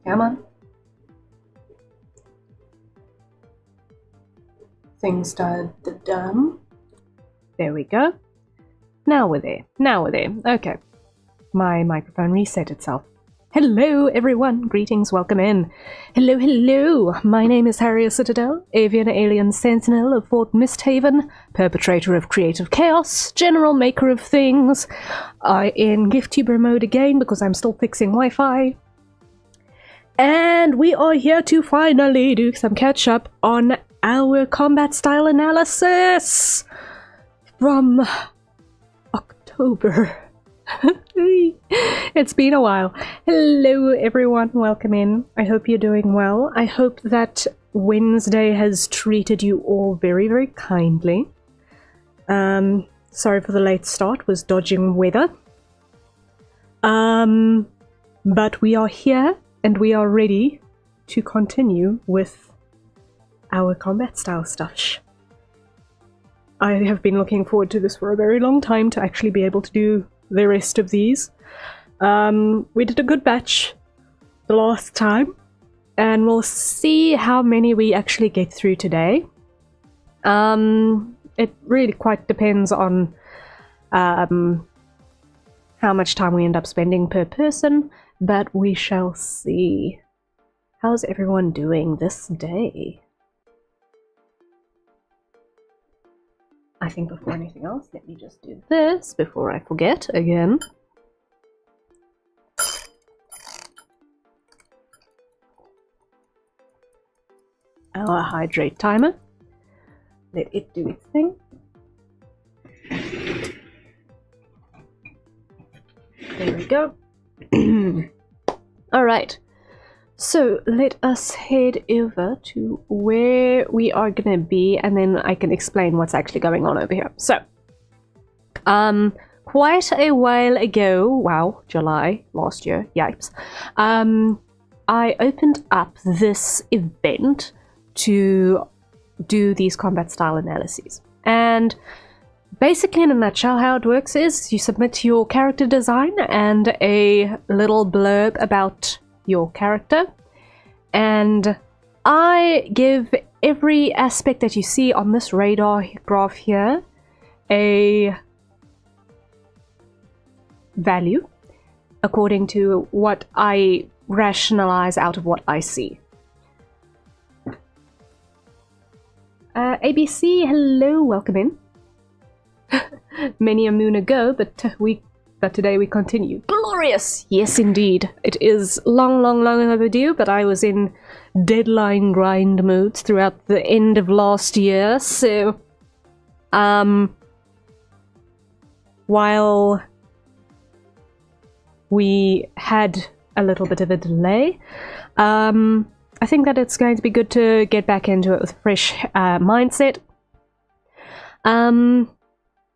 Come on. Things started done. There we go. Now we're there. Now we're there. Okay. My microphone reset itself. Hello everyone, greetings, welcome in. Hello, hello, my name is Harrier Citadel, avian alien sentinel of Fort Misthaven, perpetrator of creative chaos, general maker of things. I in GiftTuber mode again because I'm still fixing Wi-Fi. And we are here to finally do some catch up on our combat style analysis from October. It's been a while. Hello everyone, welcome in. I hope you're doing well. I hope that Wednesday has treated you all very, very kindly. Sorry for the late start, was dodging weather. But we are here and we are ready to continue with our combat style stuff. I have been looking forward to this for a very long time to actually be able to do the rest of these. We did a good batch the last time, and we'll see how many we actually get through today. It really quite depends on how much time we end up spending per person, but we shall see. How's everyone doing this day? I think before anything else, let me just do this before I forget again. Our hydrate timer. Let it do its thing. There we go. Alright. So let us head over to where we are going to be, and then I can explain what's actually going on over here. So, quite a while ago, wow, July last year, yipes, I opened up this event to do these combat style analyses. And basically, in a nutshell, how it works is you submit your character design and a little blurb about your character, and I give every aspect that you see on this radar graph here a value according to what I rationalize out of what I see. ABC, hello, welcome in. Many a moon ago, but today we continue. Glorious! Yes, indeed. It is long, long, long overdue, but I was in deadline grind modes throughout the end of last year, so while we had a little bit of a delay, I think that it's going to be good to get back into it with a fresh mindset.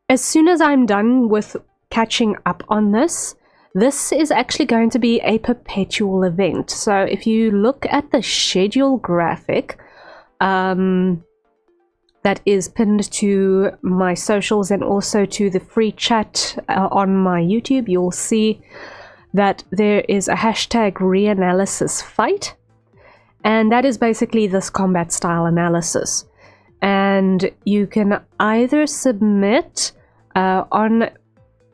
As soon as I'm done with catching up on this is actually going to be a perpetual event. So if you look at the schedule graphic that is pinned to my socials and also to the free chat on my YouTube, you'll see that there is a hashtag reanalysis fight, and that is basically this combat style analysis. And you can either submit on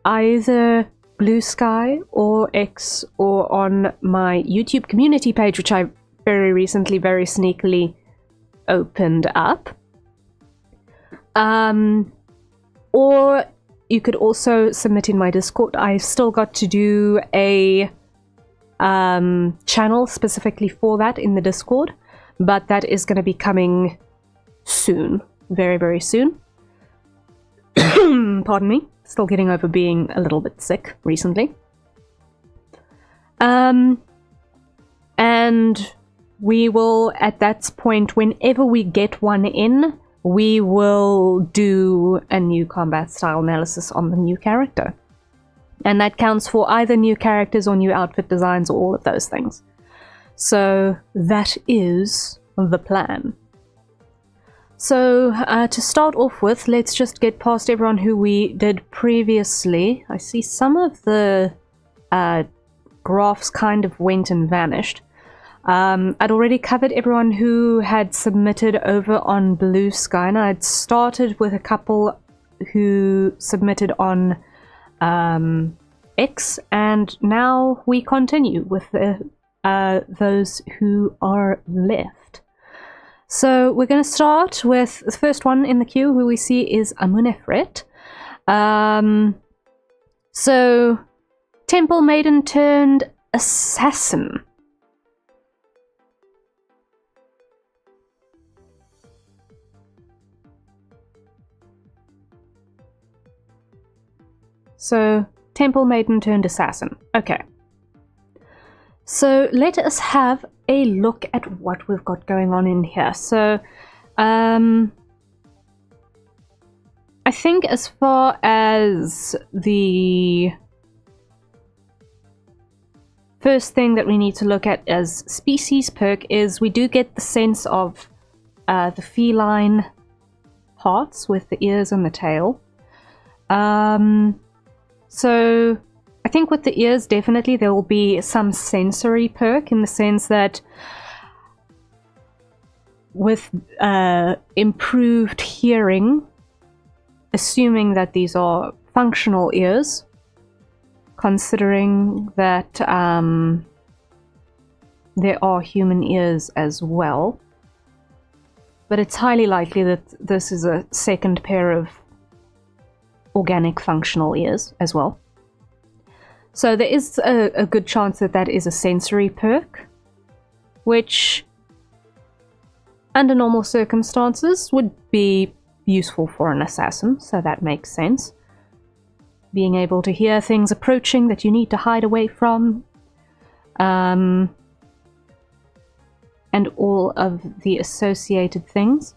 either Blue Sky or X or on my YouTube community page, which I very recently, very sneakily opened up. Or you could also submit in my Discord. I've still got to do a channel specifically for that in the Discord, but that is going to be coming soon, very, very soon. Pardon me. Still getting over being a little bit sick recently. And we will, at that point, whenever we get one in, we will do a new combat style analysis on the new character. And that counts for either new characters or new outfit designs or all of those things. So that is the plan. So, to start off with, let's just get past everyone who we did previously. I see some of the graphs kind of went and vanished. I'd already covered everyone who had submitted over on Blue Sky, and I'd started with a couple who submitted on X, and now we continue with those who are left. So we're going to start with the first one in the queue, who we see is Amunefret. So Temple Maiden turned assassin. So Temple Maiden turned assassin. Okay. So let us have a look at what we've got going on in here. So I think as far as the first thing that we need to look at as species perk is we do get the sense of the feline parts with the ears and the tail. So I think with the ears, definitely there will be some sensory perk in the sense that with improved hearing, assuming that these are functional ears, considering that there are human ears as well, but it's highly likely that this is a second pair of organic functional ears as well. So there is a good chance that that is a sensory perk, which under normal circumstances would be useful for an assassin, so that makes sense. Being able to hear things approaching that you need to hide away from, and all of the associated things.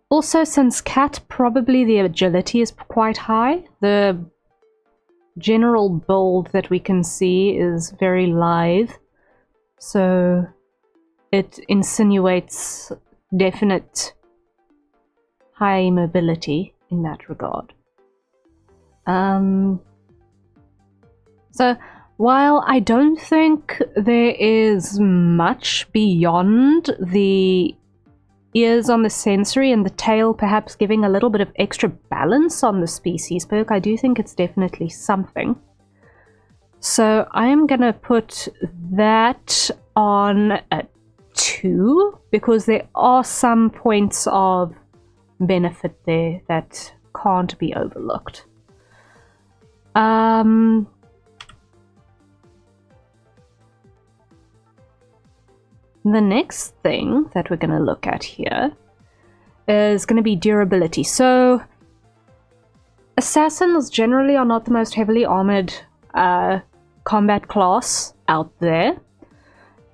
Also, since cat, probably the agility is quite high. The general build that we can see is very lithe, so it insinuates definite high mobility in that regard. So while I don't think there is much beyond the ears on the sensory and the tail perhaps giving a little bit of extra balance on the species perk, I do think it's definitely something. So I am gonna put that on a 2 because there are some points of benefit there that can't be overlooked. The next thing that we're going to look at here is going to be durability. So assassins generally are not the most heavily armored combat class out there,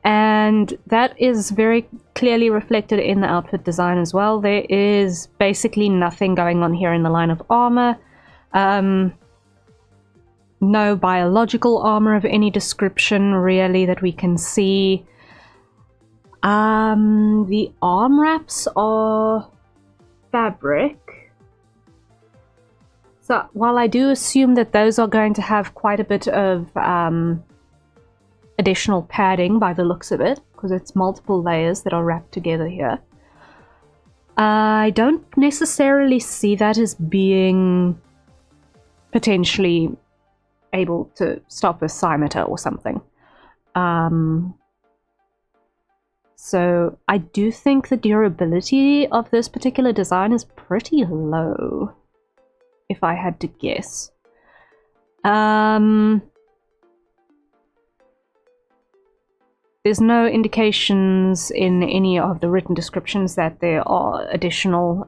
and that is very clearly reflected in the outfit design as well. There is basically nothing going on here in the line of armor. No biological armor of any description really that we can see. The arm wraps are fabric. So while I do assume that those are going to have quite a bit of additional padding by the looks of it, because it's multiple layers that are wrapped together here, I don't necessarily see that as being potentially able to stop a scimitar or something. So I do think the durability of this particular design is pretty low, if I had to guess. There's no indications in any of the written descriptions that there are additional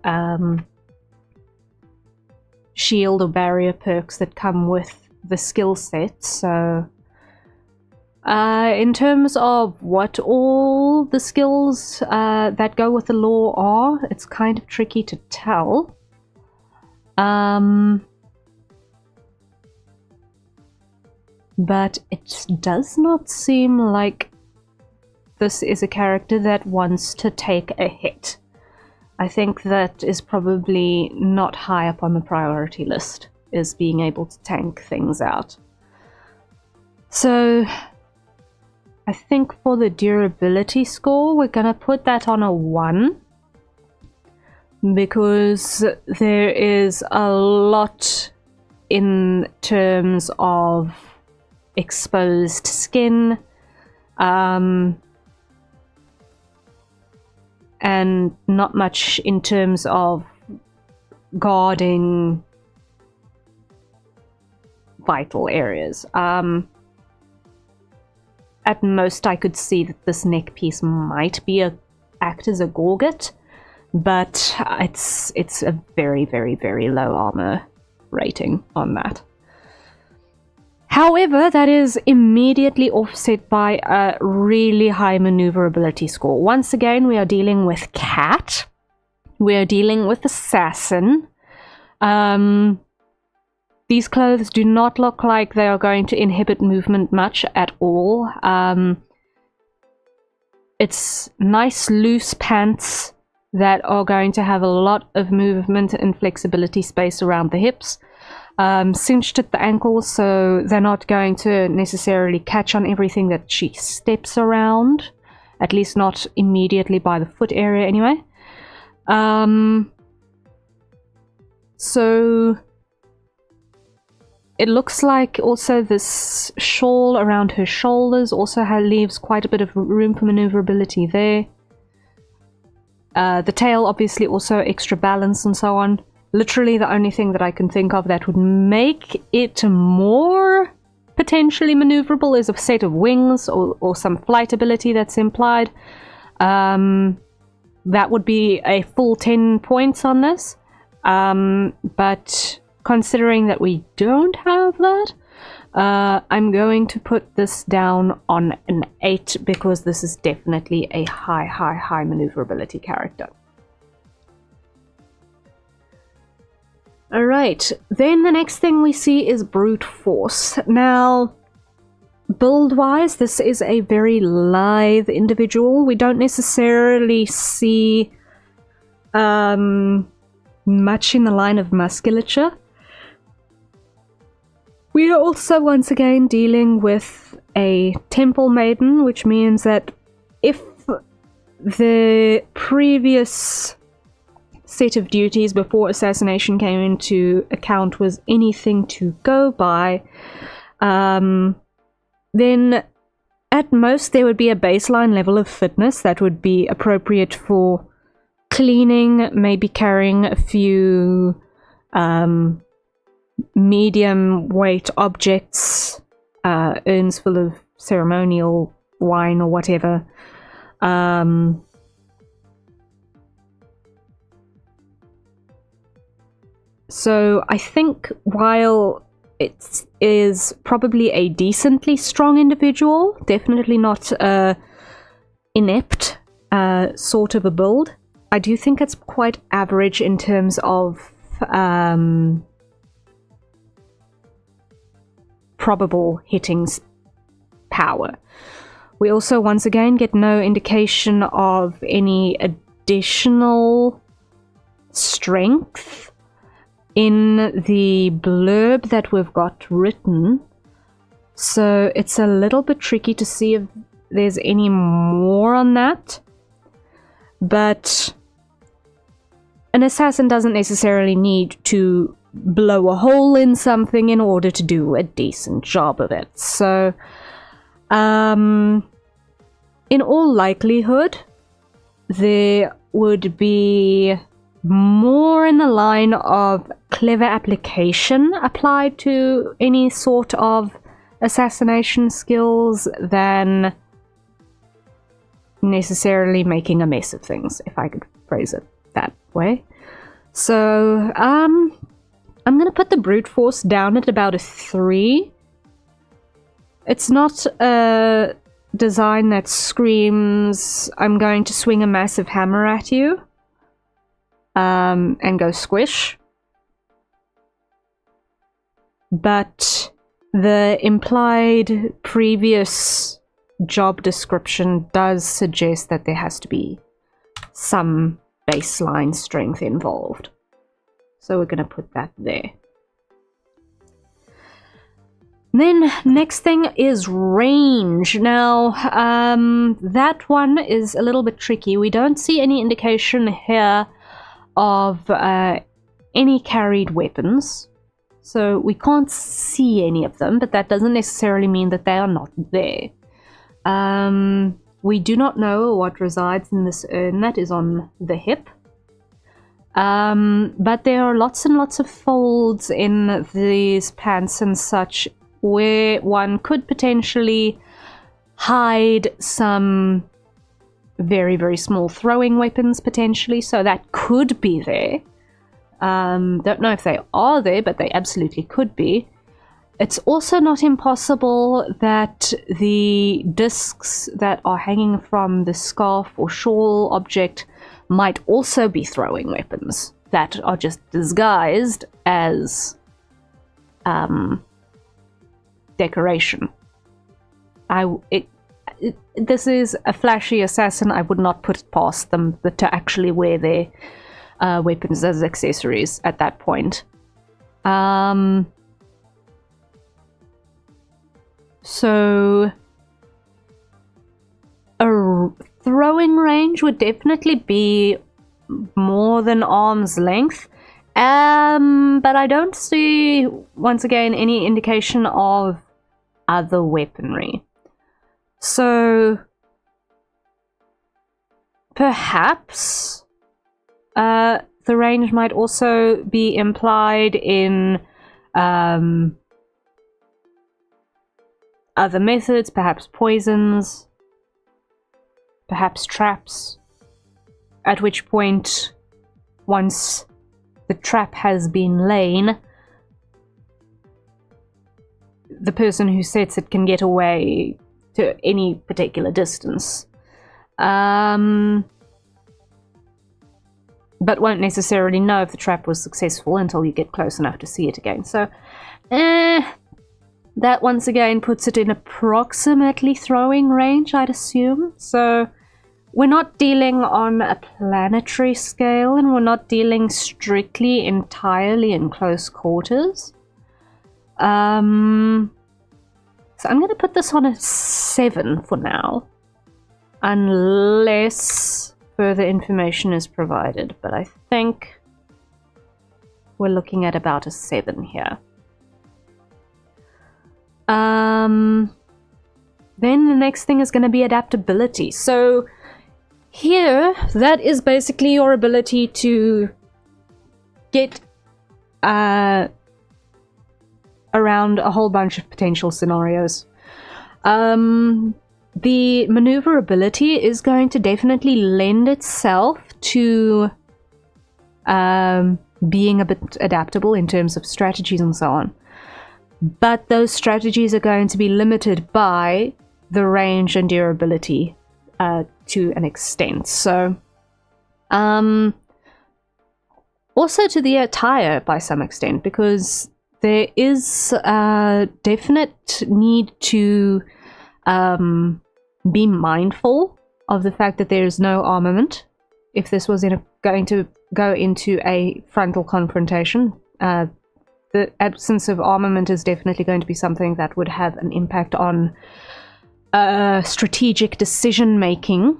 shield or barrier perks that come with the skill set, so in terms of what all the skills that go with the lore are, it's kind of tricky to tell. But it does not seem like this is a character that wants to take a hit. I think that is probably not high up on the priority list, is being able to tank things out. So I think for the durability score, we're going to put that on a 1. Because there is a lot in terms of exposed skin. And not much in terms of guarding vital areas. At most, I could see that this neck piece might act as a gorget, but it's a very, very, very low armor rating on that. However, that is immediately offset by a really high maneuverability score. Once again, we are dealing with cat. We are dealing with assassin. These clothes do not look like they are going to inhibit movement much at all. It's nice loose pants that are going to have a lot of movement and flexibility space around the hips. Cinched at the ankles, so they're not going to necessarily catch on everything that she steps around, at least not immediately by the foot area anyway. So it looks like also this shawl around her shoulders also leaves quite a bit of room for maneuverability there. The tail obviously also extra balance and so on. Literally the only thing that I can think of that would make it more potentially maneuverable is a set of wings or some flight ability that's implied. That would be a full 10 points on this. But considering that we don't have that, I'm going to put this down on an 8 because this is definitely a high maneuverability character. Alright, then the next thing we see is brute force. Now, build-wise, this is a very lithe individual. We don't necessarily see much in the line of musculature. We are also once again dealing with a temple maiden, which means that if the previous set of duties before assassination came into account was anything to go by, then at most there would be a baseline level of fitness that would be appropriate for cleaning, maybe carrying a few medium weight objects, urns full of ceremonial wine or whatever. So I think while it is probably a decently strong individual, definitely not inept sort of a build, I do think it's quite average in terms of probable hitting power. We also once again get no indication of any additional strength in the blurb that we've got written, so it's a little bit tricky to see if there's any more on that. But an assassin doesn't necessarily need to blow a hole in something in order to do a decent job of it. So in all likelihood there would be more in the line of clever application applied to any sort of assassination skills than necessarily making a mess of things, if I could phrase it that way. So I'm going to put the brute force down at about a 3. It's not a design that screams, I'm going to swing a massive hammer at you and go squish. But the implied previous job description does suggest that there has to be some baseline strength involved. So we're going to put that there. Then next thing is range. Now that one is a little bit tricky. We don't see any indication here of any carried weapons, so we can't see any of them, but that doesn't necessarily mean that they are not there. We do not know what resides in this urn that is on the hip. But there are lots and lots of folds in these pants and such where one could potentially hide some very, very small throwing weapons potentially, so that could be there. Don't know if they are there, but they absolutely could be. It's also not impossible that the discs that are hanging from the scarf or shawl object might also be throwing weapons that are just disguised as decoration. This is a flashy assassin. I would not put it past them to actually wear their weapons as accessories at that point. So a throwing range would definitely be more than arm's length, but I don't see, once again, any indication of other weaponry. So perhaps the range might also be implied in other methods, perhaps poisons, perhaps traps, at which point, once the trap has been laid, the person who sets it can get away to any particular distance. But won't necessarily know if the trap was successful until you get close enough to see it again. So, that once again puts it in approximately throwing range, I'd assume. So we're not dealing on a planetary scale, and we're not dealing strictly entirely in close quarters. So I'm going to put this on a 7 for now, unless further information is provided, but I think we're looking at about a 7 here. Then the next thing is going to be adaptability. So here, that is basically your ability to get around a whole bunch of potential scenarios. The maneuverability is going to definitely lend itself to being a bit adaptable in terms of strategies and so on. But those strategies are going to be limited by the range and durability to an extent. So, also to the attire by some extent, because there is a definite need to be mindful of the fact that there is no armament. If this was going to go into a frontal confrontation, the absence of armament is definitely going to be something that would have an impact on strategic decision making.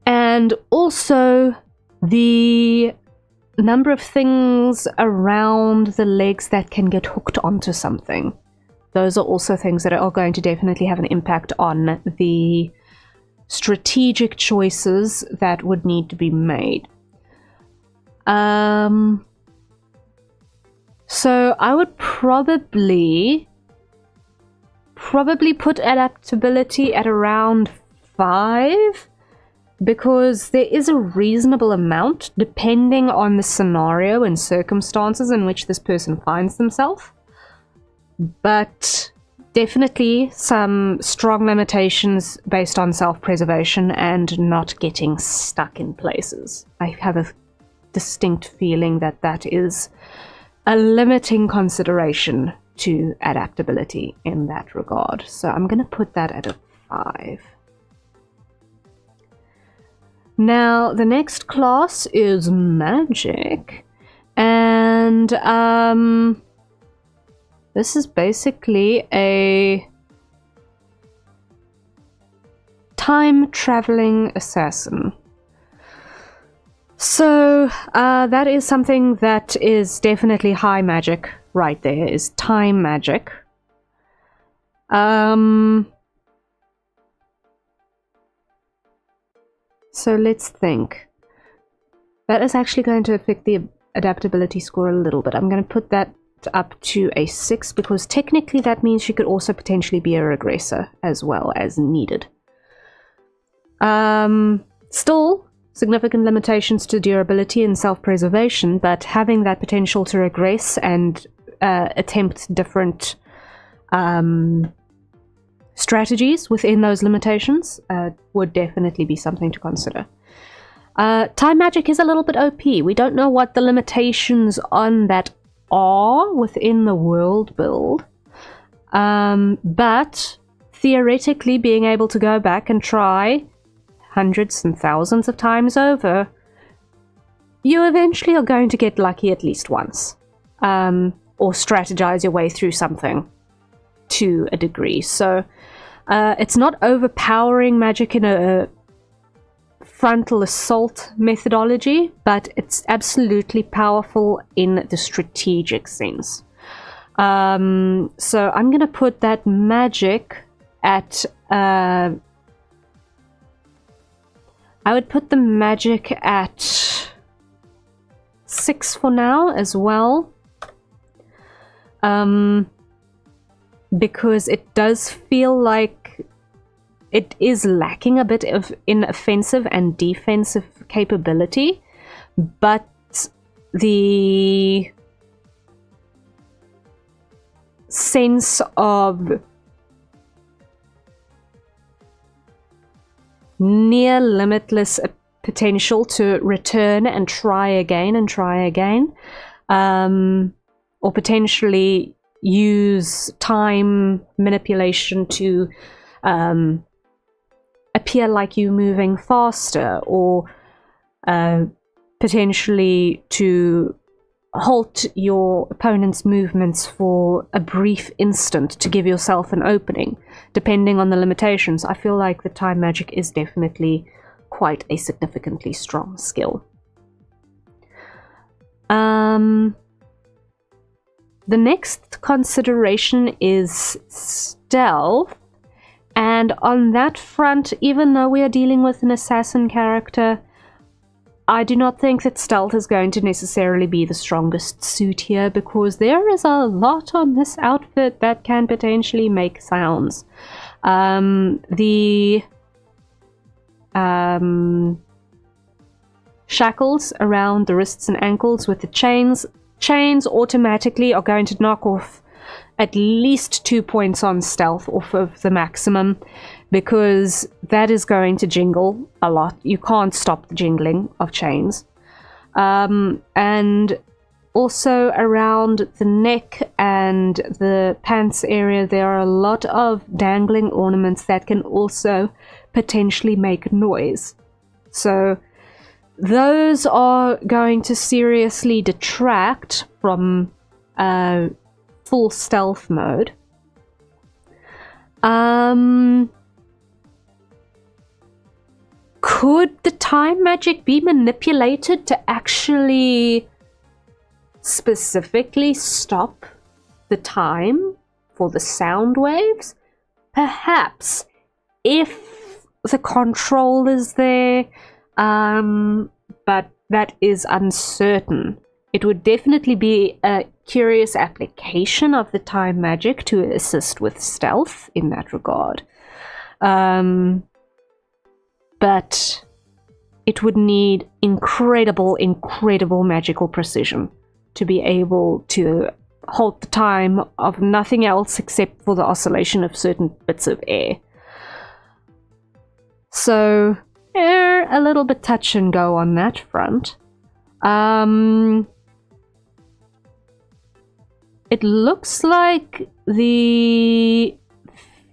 And also the number of things around the legs that can get hooked onto something. Those are also things that are going to definitely have an impact on the strategic choices that would need to be made. So I would probably put adaptability at around 5, because there is a reasonable amount depending on the scenario and circumstances in which this person finds themselves. But definitely some strong limitations based on self-preservation and not getting stuck in places. I have a distinct feeling that that is a limiting consideration to adaptability in that regard. So I'm going to put that at a 5. Now, the next class is magic, and This is basically a time-traveling assassin. So that is something that is definitely high magic right there, is time magic. So let's think. That is actually going to affect the adaptability score a little bit. I'm going to put that up to a 6 because technically that means she could also potentially be a regressor as well as needed. Still significant limitations to durability and self-preservation, but having that potential to regress and attempt different strategies within those limitations would definitely be something to consider. Time magic is a little bit OP. We don't know what the limitations on that are within the world build, but theoretically being able to go back and try hundreds and thousands of times over, you eventually are going to get lucky at least once, or strategize your way through something to a degree. So it's not overpowering magic in a frontal assault methodology, but it's absolutely powerful in the strategic sense. So I'm going to put that magic at I would put the magic at 6 for now as well, because it does feel like it is lacking a bit in offensive and defensive capability, but the sense of near limitless potential to return and try again, or potentially use time manipulation to appear like you moving faster, or potentially to halt your opponent's movements for a brief instant to give yourself an opening, depending on the limitations. I feel like the time magic is definitely quite a significantly strong skill. The next consideration is stealth, and on that front, even though we are dealing with an assassin character, I do not think that stealth is going to necessarily be the strongest suit here, because there is a lot on this outfit that can potentially make sounds. The shackles around the wrists and ankles with the chains automatically are going to knock off at least 2 points on stealth off of the maximum, because that is going to jingle a lot. You can't stop the jingling of chains. And also around the neck and the pants area, there are a lot of dangling ornaments that can also potentially make noise. So those are going to seriously detract from full stealth mode. Could the time magic be manipulated to actually specifically stop the time for the sound waves? Perhaps, if the control is there, but that is uncertain. It would definitely be a curious application of the time magic to assist with stealth in that regard. But it would need incredible magical precision to be able to halt the time of nothing else except for the oscillation of certain bits of air. So, a little bit touch and go on that front. It looks like the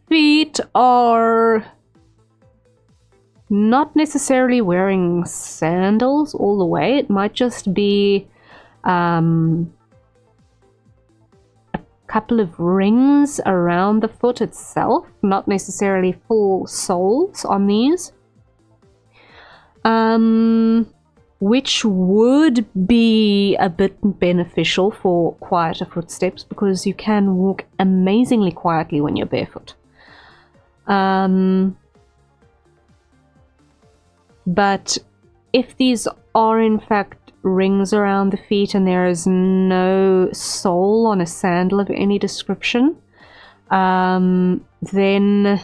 feet are not necessarily wearing sandals all the way. It might just be a couple of rings around the foot itself, not necessarily full soles on these. Which would be a bit beneficial for quieter footsteps, because you can walk amazingly quietly when you're barefoot. But if these are in fact rings around the feet and there is no sole on a sandal of any description, then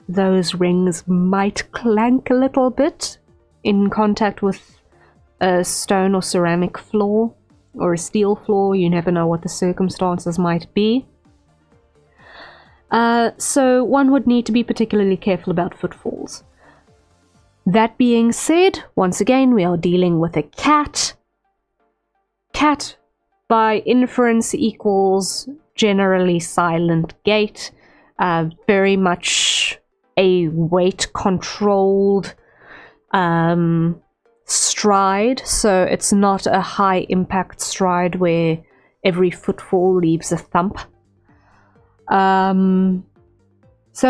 those rings might clank a little bit in contact with a stone or ceramic floor or a steel floor. You never know what the circumstances might be. So one would need to be particularly careful about footfalls. That being said, once again, we are dealing with a cat. Cat, by inference, equals generally silent gait, very much a weight-controlled stride, so it's not a high-impact stride where every footfall leaves a thump. So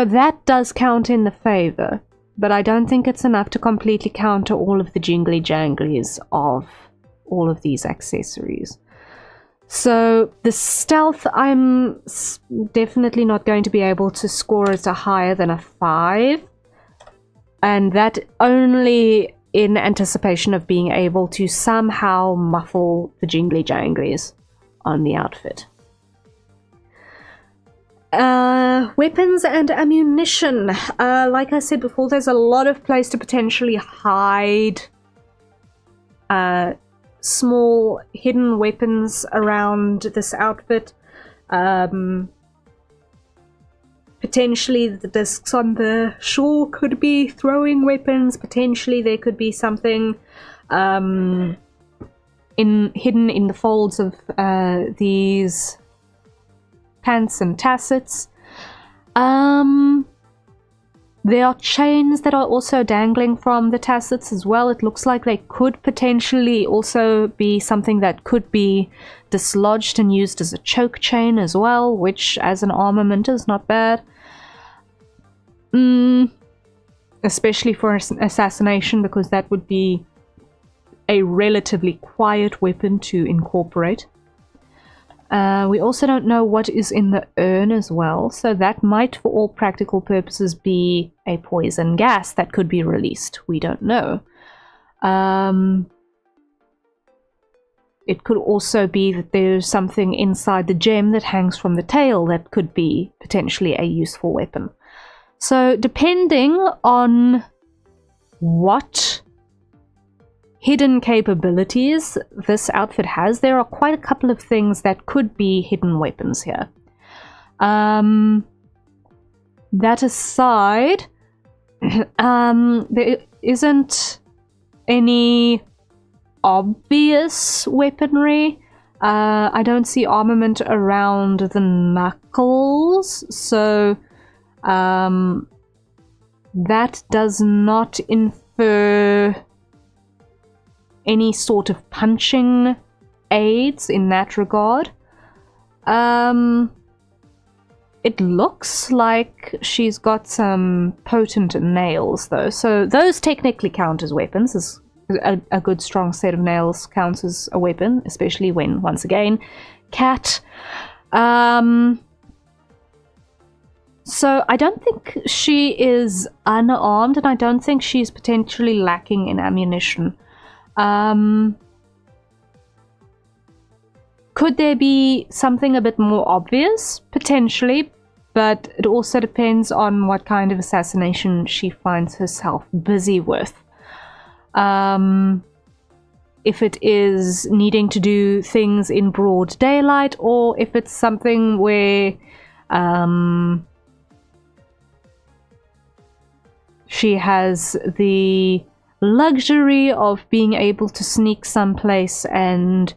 that does count in the favor, but I don't think it's enough to completely counter all of the jingly janglies of all of these accessories. So the stealth, I'm definitely not going to be able to score as a higher than a 5, and that only in anticipation of being able to somehow muffle the jingly janglies on the outfit. Weapons and ammunition. Like I said before, there's a lot of place to potentially hide small hidden weapons around this outfit. Potentially the discs on the shore could be throwing weapons. Potentially there could be something hidden in the folds of these pants and tassets. There are chains that are also dangling from the tassets as well. It looks like they could potentially also be something that could be dislodged and used as a choke chain as well, which as an armament is not bad. Especially for assassination, because that would be a relatively quiet weapon to incorporate. We also don't know what is in the urn as well, so that might for all practical purposes be a poison gas that could be released. We don't know. It could also be that there's something inside the gem that hangs from the tail that could be potentially a useful weapon. So depending on what hidden capabilities this outfit has, there are quite a couple of things that could be hidden weapons here. That aside, there isn't any obvious weaponry. I don't see armament around the knuckles, so that does not infer any sort of punching aids in that regard. It looks like she's got some potent nails though, so those technically count as weapons. As a good strong set of nails counts as a weapon, especially when, once again, cat. So I don't think she is unarmed, and I don't think she's potentially lacking in ammunition. Could there be something a bit more obvious? Potentially, but it also depends on what kind of assassination she finds herself busy with. If it is needing to do things in broad daylight, or if it's something where she has the luxury of being able to sneak someplace and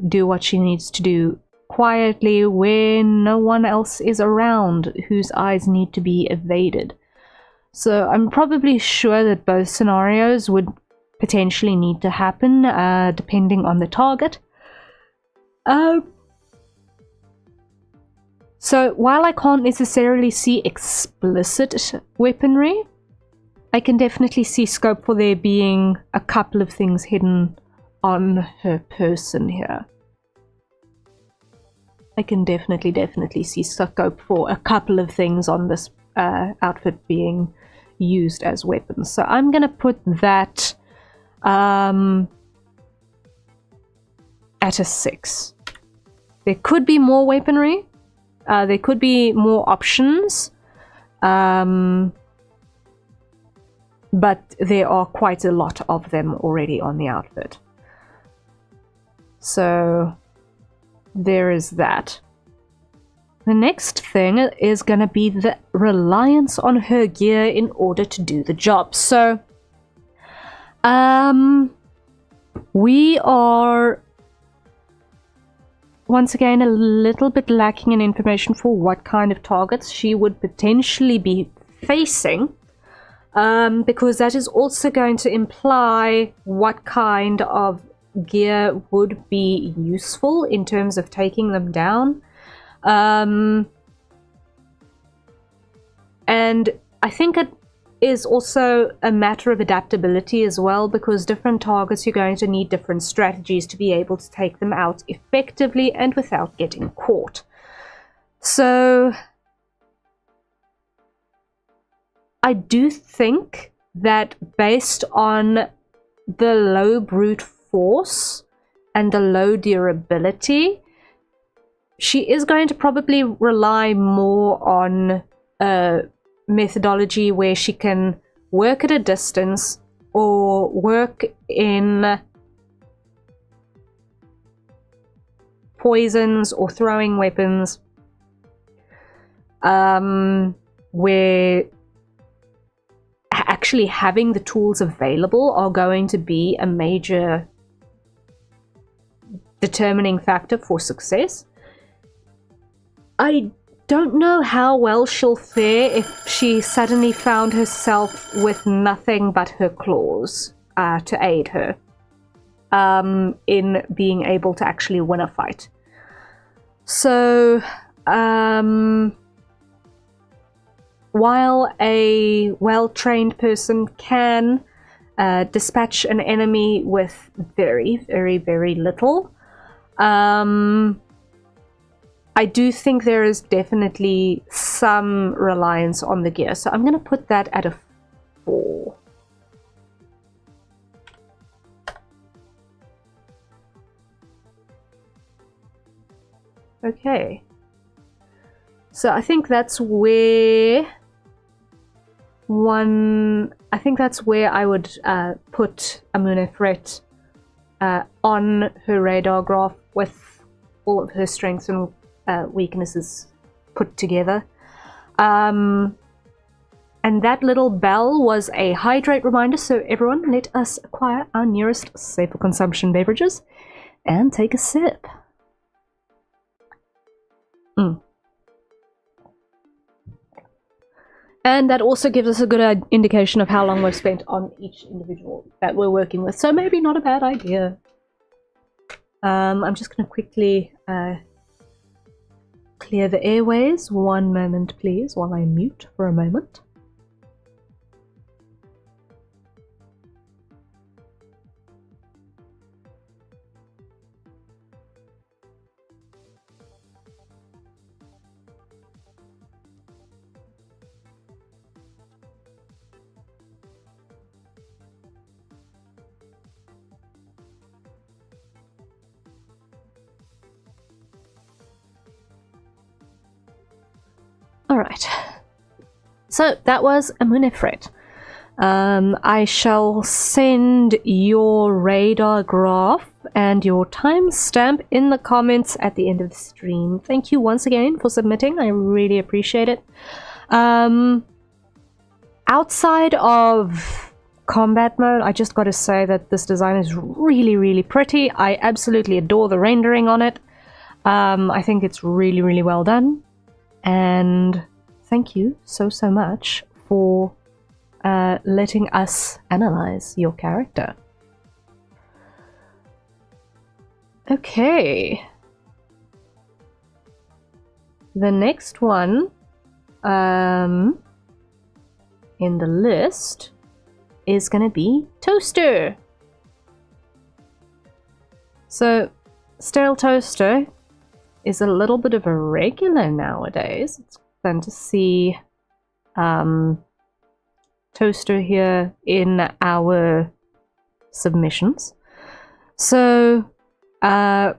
do what she needs to do quietly when no one else is around whose eyes need to be evaded. So I'm probably sure that both scenarios would potentially need to happen depending on the target. So while I can't necessarily see explicit weaponry, I can definitely see scope for there being a couple of things hidden on her person here. I can definitely see scope for a couple of things on this outfit being used as weapons. So I'm going to put that at a 6. There could be more weaponry. There could be more options. But there are quite a lot of them already on the outfit. So there is that. The next thing is going to be the reliance on her gear in order to do the job. So we are once again a little bit lacking in information for what kind of targets she would potentially be facing, because that is also going to imply what kind of gear would be useful in terms of taking them down. And I think it is also a matter of adaptability as well, because different targets, you're going to need different strategies to be able to take them out effectively and without getting caught. So I do think that based on the low brute force and the low durability, she is going to probably rely more on a methodology where she can work at a distance or work in poisons or throwing weapons, where actually having the tools available are going to be a major determining factor for success. I don't know how well she'll fare if she suddenly found herself with nothing but her claws to aid her in being able to actually win a fight. So while a well-trained person can dispatch an enemy with very, very, very little, I do think there is definitely some reliance on the gear. So I'm going to put that at a 4. Okay. So I think that's where I would put Amunefret on her radar graph with all of her strengths and weaknesses put together. And that little bell was a hydrate reminder, so everyone, let us acquire our nearest safer consumption beverages and take a sip. And that also gives us a good indication of how long we've spent on each individual that we're working with, so maybe not a bad idea. I'm just going to quickly clear the airways. One moment, please, while I mute for a moment. Alright, so that was Amunefret. I shall send your radar graph and your timestamp in the comments at the end of the stream. Thank you once again for submitting, I really appreciate it. Outside of combat mode, I just got to say that this design is really, really pretty. I absolutely adore the rendering on it. I think it's really, really well done. And thank you so much for letting us analyze your character. Okay. The next one in the list is going to be toaster. So sterile toaster is a little bit of a regular nowadays. It's fun to see toaster here in our submissions. So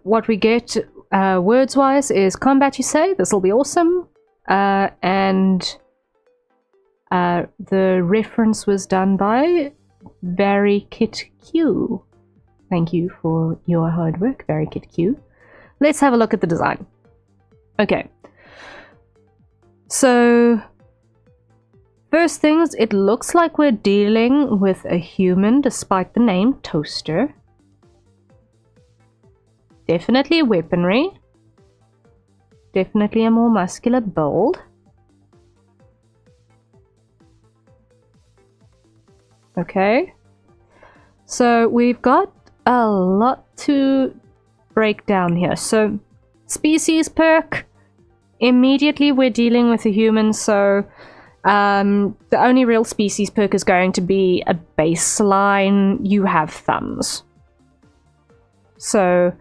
what we get words wise is combat, you say. This will be awesome. And the reference was done by Barry Kit Q. Thank you for your hard work, Barry Kit Q. Let's have a look at the design. Okay. So first things, it looks like we're dealing with a human despite the name Toaster. Definitely weaponry. Definitely a more muscular build. Okay. So we've got a lot to break down here. So species perk. Immediately we're dealing with a human, so the only real species perk is going to be a baseline. You have thumbs. So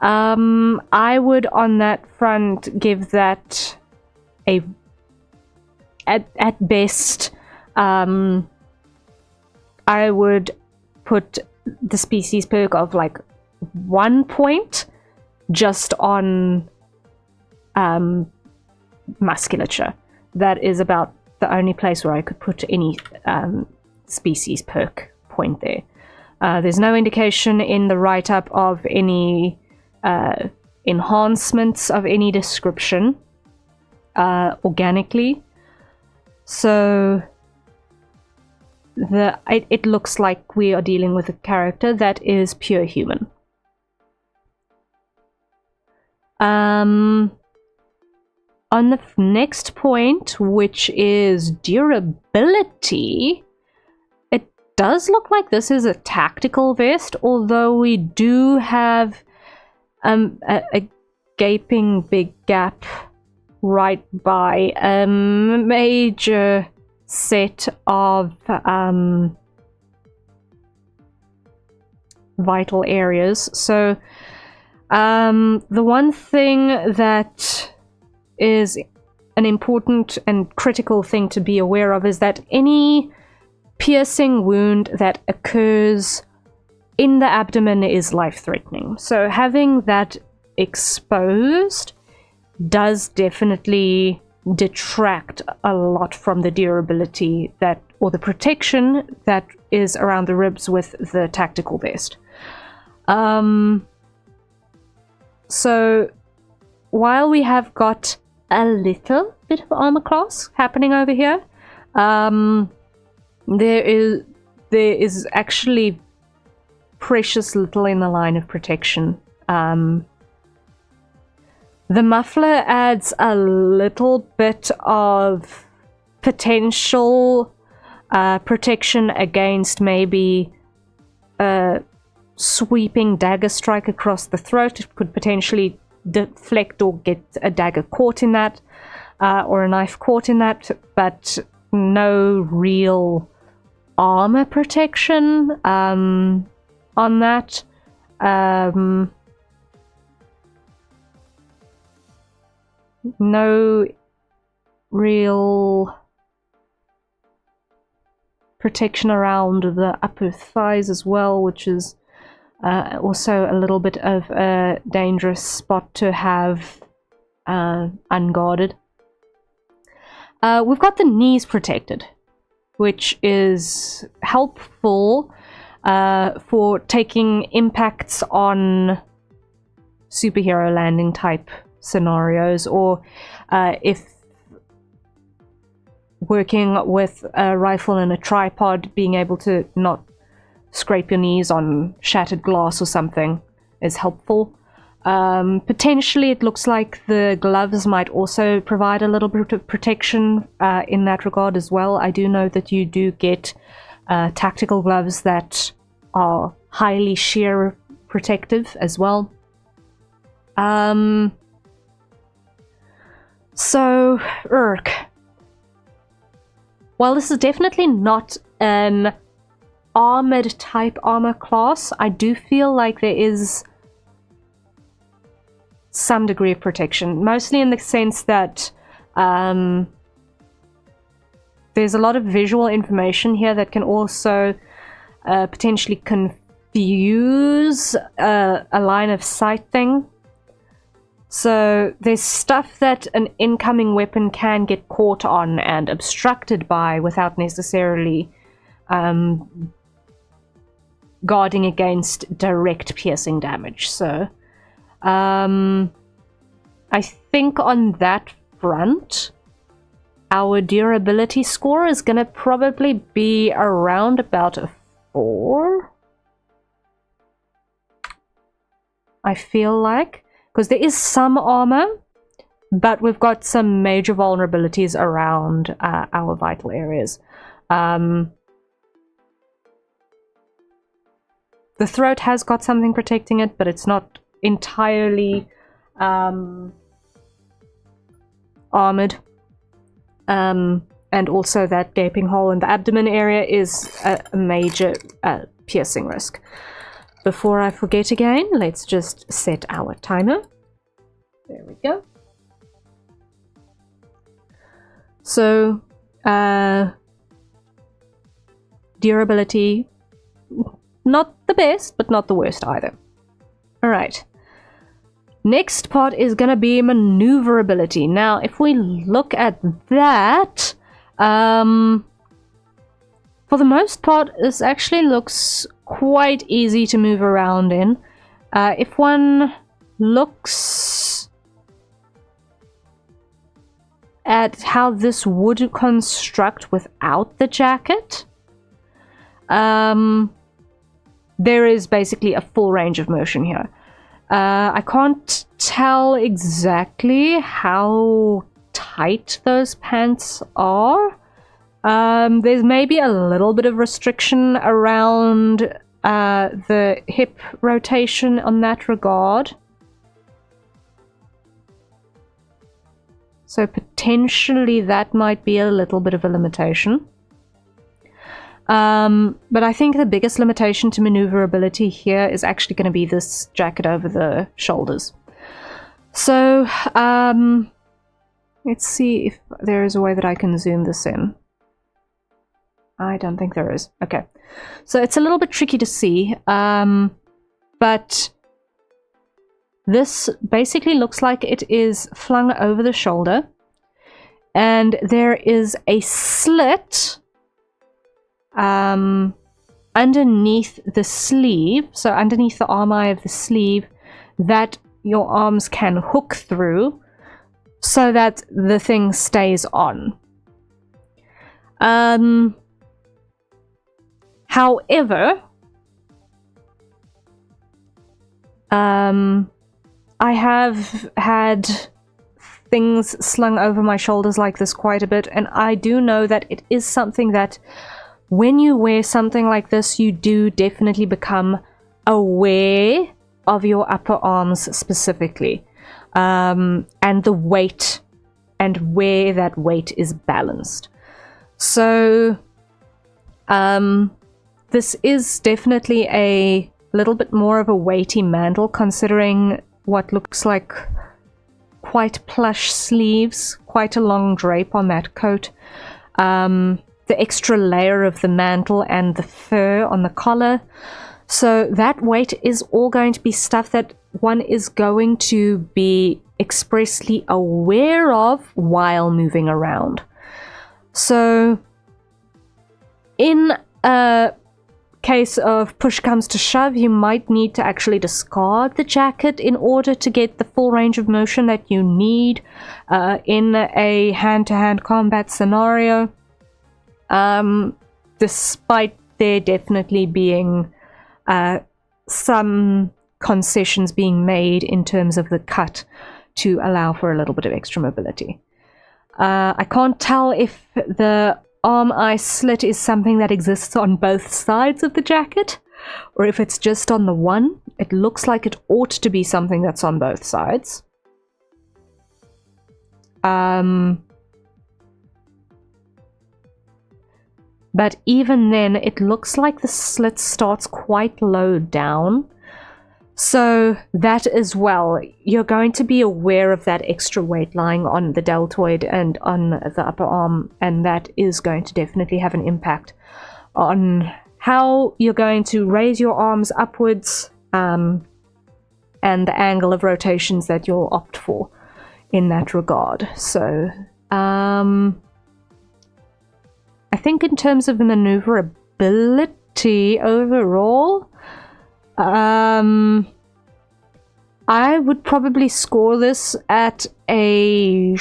I would on that front give that a at best I would put the species perk of like 1 point just on musculature. That is about the only place where I could put any species perk point there. There's no indication in the write-up of any enhancements of any description organically. So it looks like we are dealing with a character that is pure human. On the next point, which is durability, it does look like this is a tactical vest, although we do have a gaping big gap right by a major set of vital areas. So the one thing that is an important and critical thing to be aware of is that any piercing wound that occurs in the abdomen is life-threatening. So having that exposed does definitely detract a lot from the durability that, or the protection that is around the ribs with the tactical vest. So while we have got a little bit of armor class happening over here, there is actually precious little in the line of protection. The muffler adds a little bit of potential protection against maybe a sweeping dagger strike across the throat. It could potentially deflect or get a dagger caught in that, or a knife caught in that, but no real armor protection on that. No real protection around the upper thighs as well, which is also a little bit of a dangerous spot to have unguarded. We've got the knees protected, which is helpful for taking impacts on superhero landing type scenarios, or if working with a rifle and a tripod, being able to not scrape your knees on shattered glass or something is helpful. Potentially it looks like the gloves might also provide a little bit of protection in that regard as well. I do know that you do get tactical gloves that are highly shear protective as well. So, while this is definitely not an armored type armor class, I do feel like there is some degree of protection, mostly in the sense that there's a lot of visual information here that can also potentially confuse a line of sight thing. So there's stuff that an incoming weapon can get caught on and obstructed by without necessarily guarding against direct piercing damage. So I think on that front, our durability score is going to probably be around about a 4. I feel like. Because there is some armor, but we've got some major vulnerabilities around our vital areas. The throat has got something protecting it, but it's not entirely armored. And also that gaping hole in the abdomen area is a major piercing risk. Before I forget again, let's just set our timer. There we go. So, durability, not the best, but not the worst either. Alright. Next part is going to be maneuverability. Now, if we look at that, for the most part, this actually looks quite easy to move around in. If one looks at how this would construct without the jacket, there is basically a full range of motion here. I can't tell exactly how tight those pants are. There's maybe a little bit of restriction around the hip rotation on that regard. So potentially that might be a little bit of a limitation. But I think the biggest limitation to maneuverability here is actually going to be this jacket over the shoulders. So, let's see if there is a way that I can zoom this in. I don't think there is. Okay. So it's a little bit tricky to see, but this basically looks like it is flung over the shoulder, and there is a slit underneath the sleeve, so underneath the arm eye of the sleeve, that your arms can hook through so that the thing stays on. However, I have had things slung over my shoulders like this quite a bit, and I do know that it is something that when you wear something like this, you do definitely become aware of your upper arms specifically, and the weight and where that weight is balanced. So this is definitely a little bit more of a weighty mantle, considering what looks like quite plush sleeves, quite a long drape on that coat, the extra layer of the mantle and the fur on the collar. So that weight is all going to be stuff that one is going to be expressly aware of while moving around. So in a case of push comes to shove, you might need to actually discard the jacket in order to get the full range of motion that you need in a hand-to-hand combat scenario, despite there definitely being some concessions being made in terms of the cut to allow for a little bit of extra mobility. I can't tell if the arm eye slit is something that exists on both sides of the jacket, or if it's just on the one. It looks like it ought to be something that's on both sides. But even then, it looks like the slit starts quite low down. So that as well, you're going to be aware of that extra weight lying on the deltoid and on the upper arm, and that is going to definitely have an impact on how you're going to raise your arms upwards, and the angle of rotations that you'll opt for in that regard. So I think in terms of maneuverability overall, I would probably score this at a...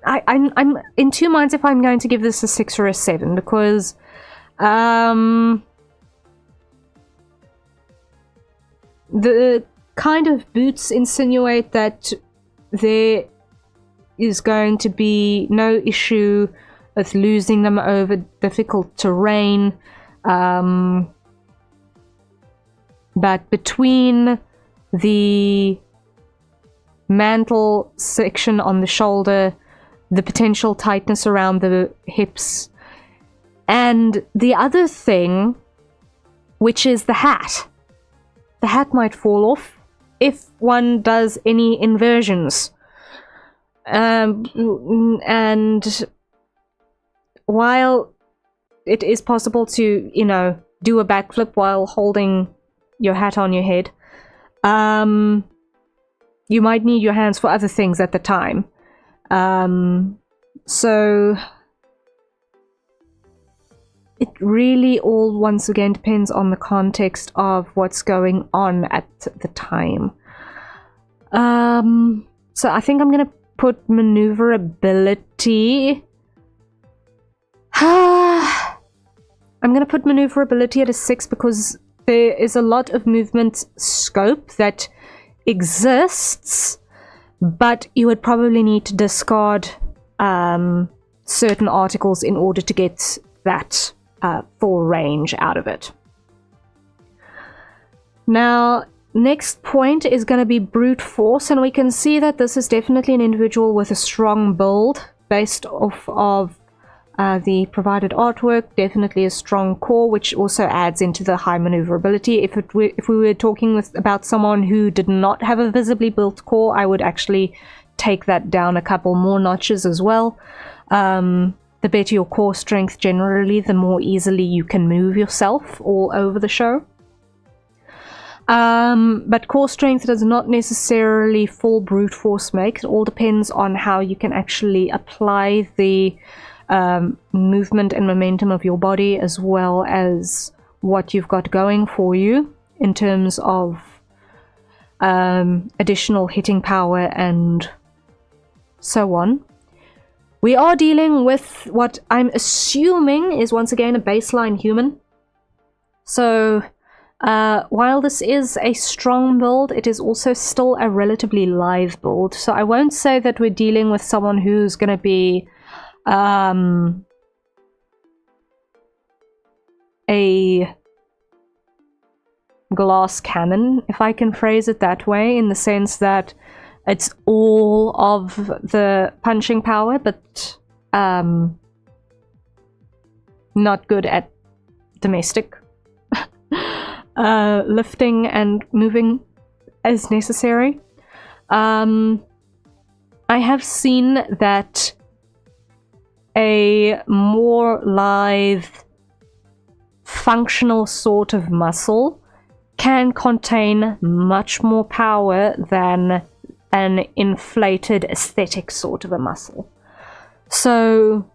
I'm in two minds if I'm going to give this a 6 or a 7, because the kind of boots insinuate that there is going to be no issue with losing them over difficult terrain. But between the mantle section on the shoulder, the potential tightness around the hips, and the other thing, which is the hat. The hat might fall off if one does any inversions. And while it is possible to, do a backflip while holding your hat on your head, you might need your hands for other things at the time. So it really all once again depends on the context of what's going on at the time. So I think I'm going to put maneuverability. I'm going to put maneuverability at a 6 because there is a lot of movement scope that exists, but you would probably need to discard certain articles in order to get that full range out of it. Now, next point is going to be brute force, and we can see that this is definitely an individual with a strong build based off of the provided artwork. Definitely a strong core, which also adds into the high maneuverability. If we were talking about someone who did not have a visibly built core, I would actually take that down a couple more notches as well. The better your core strength generally, the more easily you can move yourself all over the show. But core strength does not necessarily full brute force make. It all depends on how you can actually apply the movement and momentum of your body, as well as what you've got going for you in terms of additional hitting power and so on. We are dealing with what I'm assuming is once again a baseline human. So while this is a strong build, it is also still a relatively lithe build. So I won't say that we're dealing with someone who's going to be a glass cannon, if I can phrase it that way, in the sense that it's all of the punching power, but not good at domestic lifting and moving as necessary. I have seen that a more lithe, functional sort of muscle can contain much more power than an inflated aesthetic sort of a muscle. So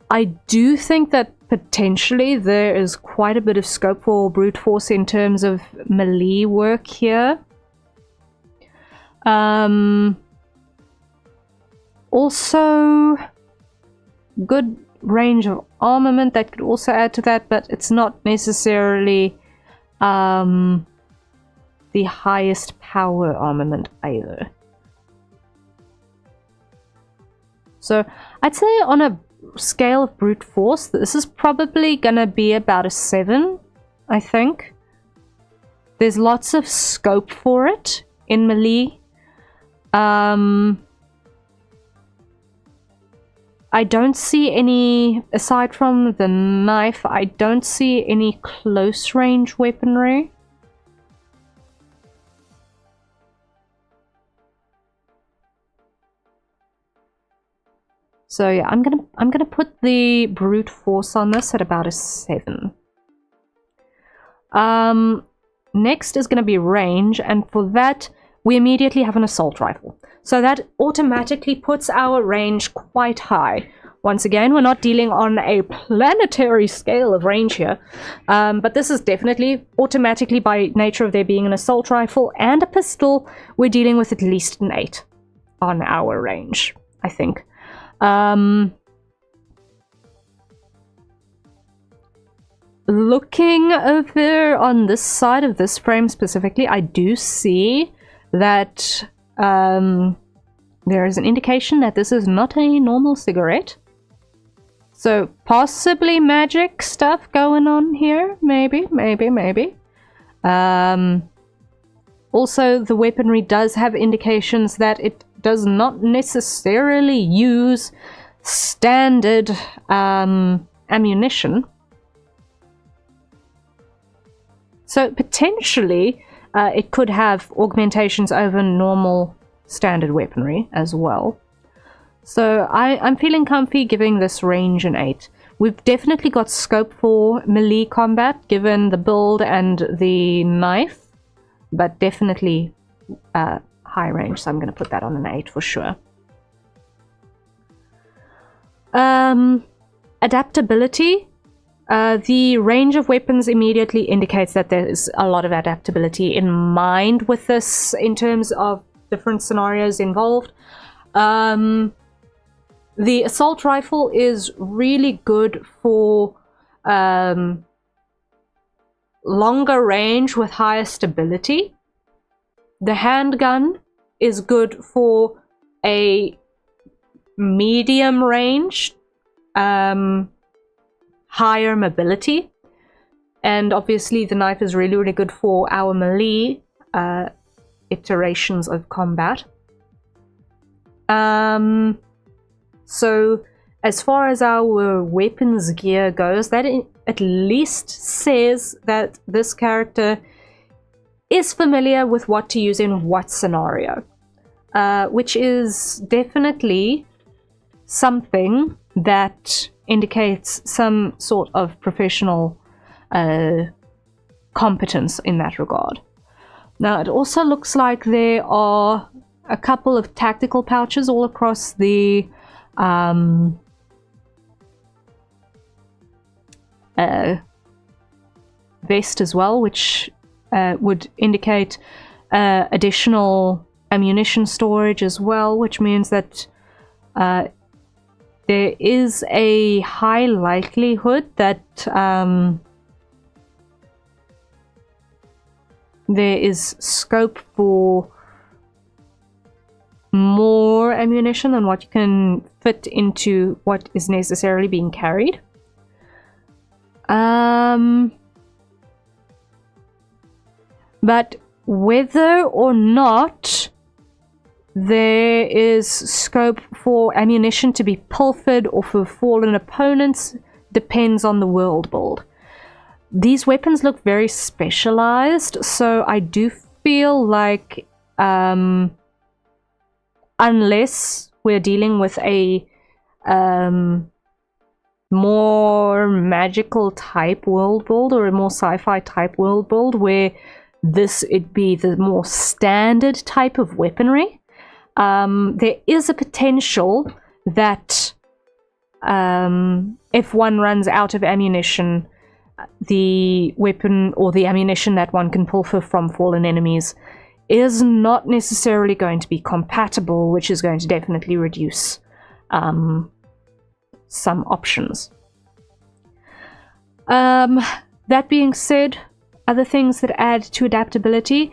I do think that potentially there is quite a bit of scope for brute force in terms of melee work here. Also, good range of armament that could also add to that, but it's not necessarily the highest power armament either. So I'd say on a scale of brute force, this is probably gonna be about a 7, I think. There's lots of scope for it in melee. I don't see any, aside from the knife, I don't see any close range weaponry. So yeah, I'm gonna put the brute force on this at about a 7. Next is gonna be range, and for that we immediately have an assault rifle. So that automatically puts our range quite high. Once again, we're not dealing on a planetary scale of range here, but this is definitely automatically, by nature of there being an assault rifle and a pistol, we're dealing with at least an 8 on our range, I think. Looking over on this side of this frame specifically, I do see that there is an indication that this is not a normal cigarette. So possibly magic stuff going on here. Maybe. Also, the weaponry does have indications that it does not necessarily use standard ammunition. So potentially it could have augmentations over normal standard weaponry as well. So I'm feeling comfy giving this range an 8. We've definitely got scope for melee combat given the build and the knife, but definitely high range, so I'm going to put that on an 8 for sure. Adaptability. The range of weapons immediately indicates that there's a lot of adaptability in mind with this in terms of different scenarios involved. The assault rifle is really good for longer range with higher stability. The handgun is good for a medium range, higher mobility, and obviously the knife is really good for our melee iterations of combat. So as far as our weapons gear goes, that at least says that this character is familiar with what to use in what scenario, which is definitely something that indicates some sort of professional competence in that regard. Now, it also looks like there are a couple of tactical pouches all across the vest as well, which would indicate additional ammunition storage as well, which means that there is a high likelihood that there is scope for more ammunition than what you can fit into what is necessarily being carried. But whether or not there is scope for ammunition to be pilfered off of fallen opponents depends on the world build. These weapons look very specialized, so I do feel like unless we're dealing with a more magical type world build or a more sci-fi type world build where it'd be the more standard type of weaponry, there is a potential that if one runs out of ammunition, the weapon or the ammunition that one can pull from fallen enemies is not necessarily going to be compatible, which is going to definitely reduce some options. That being said, other things that add to adaptability,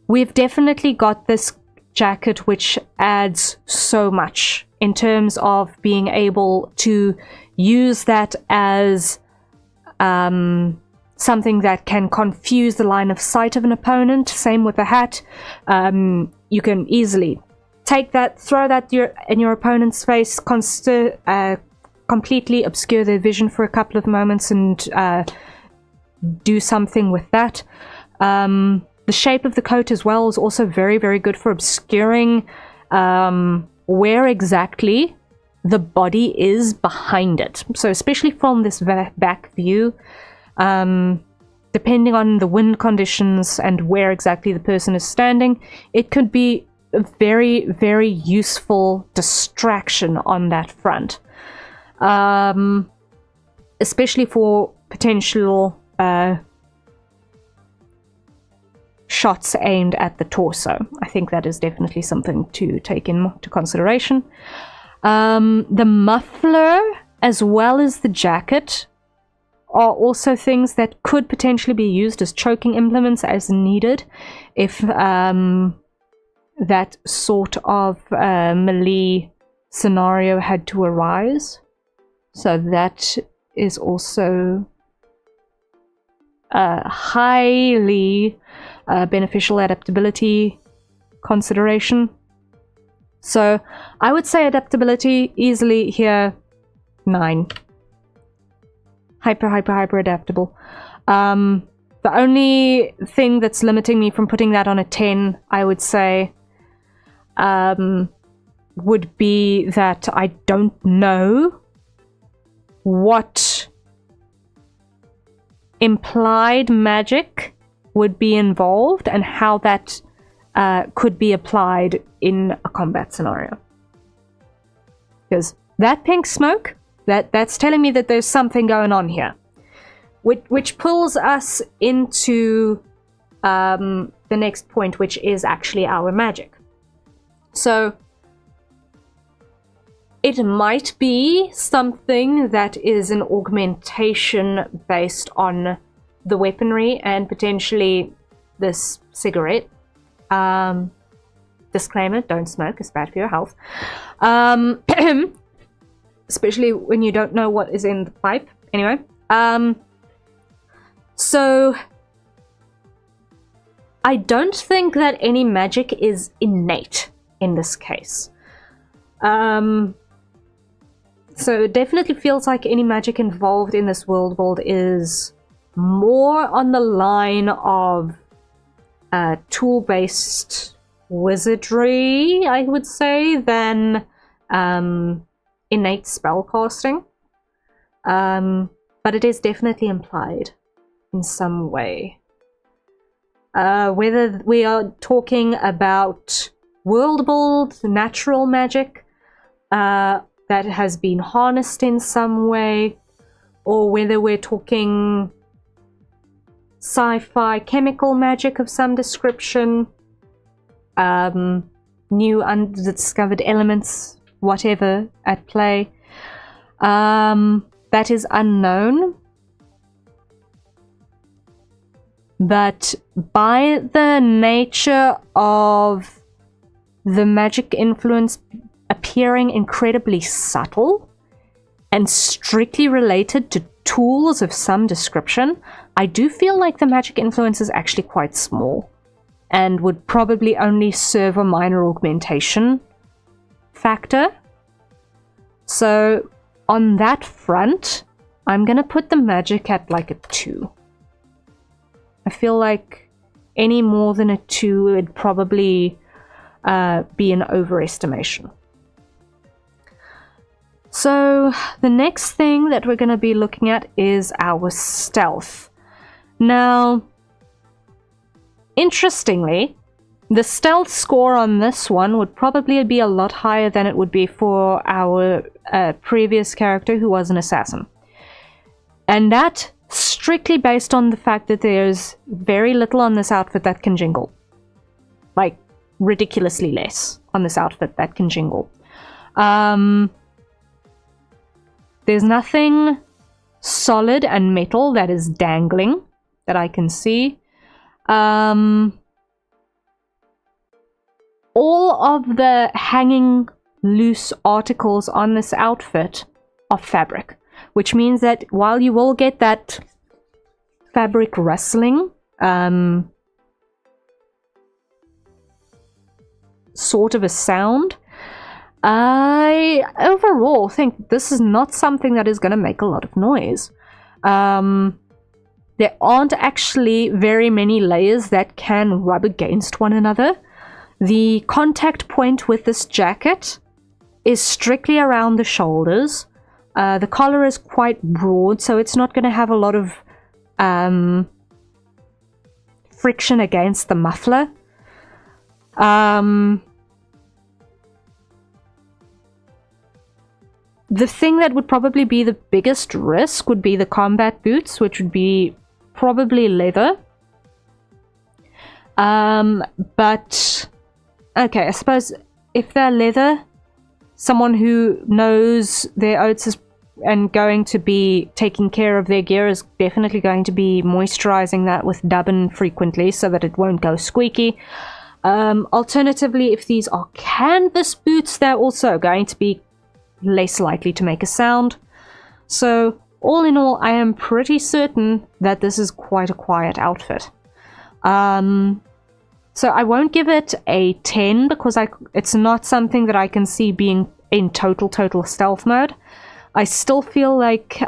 we've definitely got this jacket which adds so much in terms of being able to use that as something that can confuse the line of sight of an opponent. Same with the hat. You can easily take that, throw that in your opponent's face, completely obscure their vision for a couple of moments, and do something with that. The shape of the coat as well is also very, very good for obscuring where exactly the body is behind it. So especially from this back view, depending on the wind conditions and where exactly the person is standing, it could be a very, very useful distraction on that front. Especially for potential shots aimed at the torso. I think that is definitely something to take into consideration. The muffler as well as the jacket are also things that could potentially be used as choking implements as needed if that sort of melee scenario had to arise. So that is also a highly beneficial adaptability consideration. So I would say adaptability easily here 9. Hyper adaptable. The only thing that's limiting me from putting that on a 10, I would say, would be that I don't know what implied magic would be involved and how that could be applied in a combat scenario. Because that pink smoke, that's telling me that there's something going on here. Which pulls us into the next point, which is actually our magic. So it might be something that is an augmentation based on the weaponry and potentially this cigarette. Disclaimer, don't smoke, it's bad for your health. Especially when you don't know what is in the pipe. Anyway, so I don't think that any magic is innate in this case. So it definitely feels like any magic involved in this world build is more on the line of tool-based wizardry, I would say, than innate spellcasting. But it is definitely implied in some way. Whether we are talking about world build, natural magic, that has been harnessed in some way, or whether we're talking sci-fi chemical magic of some description, new undiscovered elements, whatever at play, that is unknown. But by the nature of the magic influence appearing incredibly subtle and strictly related to tools of some description, I do feel like the magic influence is actually quite small and would probably only serve a minor augmentation factor. So on that front, I'm gonna put the magic at like a 2. I feel like any more than a 2 would probably be an overestimation. So the next thing that we're going to be looking at is our stealth. Now, interestingly, the stealth score on this one would probably be a lot higher than it would be for our previous character who was an assassin. And that strictly based on the fact that there's very little on this outfit that can jingle. Like, ridiculously less on this outfit that can jingle. There's nothing solid and metal that is dangling that I can see. All of the hanging loose articles on this outfit are fabric, which means that while you will get that fabric rustling sort of a sound. I overall think this is not something that is going to make a lot of noise. There aren't actually very many layers that can rub against one another. The contact point with this jacket is strictly around the shoulders. The collar is quite broad, so it's not going to have a lot of friction against the muffler. The thing that would probably be the biggest risk would be the combat boots, which would be probably leather. But okay, I suppose if they're leather, someone who knows their oats is and going to be taking care of their gear is definitely going to be moisturizing that with dubbin frequently so that it won't go squeaky. Alternatively, if these are canvas boots, they're also going to be less likely to make a sound. So all in all, I am pretty certain that this is quite a quiet outfit. So I won't give it a 10 because it's not something that I can see being in total stealth mode. I still feel like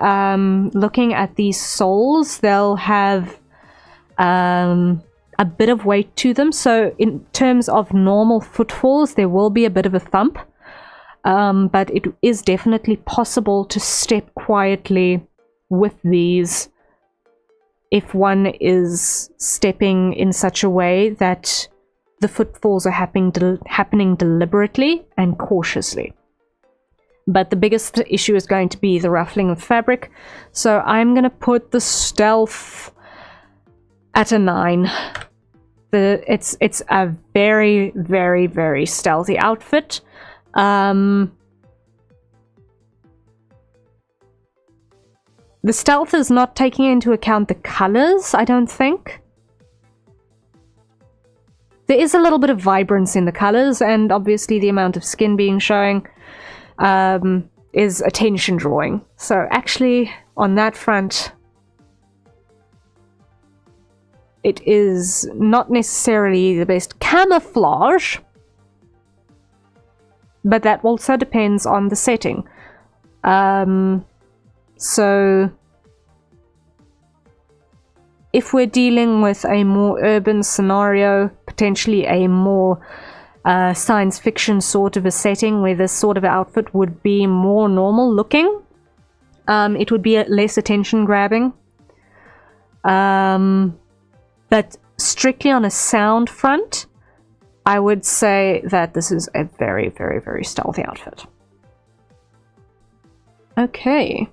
looking at these soles, they'll have a bit of weight to them. So in terms of normal footfalls, there will be a bit of a thump. But it is definitely possible to step quietly with these if one is stepping in such a way that the footfalls are happening deliberately and cautiously. But the biggest issue is going to be the ruffling of fabric. So I'm going to put the stealth at a 9. It's a very stealthy outfit. The stealth is not taking into account the colors, I don't think. There is a little bit of vibrance in the colors, and obviously the amount of skin being showing is attention drawing. So actually, on that front, it is not necessarily the best camouflage, but that also depends on the setting. So if we're dealing with a more urban scenario, potentially a more science fiction sort of a setting where this sort of outfit would be more normal looking, it would be less attention grabbing. But strictly on a sound front, I would say that this is a very stealthy outfit. Okay.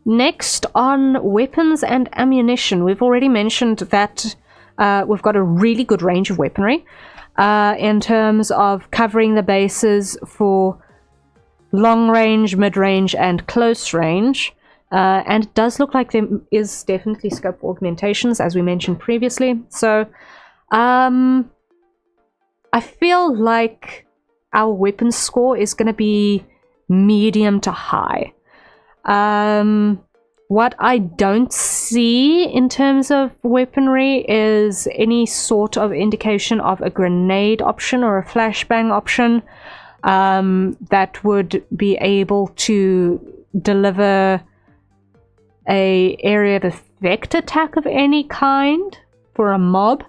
Next on weapons and ammunition. We've already mentioned that we've got a really good range of weaponry in terms of covering the bases for long range, mid range, and close range. And it does look like there is definitely scope for augmentations, as we mentioned previously. So I feel like our weapon score is going to be medium to high. What I don't see in terms of weaponry is any sort of indication of a grenade option or a flashbang option that would be able to deliver a area of effect attack of any kind for a mob,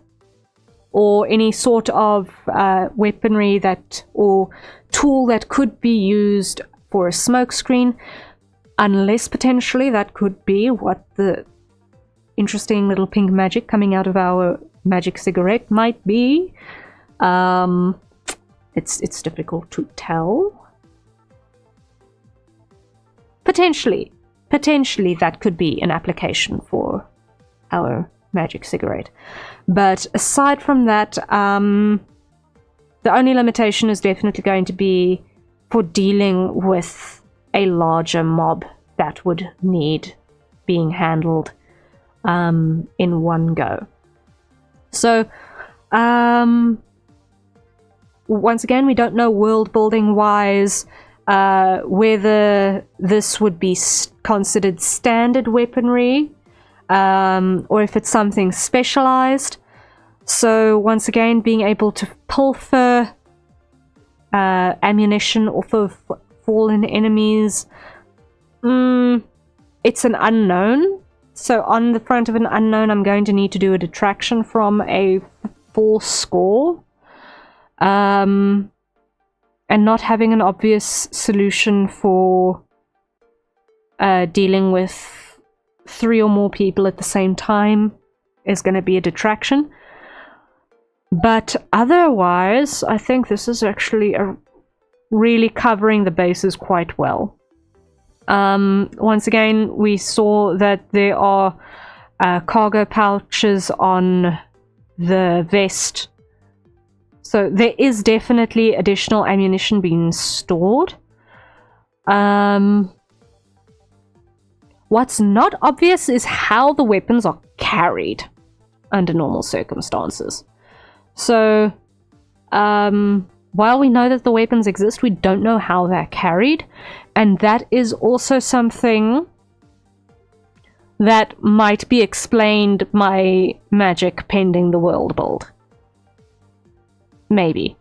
or any sort of weaponry that or tool that could be used for a smoke screen, unless potentially that could be what the interesting little pink magic coming out of our magic cigarette might be. It's difficult to tell. Potentially that could be an application for our magic cigarette. But aside from that, the only limitation is definitely going to be for dealing with a larger mob that would need being handled in one go. So once again, we don't know world building wise whether this would be considered standard weaponry, or if it's something specialized. So once again, being able to pilfer ammunition off of fallen enemies, it's an unknown. So on the front of an unknown, I'm going to need to do a detraction from a 4 score. And not having an obvious solution for dealing with 3 or more people at the same time is going to be a detraction. But otherwise, I think this is actually really covering the bases quite well. Once again, we saw that there are cargo pouches on the vest. So there is definitely additional ammunition being stored. What's not obvious is how the weapons are carried under normal circumstances. So, while we know that the weapons exist, we don't know how they're carried. And that is also something that might be explained by magic pending the world build. Maybe.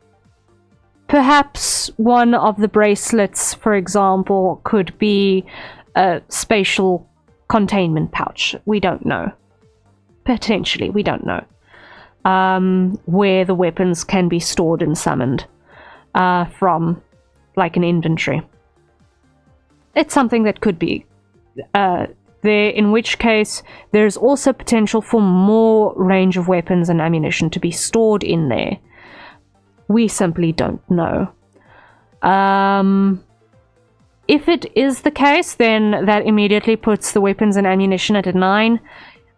Perhaps one of the bracelets, for example, could be a spatial containment pouch. We don't know. Potentially, we don't know. Where the weapons can be stored and summoned from, like an inventory. It's something that could be there, in which case there's also potential for more range of weapons and ammunition to be stored in there. We simply don't know. If it is the case, then that immediately puts the weapons and ammunition at a 9.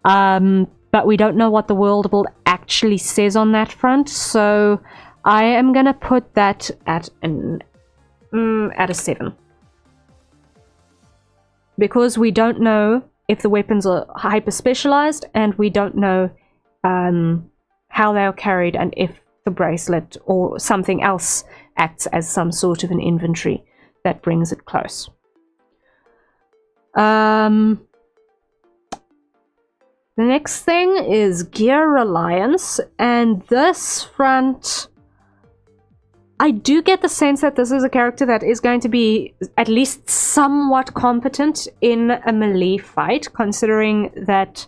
But we don't know what the world build actually says on that front, so I am gonna put that at a 7. Because we don't know if the weapons are hyper specialized, and we don't know how they are carried, and if the bracelet or something else acts as some sort of an inventory that brings it close. The next thing is gear reliance, and this front, I do get the sense that this is a character that is going to be at least somewhat competent in a melee fight, considering that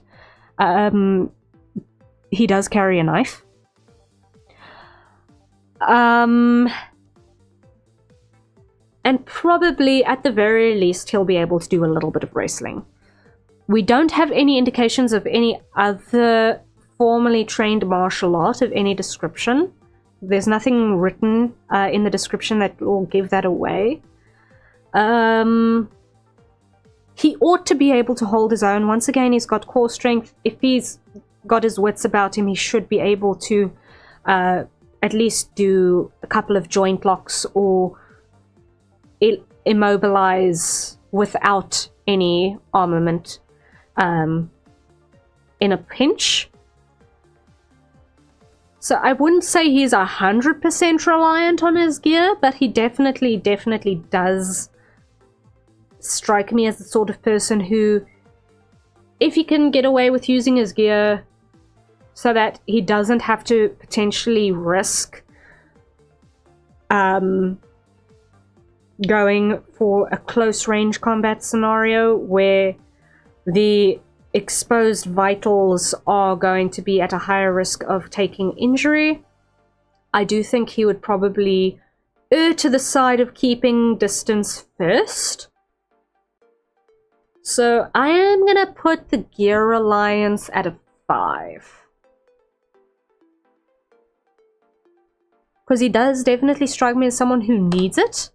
he does carry a knife. And probably, at the very least, he'll be able to do a little bit of wrestling. We don't have any indications of any other formally trained martial art of any description. There's nothing written in the description that will give that away. He ought to be able to hold his own. Once again, he's got core strength. If he's got his wits about him, he should be able to at least do a couple of joint locks or immobilize without any armament in a pinch. So I wouldn't say he's 100% reliant on his gear, but he definitely does strike me as the sort of person who, if he can get away with using his gear so that he doesn't have to potentially risk going for a close range combat scenario where the exposed vitals are going to be at a higher risk of taking injury, I do think he would probably err to the side of keeping distance first. So I am gonna put the gear reliance at a 5. Because he does definitely strike me as someone who needs it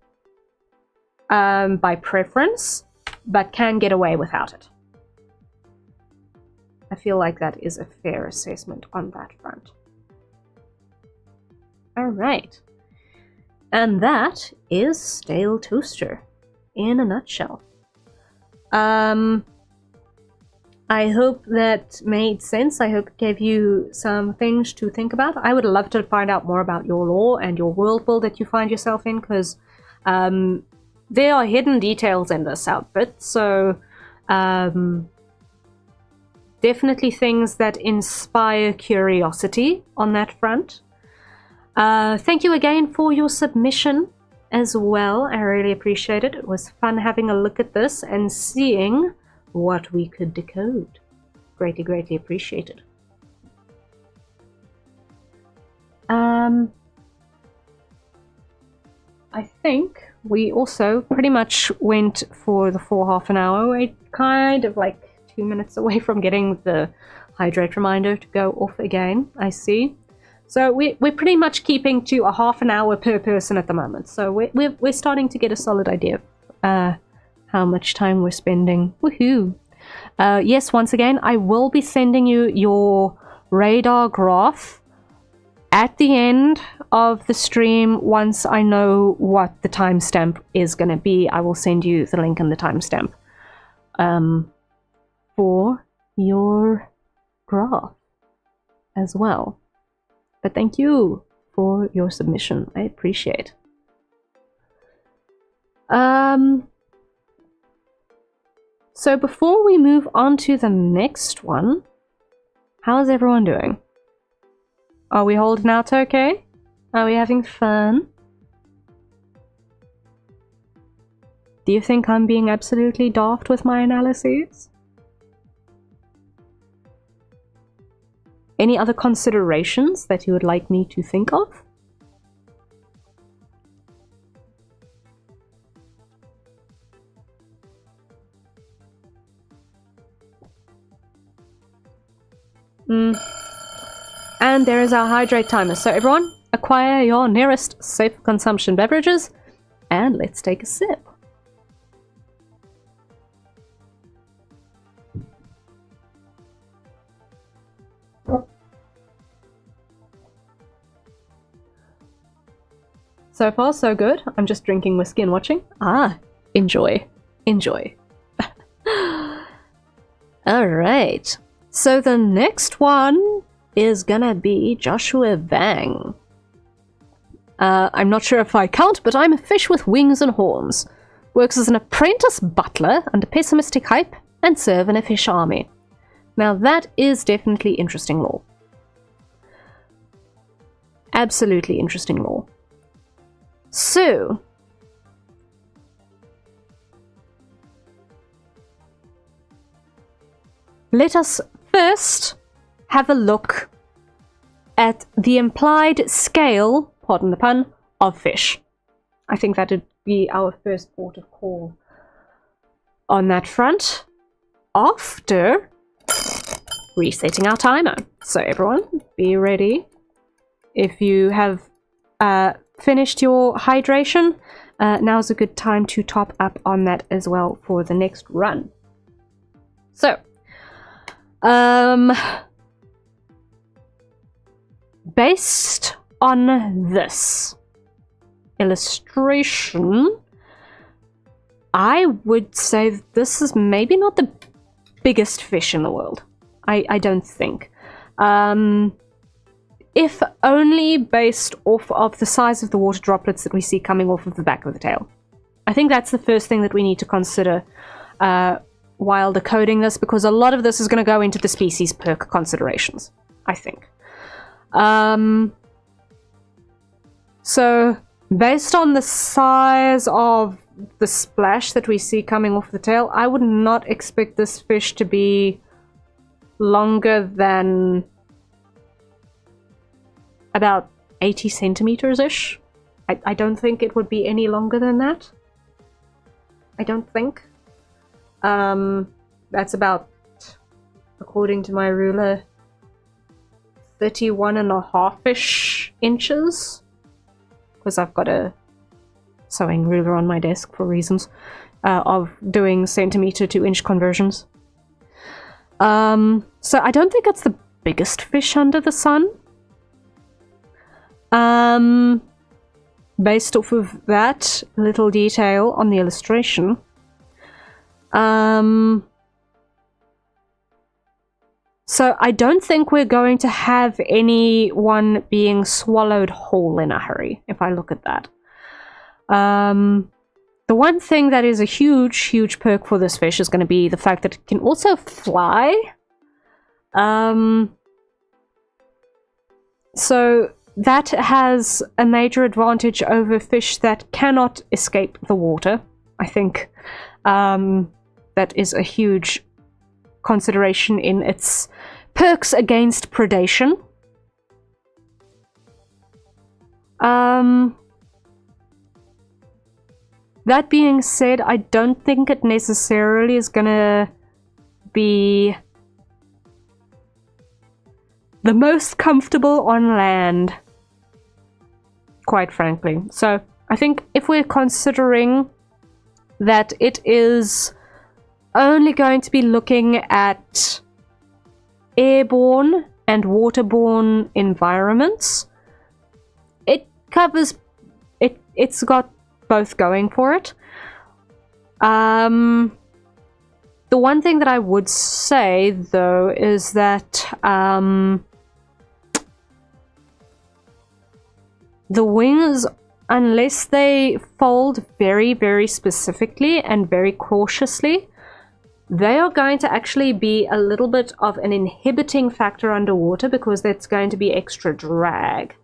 by preference, but can get away without it. I feel like that is a fair assessment on that front. Alright. And that is Stale Toaster in a nutshell. I hope that made sense. I hope it gave you some things to think about. I would love to find out more about your lore and your world build that you find yourself in, because there are hidden details in this outfit, so definitely things that inspire curiosity on that front. Thank you again for your submission as well. I really appreciate it. It was fun having a look at this and seeing what we could decode. Greatly, greatly appreciated. I think we also pretty much went for the full half an hour. We're kind of like 2 minutes away from getting the hydrate reminder to go off again, I see. So we're pretty much keeping to a half an hour per person at the moment. So we're starting to get a solid idea of how much time we're spending. Woohoo! Yes, once again, I will be sending you your radar graph at the end of the stream. Once I know what the timestamp is going to be, I will send you the link and the timestamp for your graph as well. But thank you for your submission. I appreciate. So before we move on to the next one, how's everyone doing? Are we holding out okay? Are we having fun? Do you think I'm being absolutely daft with my analyses? Any other considerations that you would like me to think of? And there is our hydrate timer. So everyone, acquire your nearest safe consumption beverages and let's take a sip. So far, so good. I'm just drinking whiskey and watching. Enjoy. Enjoy. Alright. So the next one is gonna be Joshua Vang. I'm not sure if I count, but I'm a fish with wings and horns. Works as an apprentice butler under pessimistic hype and serve in a fish army. Now that is definitely interesting lore. Absolutely interesting lore. So, let us first have a look at the implied scale, pardon the pun, of fish. I think that would be our first port of call on that front, after resetting our timer. So everyone, be ready. If you have finished your hydration, now's a good time to top up on that as well for the next run. So, based on this illustration, I would say that this is maybe not the biggest fish in the world. I don't think. If only based off of the size of the water droplets that we see coming off of the back of the tail. I think that's the first thing that we need to consider while decoding this, because a lot of this is going to go into the species perk considerations, I think. So, based on the size of the splash that we see coming off the tail, I would not expect this fish to be longer than about 80 centimeters-ish. I don't think it would be any longer than that. I don't think. That's about, according to my ruler, 31.5-ish inches. Because I've got a sewing ruler on my desk for reasons of doing centimeter to inch conversions. So I don't think it's the biggest fish under the sun. Based off of that little detail on the illustration. So I don't think we're going to have anyone being swallowed whole in a hurry, if I look at that. The The one thing that is a huge perk for this fish is going to be the fact that it can also fly. So that has a major advantage over fish that cannot escape the water. I think that is a huge consideration in its perks against predation. That being said, I don't think it necessarily is gonna be the most comfortable on land, quite frankly. So I think if we're considering that it is only going to be looking at airborne and waterborne environments, it covers it. It's got both going for it. The one thing that I would say though is that the wings, unless they fold very specifically and very cautiously, they are going to actually be a little bit of an inhibiting factor underwater because that's going to be extra drag.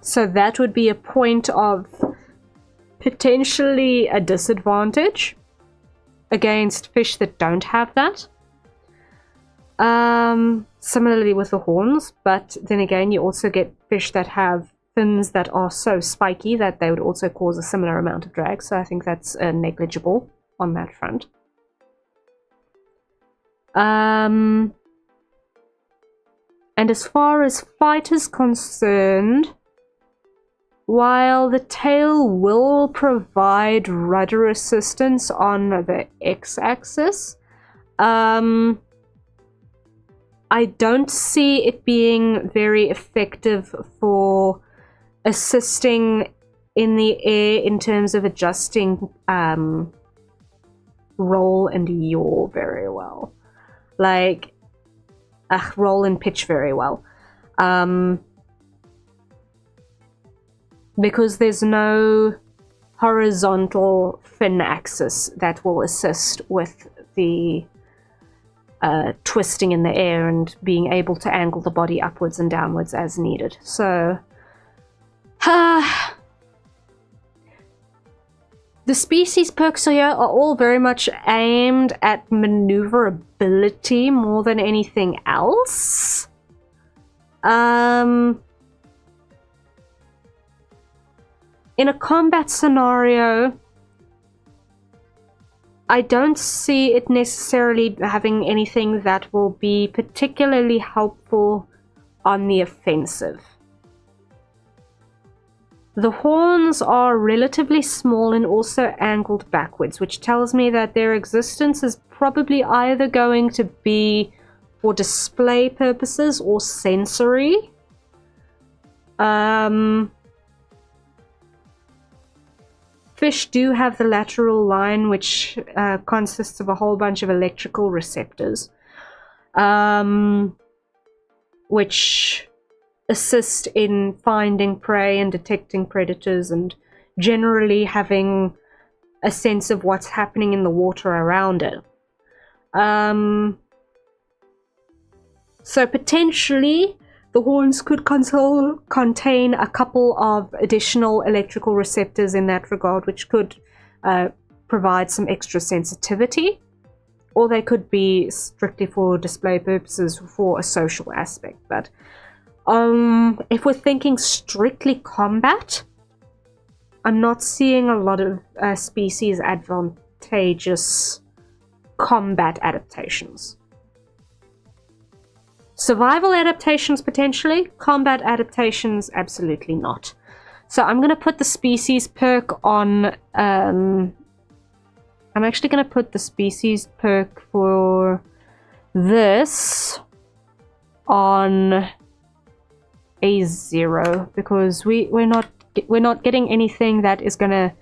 So that would be a point of potentially a disadvantage against fish that don't have that. Similarly with the horns, but then again you also get fish that have fins that are so spiky that they would also cause a similar amount of drag, so I think that's negligible on that front. And as far as fight is concerned, while the tail will provide rudder assistance on the x-axis, I don't see it being very effective for assisting in the air in terms of adjusting roll and yaw very well. Like, roll and pitch very well. Because there's no horizontal fin axis that will assist with the twisting in the air and being able to angle the body upwards and downwards as needed. So the species perks here are all very much aimed at maneuverability more than anything else. In a combat scenario, I don't see it necessarily having anything that will be particularly helpful on the offensive. The horns are relatively small and also angled backwards, which tells me that their existence is probably either going to be for display purposes or sensory. Fish do have the lateral line, which consists of a whole bunch of electrical receptors, which assist in finding prey and detecting predators and generally having a sense of what's happening in the water around it. So potentially the horns could contain a couple of additional electrical receptors in that regard, which could provide some extra sensitivity, or they could be strictly for display purposes for a social aspect. But if we're thinking strictly combat, I'm not seeing a lot of species advantageous combat adaptations. Survival adaptations potentially, combat adaptations absolutely not. So I'm going to put the species perk on, I'm actually going to put the species perk for this on a 0, because we're not getting anything that is going to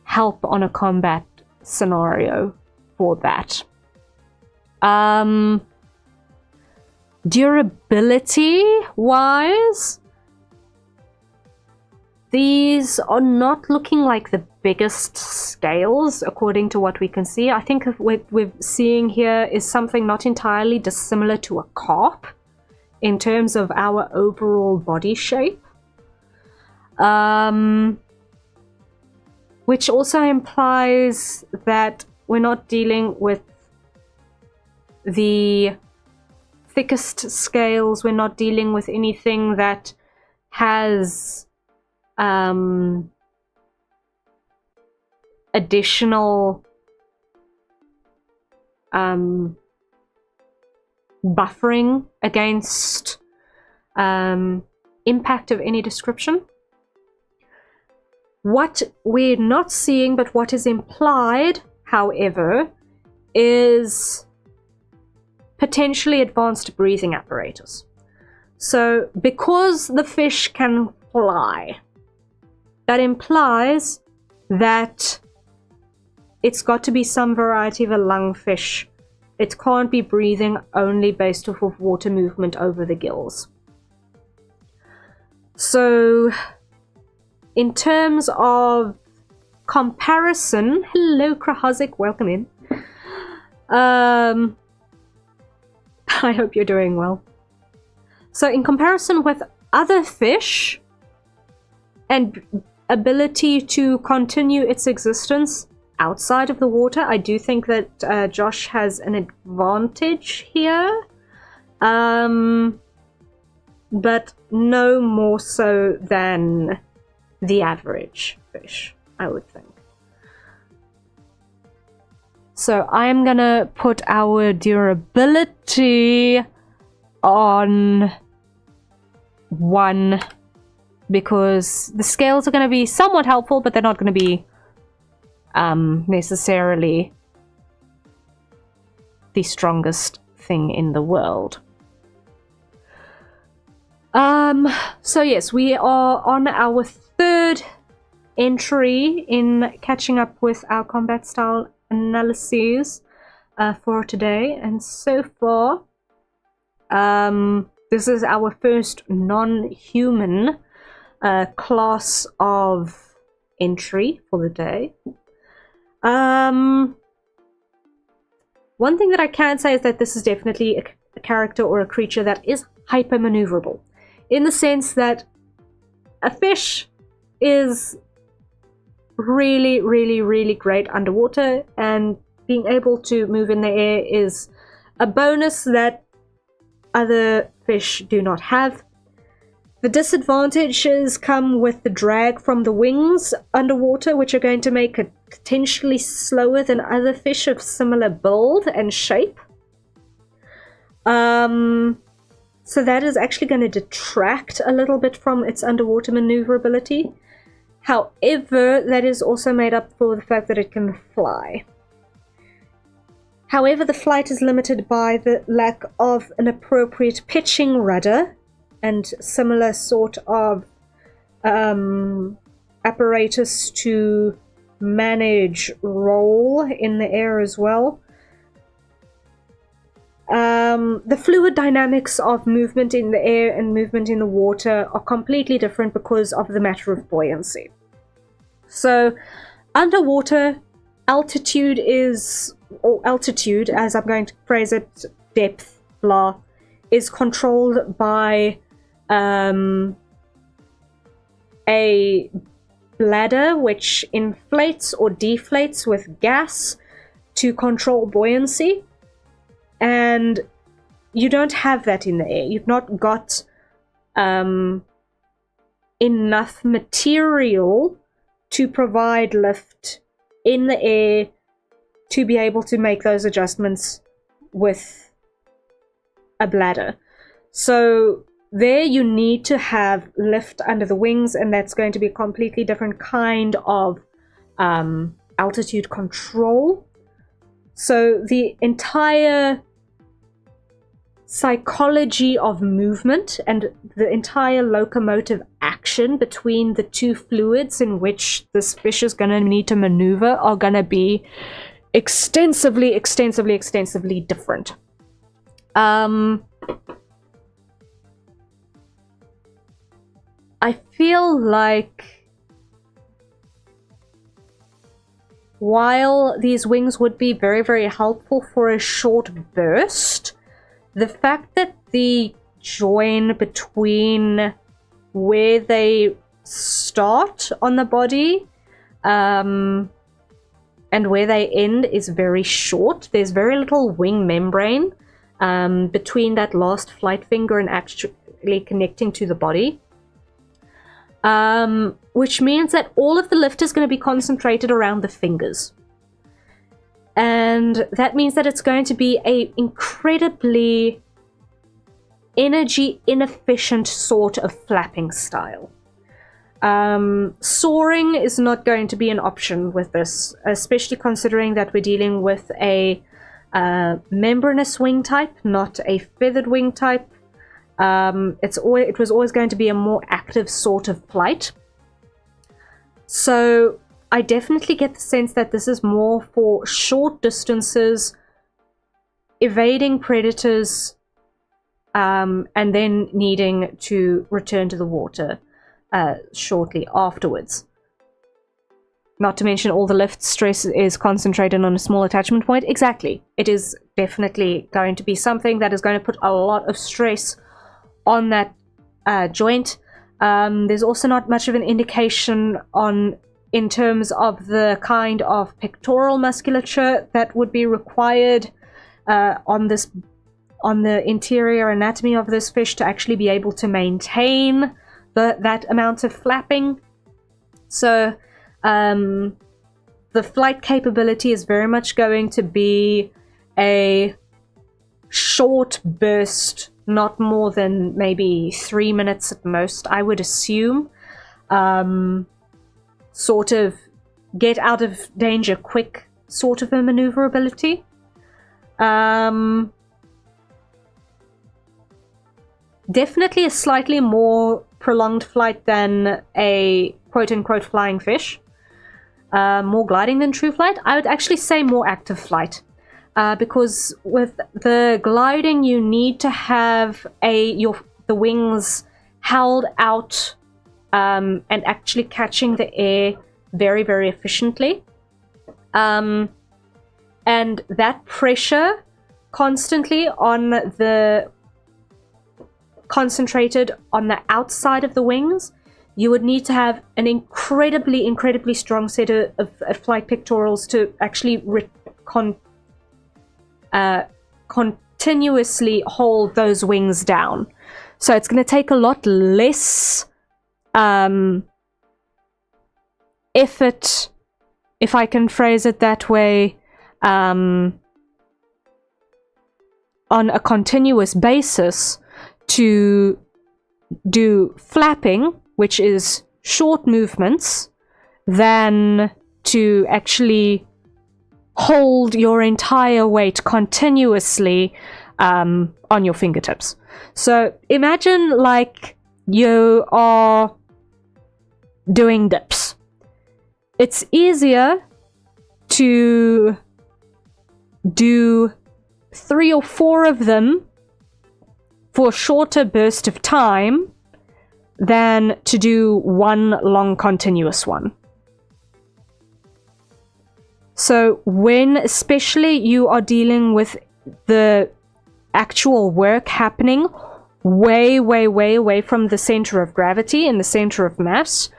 help on a combat scenario for that. Durability wise, These are not looking like the biggest scales according to what we can see. I think what we're seeing here is something not entirely dissimilar to a carp in terms of our overall body shape. Which also implies that we're not dealing with the thickest scales. We're not dealing with anything that has additional buffering against impact of any description. What we're not seeing, but what is implied, however, is potentially advanced breathing apparatus. So because the fish can fly, that implies that it's got to be some variety of a lungfish. It can't be breathing only based off of water movement over the gills. So in terms of comparison, hello Krahazik, welcome in. I hope you're doing well. So in comparison with other fish and ability to continue its existence outside of the water, I do think that Josh has an advantage here. But no more so than the average fish, I would think. So I'm gonna put our durability on 1 because the scales are gonna be somewhat helpful, but they're not gonna be necessarily the strongest thing in the world. So yes, we are on our 3rd entry in catching up with our combat style analyses for today, and so far this is our first non-human class of entry for the day. One thing that I can say is that this is definitely a character or a creature that is hyper maneuverable, in the sense that a fish is really, really, really great underwater, and being able to move in the air is a bonus that other fish do not have. The disadvantages come with the drag from the wings underwater, which are going to make it potentially slower than other fish of similar build and shape. So that is actually going to detract a little bit from its underwater maneuverability. However, that is also made up for the fact that it can fly. However, the flight is limited by the lack of an appropriate pitching rudder and similar sort of apparatus to manage roll in the air as well. The fluid dynamics of movement in the air and movement in the water are completely different because of the matter of buoyancy. So underwater, altitude is, or altitude as I'm going to phrase it, depth, blah, is controlled by a bladder which inflates or deflates with gas to control buoyancy. And you don't have that in the air. You've not got enough material to provide lift in the air to be able to make those adjustments with a bladder. So there you need to have lift under the wings, and that's going to be a completely different kind of altitude control. So the entire psychology of movement and the entire locomotive action between the two fluids in which this fish is going to need to maneuver are going to be extensively different. I feel like while these wings would be very, very helpful for a short burst, the fact that the join between where they start on the body and where they end is very short. There's very little wing membrane between that last flight finger and actually connecting to the body, which means that all of the lift is going to be concentrated around the fingers, and that means that it's going to be a incredibly energy inefficient sort of flapping style. Soaring is not going to be an option with this, especially considering that we're dealing with a membranous wing type, not a feathered wing type. It was always going to be a more active sort of flight. So I definitely get the sense that this is more for short distances, evading predators, and then needing to return to the water shortly afterwards. Not to mention all the lift stress is concentrated on a small attachment point. Exactly. It is definitely going to be something that is going to put a lot of stress on that joint. There's also not much of an indication in terms of the kind of pectoral musculature that would be required on the interior anatomy of this fish to actually be able to maintain that amount of flapping. So the flight capability is very much going to be a short burst, not more than maybe 3 minutes at most, I would assume. Sort of get out of danger quick sort of a maneuverability. Definitely a slightly more prolonged flight than a quote-unquote flying fish. More gliding than true flight. I would actually say more active flight. Because with the gliding, you need to have the wings held out and actually catching the air very, very efficiently. And that pressure constantly concentrated on the outside of the wings, you would need to have an incredibly, incredibly strong set of flight pectorals to actually continuously hold those wings down. So it's going to take a lot less effort, if I can phrase it that way, on a continuous basis to do flapping, which is short movements, than to actually hold your entire weight continuously on your fingertips. So imagine like you are doing dips. It's easier to do 3 or 4 of them for a shorter burst of time than to do one long continuous one. So when especially you are dealing with the actual work happening way, way, way away from the center of gravity and the center of mass,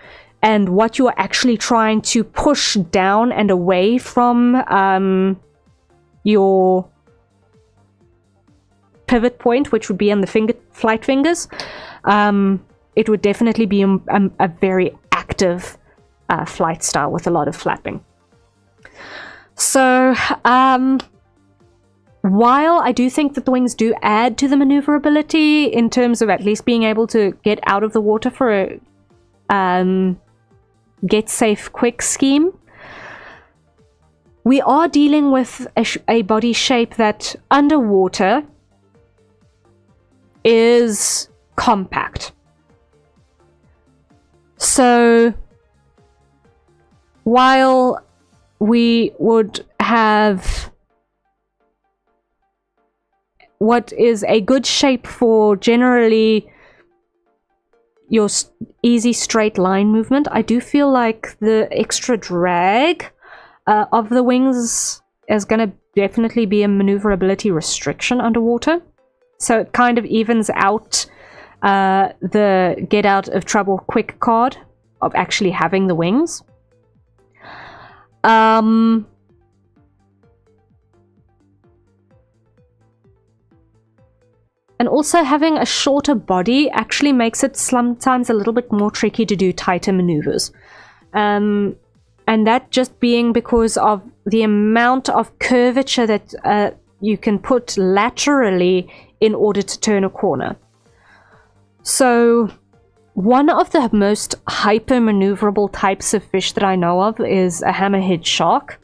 and what you are actually trying to push down and away from your pivot point, which would be on the flight fingers, it would definitely be a very active flight style with a lot of flapping. So while I do think that the wings do add to the maneuverability in terms of at least being able to get out of the water for a get safe quick scheme, we are dealing with a body shape that underwater is compact. So while we would have what is a good shape for generally your easy straight line movement, I do feel like the extra drag of the wings is going to definitely be a maneuverability restriction underwater. So it kind of evens out the get out of trouble quick card of actually having the wings. And also having a shorter body actually makes it sometimes a little bit more tricky to do tighter maneuvers. And that just being because of the amount of curvature that you can put laterally in order to turn a corner. So one of the most hyper maneuverable types of fish that I know of is a hammerhead shark,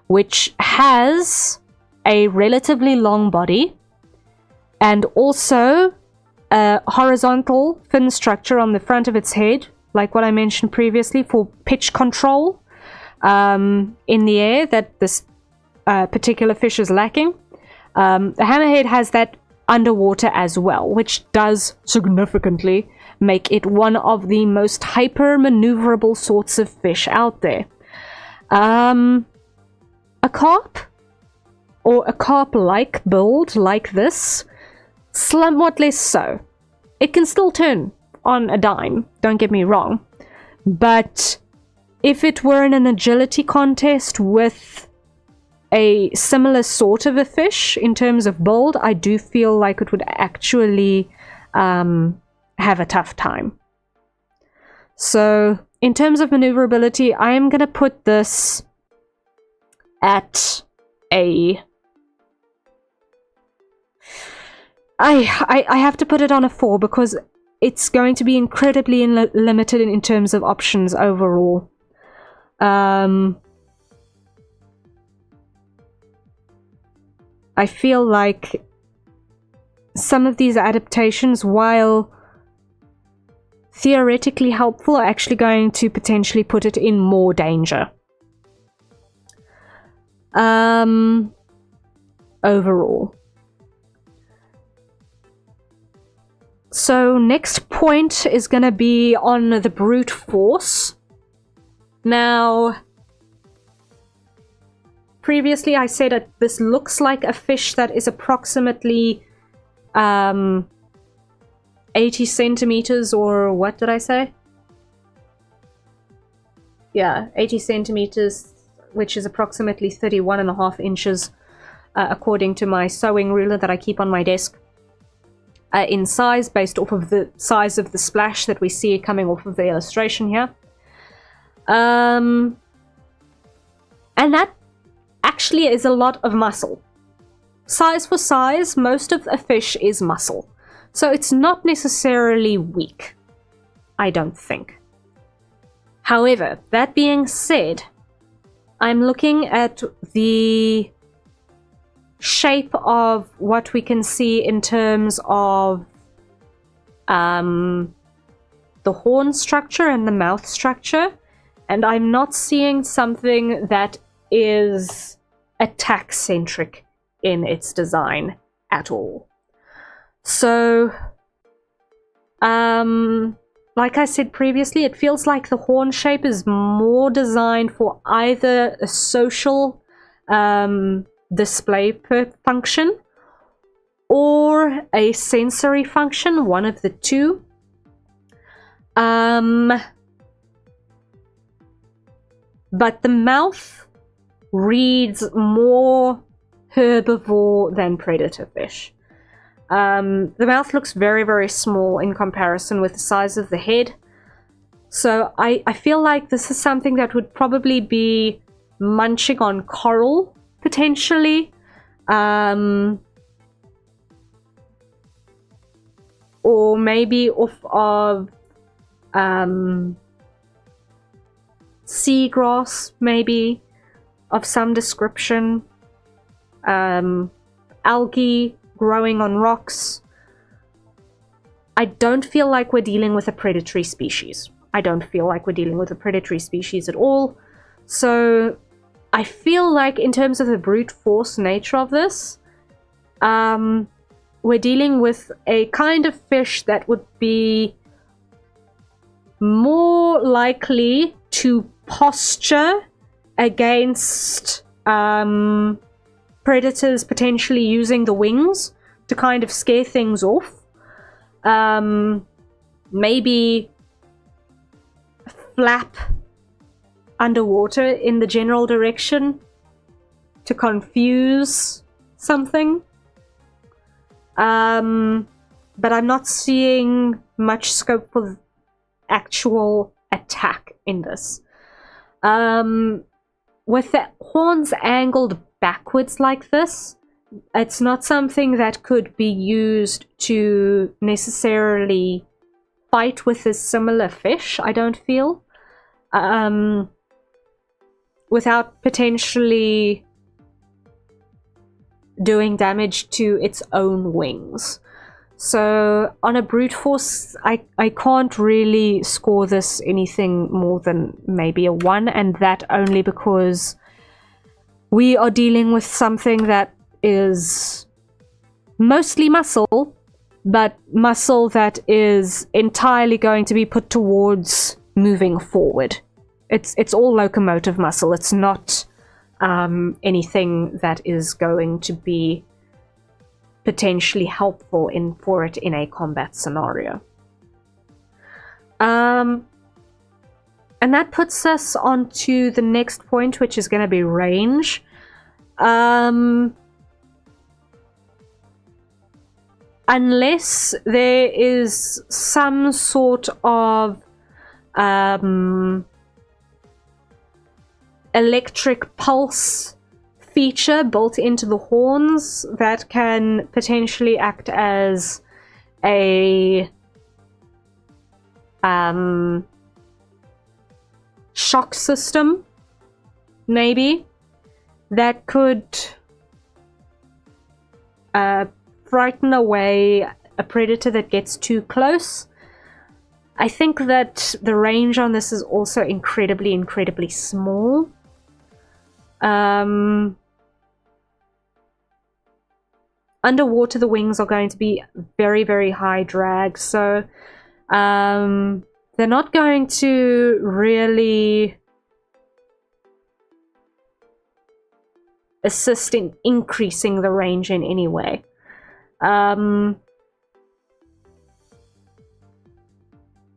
which has a relatively long body and also a horizontal fin structure on the front of its head, like what I mentioned previously, for pitch control in the air that this particular fish is lacking. The hammerhead has that underwater as well, which does significantly make it one of the most hyper maneuverable sorts of fish out there. A carp, or a carp-like build like this, somewhat less so. It can still turn on a dime, don't get me wrong, but if it were in an agility contest with a similar sort of a fish in terms of build, I do feel like it would actually have a tough time. So in terms of maneuverability, I am going to put this at a... I have to put it on a 4 because it's going to be incredibly limited in terms of options overall. I feel like some of these adaptations, while theoretically helpful, are actually going to potentially put it in more danger. Overall. So next point is going to be on the brute force. Now, previously I said that this looks like a fish that is approximately 80 centimeters, or what did I say? Yeah, 80 centimeters, which is approximately 31.5 inches, according to my sewing ruler that I keep on my desk, in size, based off of the size of the splash that we see coming off of the illustration here. And that actually is a lot of muscle. Size for size, most of a fish is muscle. So it's not necessarily weak, I don't think. However, that being said, I'm looking at the shape of what we can see in terms of the horn structure and the mouth structure, and I'm not seeing something that is attack-centric in its design at all. So, like I said previously, it feels like the horn shape is more designed for either a social display function or a sensory function, one of the two. But the mouth reads more herbivore than predator fish. The mouth looks very, very small in comparison with the size of the head. So I feel like this is something that would probably be munching on coral, potentially. Or maybe off of seagrass, maybe, of some description. Algae growing on rocks. I don't feel like we're dealing with a predatory species. I don't feel like we're dealing with a predatory species at all. So I feel like in terms of the brute force nature of this, we're dealing with a kind of fish that would be more likely to posture against predators potentially using the wings to kind of scare things off. Maybe flap underwater in the general direction to confuse something. But I'm not seeing much scope for actual attack in this. With the horns angled backwards like this, it's not something that could be used to necessarily fight with a similar fish, I don't feel. Without potentially doing damage to its own wings. So on a brute force, I can't really score this anything more than maybe a 1, and that only because we are dealing with something that is mostly muscle, but muscle that is entirely going to be put towards moving forward. It's all locomotive muscle. It's not anything that is going to be potentially helpful for it in a combat scenario. And that puts us on to the next point, which is going to be range. Unless there is some sort of electric pulse feature built into the horns that can potentially act as a shock system, maybe, that could frighten away a predator that gets too close. I think that the range on this is also incredibly, incredibly small. Underwater, the wings are going to be very, very high drag, so they're not going to really assist in increasing the range in any way.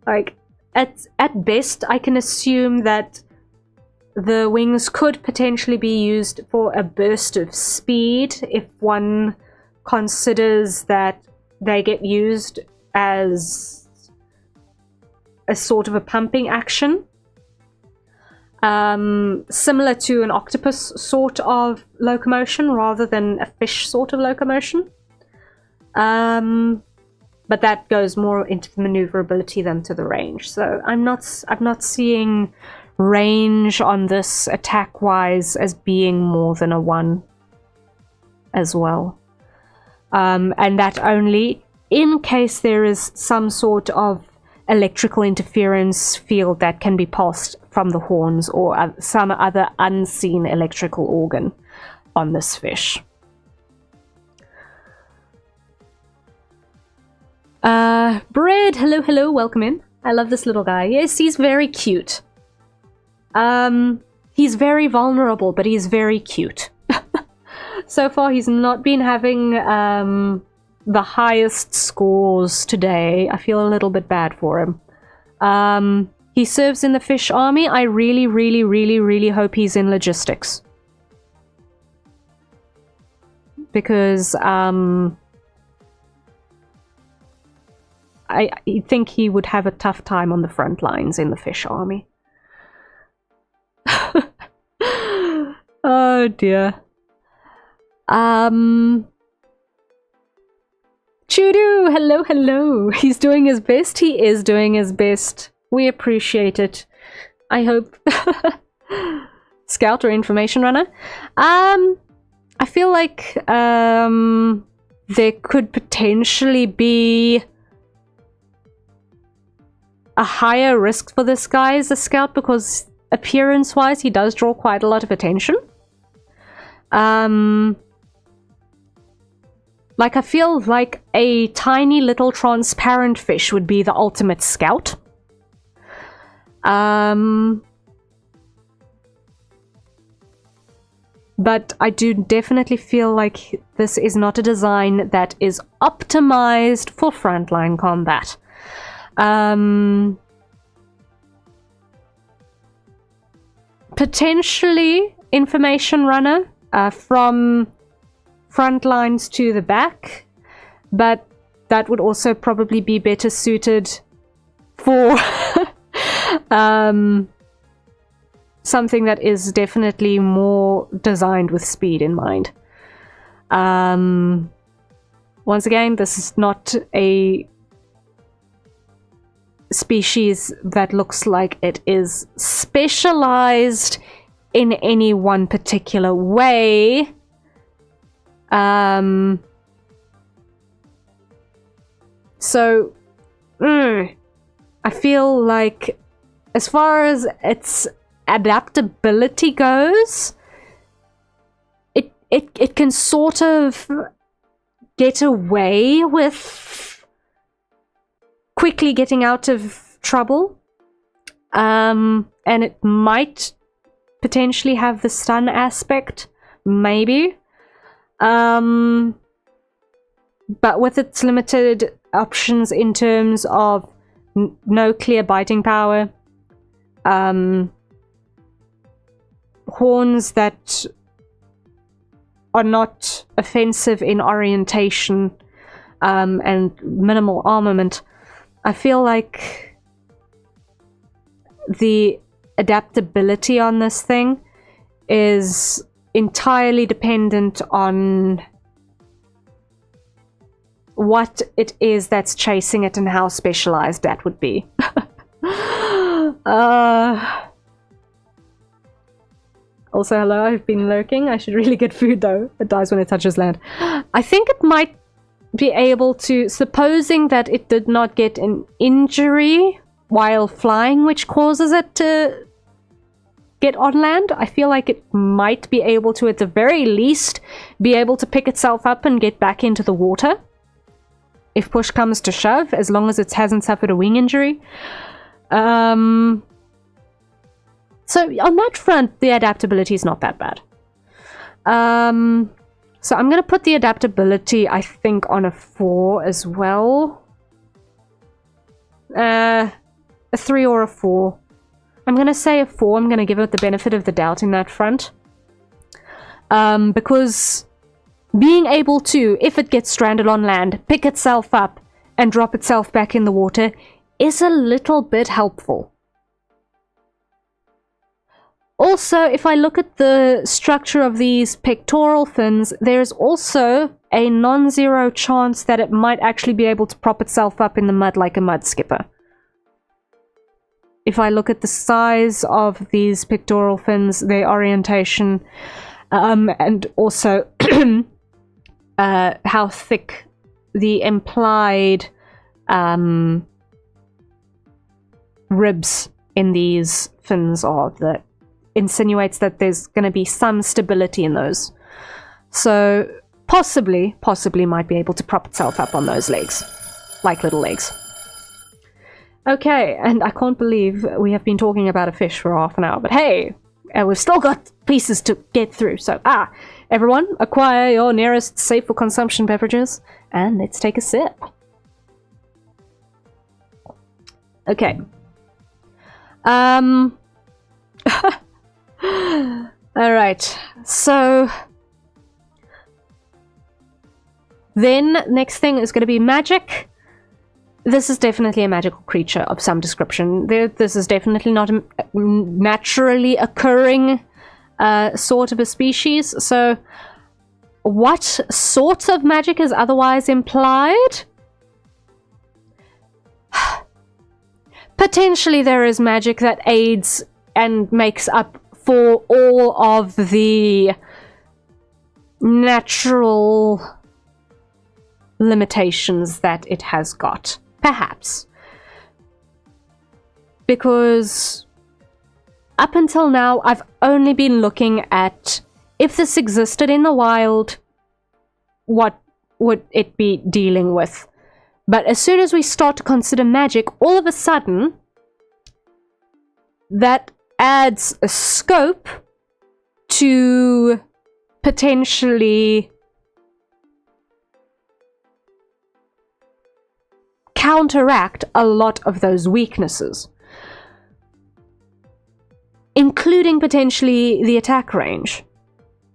Like, at best, I can assume that the wings could potentially be used for a burst of speed if one considers that they get used as a sort of a pumping action. Similar to an octopus sort of locomotion rather than a fish sort of locomotion. But that goes more into the maneuverability than to the range. So I'm not seeing range on this attack wise as being more than a 1 as well. And that only in case there is some sort of electrical interference field that can be pulsed from the horns or some other unseen electrical organ on this fish. Bread, hello, welcome in. I love this little guy. Yes, he's very cute. He's very vulnerable, but he's very cute. So far, he's not been having the highest scores today. I feel a little bit bad for him. He serves in the fish army. I really, really, really, really hope he's in logistics. Because, I think he would have a tough time on the front lines in the fish army. Oh dear. Chudu, hello. He's doing his best. He is doing his best. We appreciate it. I hope. Scout or information runner. I feel like there could potentially be a higher risk for this guy as a scout because appearance-wise he does draw quite a lot of attention. Like, I feel like a tiny little transparent fish would be the ultimate scout. but I do definitely feel like this is not a design that is optimized for frontline combat. Potentially information runner from front lines to the back, but that would also probably be better suited for something that is definitely more designed with speed in mind. Once again, this is not a species that looks like it is specialized in any one particular way. So I feel like as far as its adaptability goes, it can sort of get away with quickly getting out of trouble, and it might potentially have the stun aspect, maybe, but with its limited options in terms of no clear biting power, horns that are not offensive in orientation, and minimal armament, I feel like the adaptability on this thing is entirely dependent on what it is that's chasing it and how specialized that would be. Also, hello, I've been lurking. I should really get food though. It dies when it touches land. I think it might be able to, supposing that it did not get an injury while flying, which causes it to get on land, I feel like it might be able to, at the very least, be able to pick itself up and get back into the water. If push comes to shove, as long as it hasn't suffered a wing injury. So on that front, the adaptability is not that bad. So I'm going to put the adaptability, I think, on a 4 as well. A 3 or a 4. I'm going to say a 4. I'm going to give it the benefit of the doubt in that front. Because being able to, if it gets stranded on land, pick itself up and drop itself back in the water is a little bit helpful. Also, if I look at the structure of these pectoral fins, there is also a non-zero chance that it might actually be able to prop itself up in the mud like a mud skipper. If I look at the size of these pectoral fins, their orientation, and also how thick the implied ribs in these fins are, that insinuates that there's going to be some stability in those. So possibly might be able to prop itself up on those legs, like little legs. Okay, and I can't believe we have been talking about a fish for half an hour, but hey, we've still got pieces to get through. So, everyone, acquire your nearest safe for consumption beverages, and let's take a sip. Okay. Alright, so then next thing is going to be magic. This is definitely a magical creature of some description. This is definitely not a naturally occurring sort of a species. So what sort of magic is otherwise implied? Potentially there is magic that aids and makes up for all of the natural limitations that it has got. Perhaps. Because up until now, I've only been looking at, if this existed in the wild, what would it be dealing with? But as soon as we start to consider magic, all of a sudden, that adds a scope to potentially counteract a lot of those weaknesses, including potentially the attack range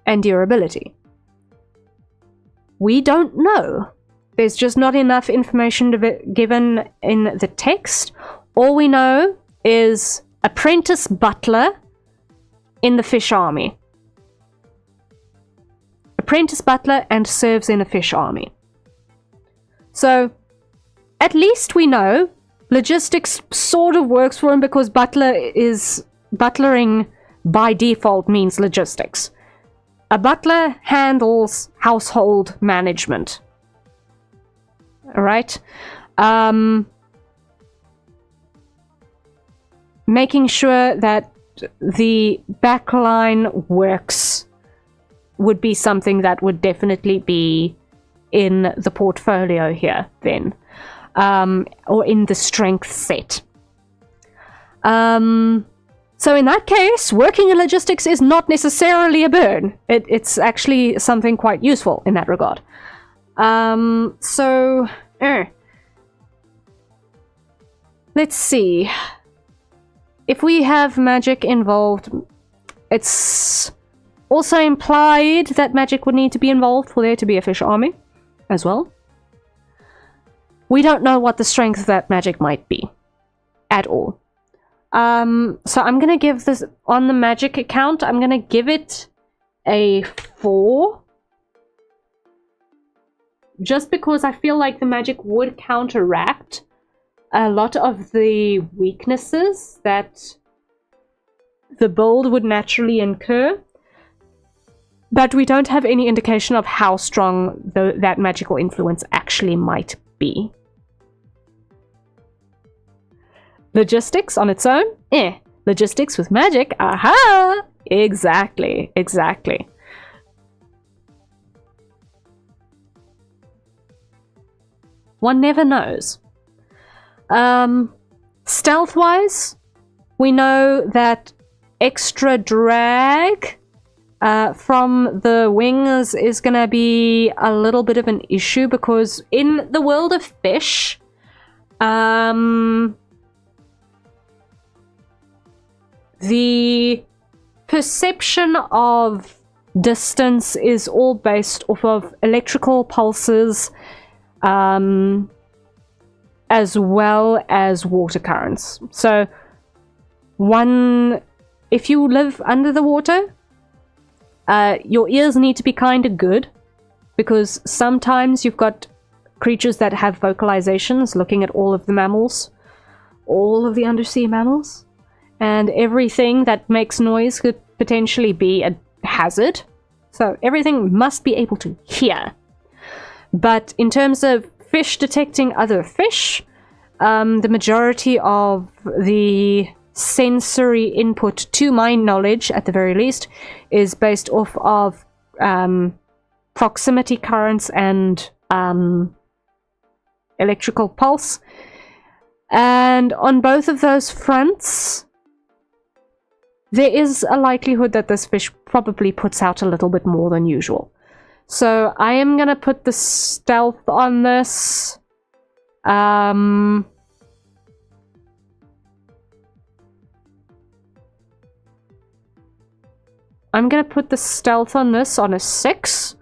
and durability. We don't know. There's just not enough information given in the text. All we know is apprentice butler in the fish army. Apprentice butler and serves in a fish army. So at least we know logistics sort of works for him, because butlering by default means logistics. A butler handles household management. Alright? Making sure that the backline works would be something that would definitely be in the portfolio here then. Or in the strength set. So in that case, working in logistics is not necessarily a burn. It's actually something quite useful in that regard. Let's see. If we have magic involved, it's also implied that magic would need to be involved for there to be a fish army as well. We don't know what the strength of that magic might be at all. So I'm gonna give this, on the magic account, I'm gonna give it a 4. Just because I feel like the magic would counteract a lot of the weaknesses that the build would naturally incur. But we don't have any indication of how strong that magical influence actually might be. Logistics on its own? Logistics with magic? Aha! Exactly, exactly. One never knows. Stealth-wise, we know that extra drag from the wings is gonna be a little bit of an issue, because in the world of fish, the perception of distance is all based off of electrical pulses, as well as water currents. So, if you live under the water, your ears need to be kind of good, because sometimes you've got creatures that have vocalizations looking at all of the mammals, all of the undersea mammals. And everything that makes noise could potentially be a hazard. So everything must be able to hear. But in terms of fish detecting other fish, the majority of the sensory input, to my knowledge at the very least, is based off of proximity currents and electrical pulse. And on both of those fronts, there is a likelihood that this fish probably puts out a little bit more than usual. So I am gonna put the stealth on this. I'm gonna put the stealth on this on a 6.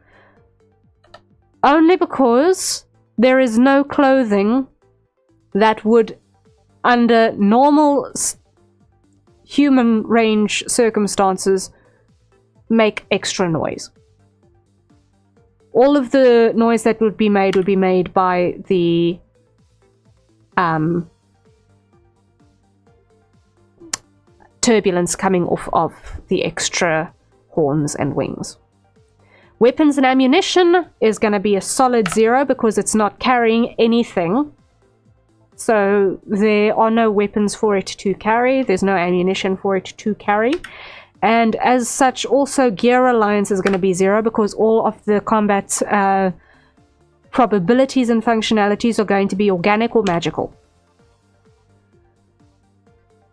Only because there is no clothing that would, under normal human range circumstances, make extra noise. All of the noise that would be made by the turbulence coming off of the extra horns and wings. Weapons and ammunition is going to be a solid 0, because it's not carrying anything. So there are no weapons for it to carry. There's no ammunition for it to carry. And as such, also gear alliance is going to be 0, because all of the combat probabilities and functionalities are going to be organic or magical.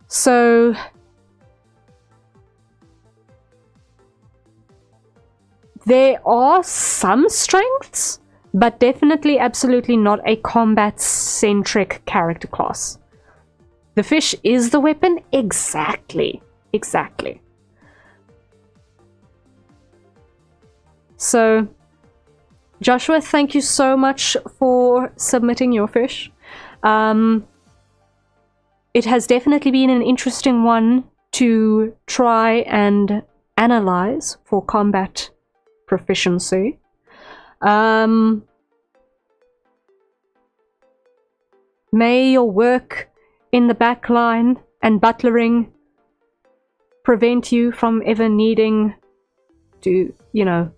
So There are some strengths, but definitely absolutely not a combat-centric character class. The fish is the weapon? Exactly. Exactly. So, Joshua, thank you so much for submitting your fish. It has definitely been an interesting one to try and analyze for combat proficiency. May your work in the back line and butlering prevent you from ever needing to, you know,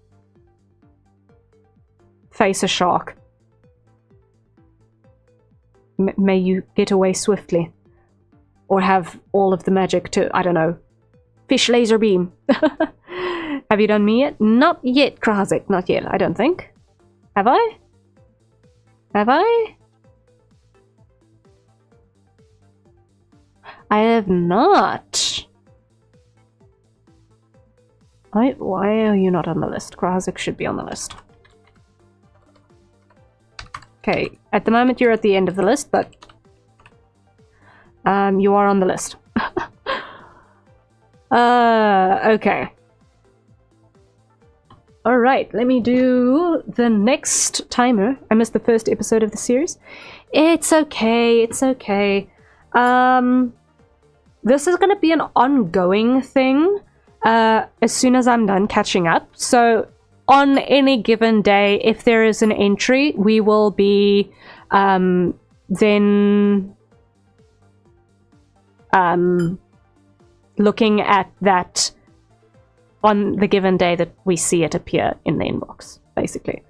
face a shark. May you get away swiftly. Or have all of the magic to, I don't know, fish laser beam. Have you done me yet? Not yet, Krazik. Not yet, I don't think. Have I? Have I? I have not. Why are you not on the list? Krazik should be on the list. Okay, at the moment you're at the end of the list, but you are on the list. Okay. Alright, let me do the next timer. I missed the first episode of the series. It's okay, it's okay. This is going to be an ongoing thing as soon as I'm done catching up. So on any given day, if there is an entry, we will be then looking at that on the given day that we see it appear in the inbox, basically.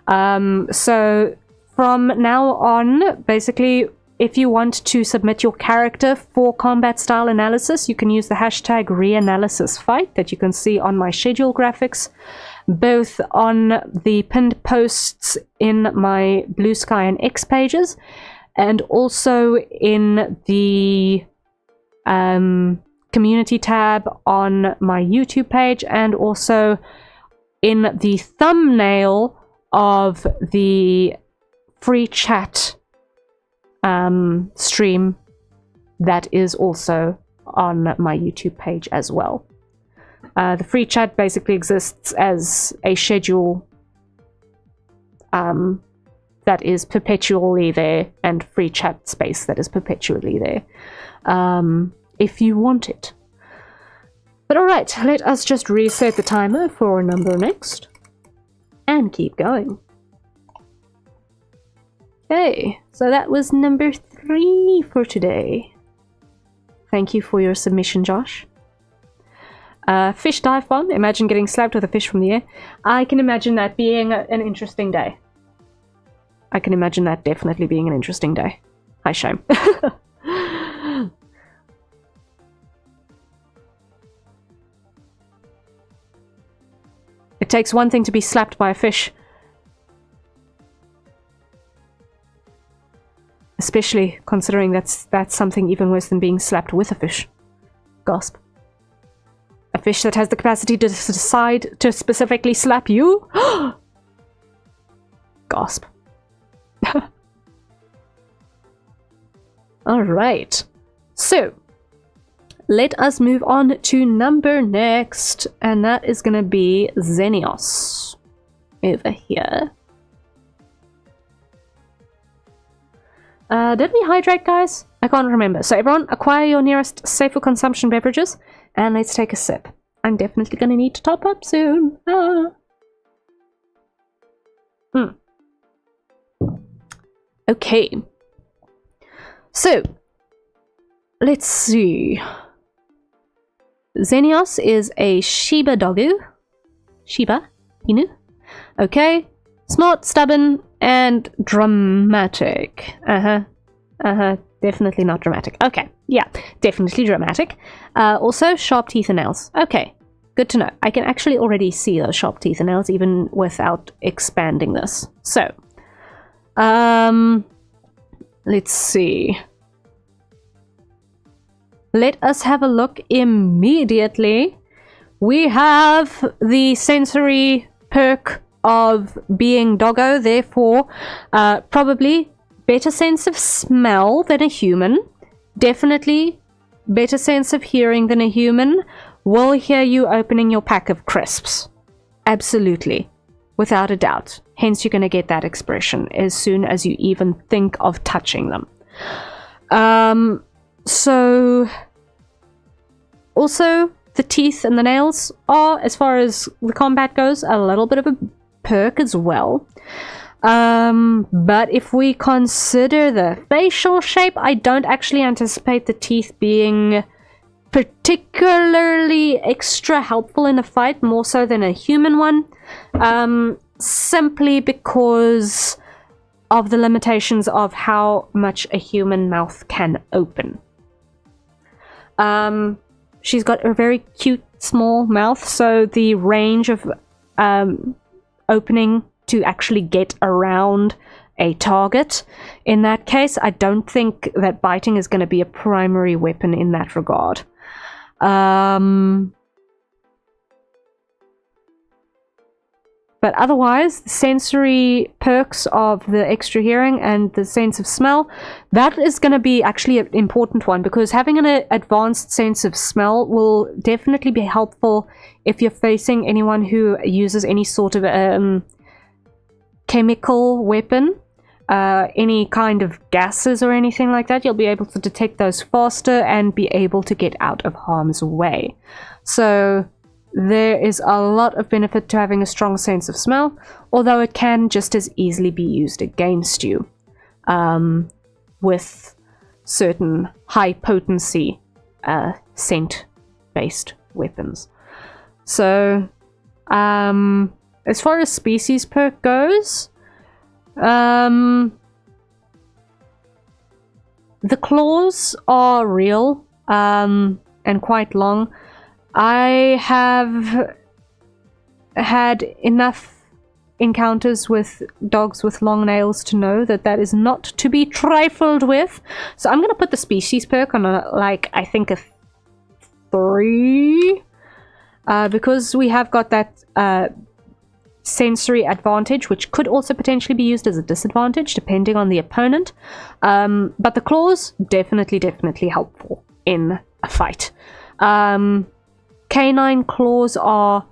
So from now on, basically, if you want to submit your character for combat style analysis, you can use the hashtag reanalysisfight that you can see on my schedule graphics, both on the pinned posts in my Blue Sky and X pages, and also in the community tab on my YouTube page, and also in the thumbnail of the free chat stream that is also on my YouTube page as well. The free chat basically exists as a schedule that is perpetually there, and free chat space that is perpetually there, if you want it. But alright, let us just reset the timer for a number next and keep going. Okay, so that was number 3 for today. Thank you for your submission, Josh. Fish dive bomb. Imagine getting slapped with a fish from the air. I can imagine that being an interesting day. I can imagine that definitely being an interesting day. Hi, shame. It takes one thing to be slapped by a fish. Especially considering that's something even worse than being slapped with a fish. Gasp. A fish that has the capacity to decide to specifically slap you? Gasp. Alright. So, let us move on to number next, and that is going to be Xenios. Over here. Did we hydrate, guys? I can't remember. So everyone, acquire your nearest safe for consumption beverages, and let's take a sip. I'm definitely going to need to top up soon. Okay. So, let's see. Xenios is a Shiba doggo. Shiba Inu. Okay. Smart, stubborn, and dramatic. Definitely not dramatic. Okay, yeah, definitely dramatic. Also, sharp teeth and nails. Okay, good to know. I can actually already see those sharp teeth and nails even without expanding this. So, let's see. Let us have a look immediately. We have the sensory perk of being doggo, therefore probably better sense of smell than a human, definitely better sense of hearing than a human, will hear you opening your pack of crisps. Absolutely, without a doubt. Hence you're going to get that expression as soon as you even think of touching them. So also the teeth and the nails are, as far as the combat goes, a little bit of a perk as well. But if we consider the facial shape, I don't actually anticipate the teeth being particularly extra helpful in a fight, more so than a human one, simply because of the limitations of how much a human mouth can open. She's got a very cute small mouth, so the range of opening to actually get around a target, in that case, I don't think that biting is going to be a primary weapon in that regard. But otherwise, the sensory perks of the extra hearing and the sense of smell, that is going to be actually an important one, because having an advanced sense of smell will definitely be helpful if you're facing anyone who uses any sort of chemical weapon, any kind of gases or anything like that. You'll be able to detect those faster and be able to get out of harm's way. So there is a lot of benefit to having a strong sense of smell, although it can just as easily be used against you with certain high potency scent based weapons. So as far as species perk goes, the claws are real and quite long. I have had enough encounters with dogs with long nails to know that that is not to be trifled with. So I'm going to put the species perk on I think a 3, because we have got that sensory advantage, which could also potentially be used as a disadvantage depending on the opponent. But the claws, definitely helpful in a fight. Canine claws are,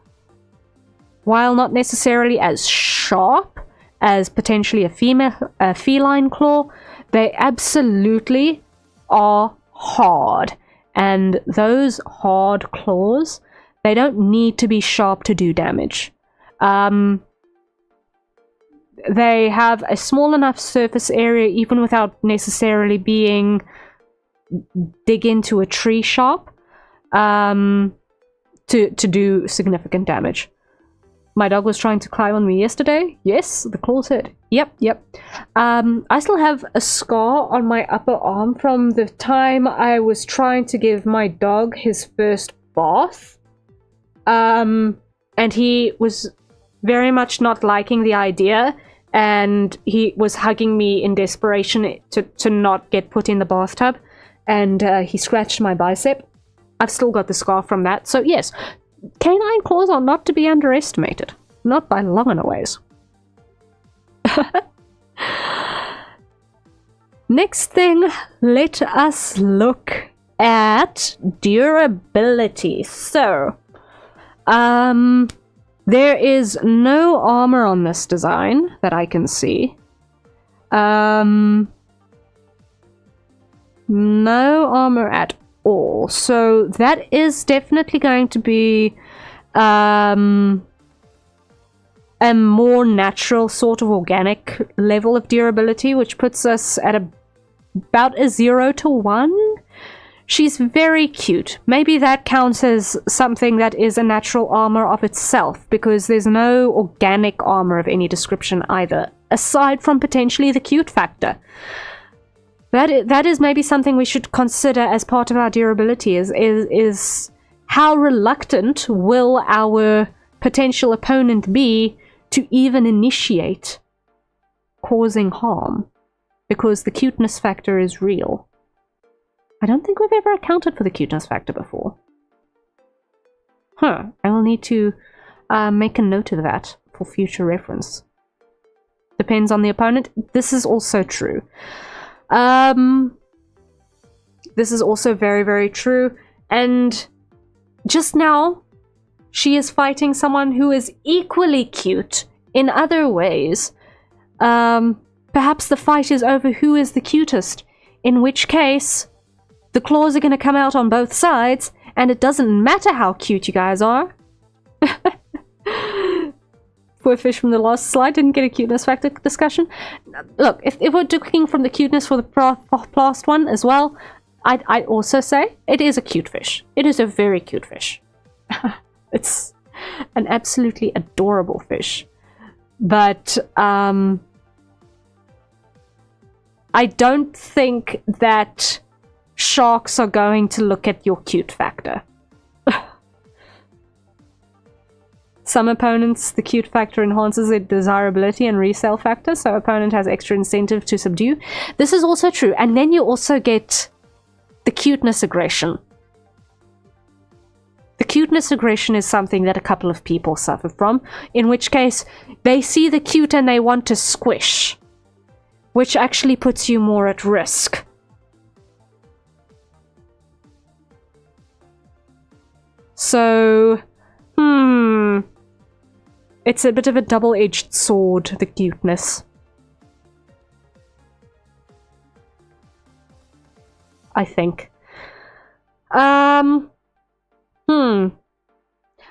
while not necessarily as sharp as potentially a feline claw, they absolutely are hard. And those hard claws, they don't need to be sharp to do damage. They have a small enough surface area, even without necessarily being dig into a tree sharp, to do significant damage. My dog was trying to climb on me yesterday. Yes, the claws hurt. Yep. I still have a scar on my upper arm from the time I was trying to give my dog his first bath. And he was very much not liking the idea, and he was hugging me in desperation to not get put in the bathtub, and he scratched my bicep. I've still got the scar from that. So yes, canine claws are not to be underestimated. Not by long and a ways. Next thing, let us look at durability. So, there is no armor on this design that I can see. No armor at all. So that is definitely going to be a more natural sort of organic level of durability, which puts us at about a 0 to 1. She's very cute. Maybe that counts as something that is a natural armor of itself, because there's no organic armor of any description either, aside from potentially the cute factor. That is maybe something we should consider as part of our durability, is how reluctant will our potential opponent be to even initiate causing harm, because the cuteness factor is real. I don't think we've ever accounted for the cuteness factor before. I will need to make a note of that for future reference. Depends on the opponent. This is also true. This is also very, very true. And just now, she is fighting someone who is equally cute in other ways. Perhaps the fight is over who is the cutest, in which case the claws are going to come out on both sides, and it doesn't matter how cute you guys are. Poor fish from the last slide didn't get a cuteness factor discussion. Look, if we're looking from the cuteness for the last one as well, I'd also say it is a cute fish. It is a very cute fish. It's an absolutely adorable fish. But I don't think that sharks are going to look at your cute factor. Some opponents, the cute factor enhances their desirability and resale factor, so opponent has extra incentive to subdue. This is also true, and then you also get the cuteness aggression. The cuteness aggression is something that a couple of people suffer from, in which case they see the cute and they want to squish, which actually puts you more at risk. So, it's a bit of a double-edged sword, the cuteness. I think.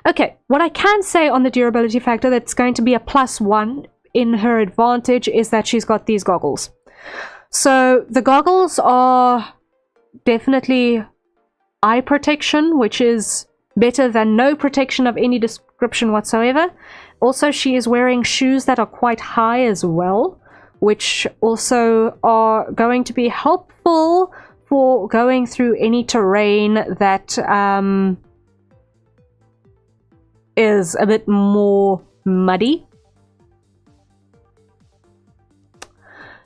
Okay, what I can say on the durability factor that's going to be a +1 in her advantage is that she's got these goggles. So the goggles are definitely eye protection, which is better than no protection of any description whatsoever. Also, she is wearing shoes that are quite high as well, which also are going to be helpful for going through any terrain that is a bit more muddy.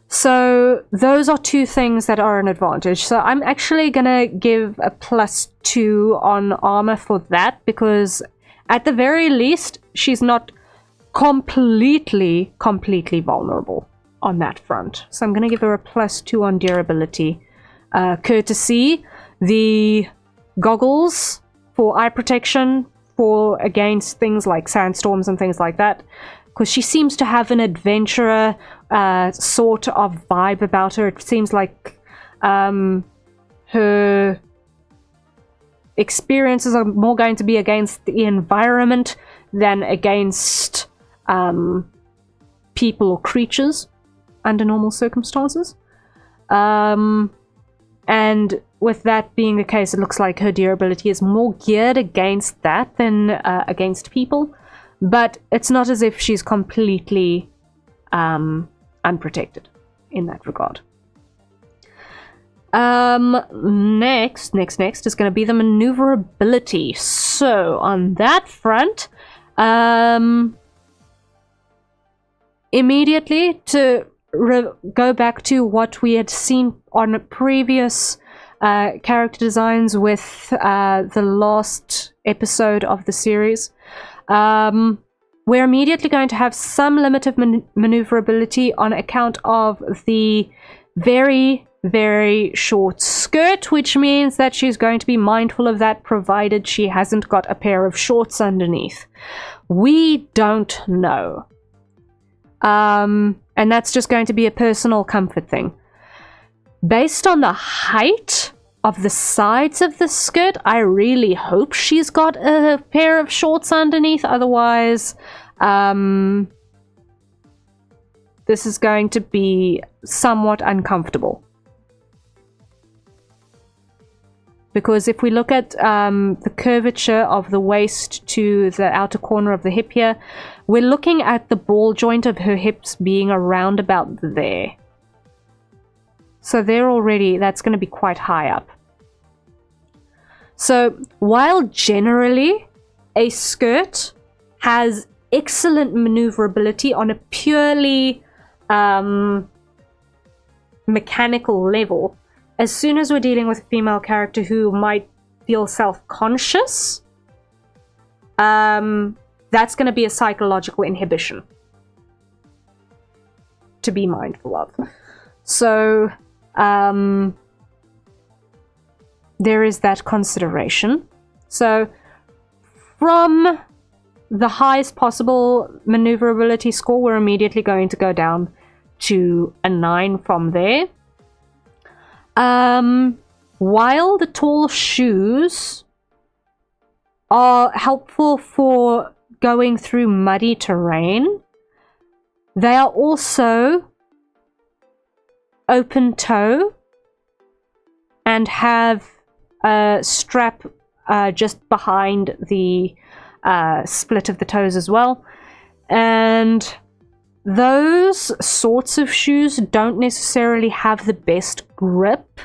So those are two things that are an advantage. So I'm actually gonna give a +2 on armor for that, because at the very least she's not completely vulnerable on that front. So I'm gonna give her a +2 on durability. Courtesy, the goggles for eye protection for against things like sandstorms and things like that, because she seems to have an adventurer sort of vibe about her. It seems like her experiences are more going to be against the environment than against people or creatures under normal circumstances. And with that being the case, it looks like her durability is more geared against that than against people. But it's not as if she's completely unprotected in that regard. Next is going to be the maneuverability. So on that front, immediately to go back to what we had seen on previous character designs with the last episode of the series, we're immediately going to have some limited maneuverability on account of the very, very short skirt, which means that she's going to be mindful of that, provided she hasn't got a pair of shorts underneath. We don't know. And that's just going to be a personal comfort thing. Based on the height of the sides of the skirt, I really hope she's got a pair of shorts underneath. Otherwise, this is going to be somewhat uncomfortable. Because if we look at the curvature of the waist to the outer corner of the hip here, we're looking at the ball joint of her hips being around about there. So there already, that's going to be quite high up. So while generally a skirt has excellent maneuverability on a purely mechanical level, as soon as we're dealing with a female character who might feel self-conscious, the that's going to be a psychological inhibition to be mindful of. So there is that consideration. So from the highest possible maneuverability score, we're immediately going to go down to a 9 from there. While the tall shoes are helpful for going through muddy terrain, they are also open toe and have a strap just behind the split of the toes as well. And those sorts of shoes don't necessarily have the best grip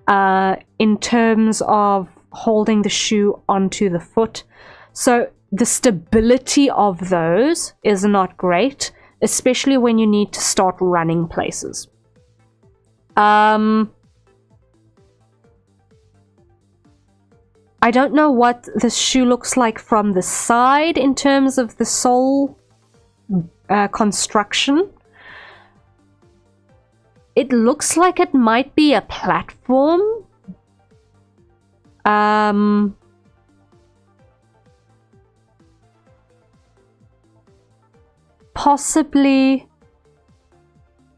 in terms of holding the shoe onto the foot. So the stability of those is not great, especially when you need to start running places. I don't know what the shoe looks like from the side in terms of the sole construction. It looks like it might be a platform. Possibly,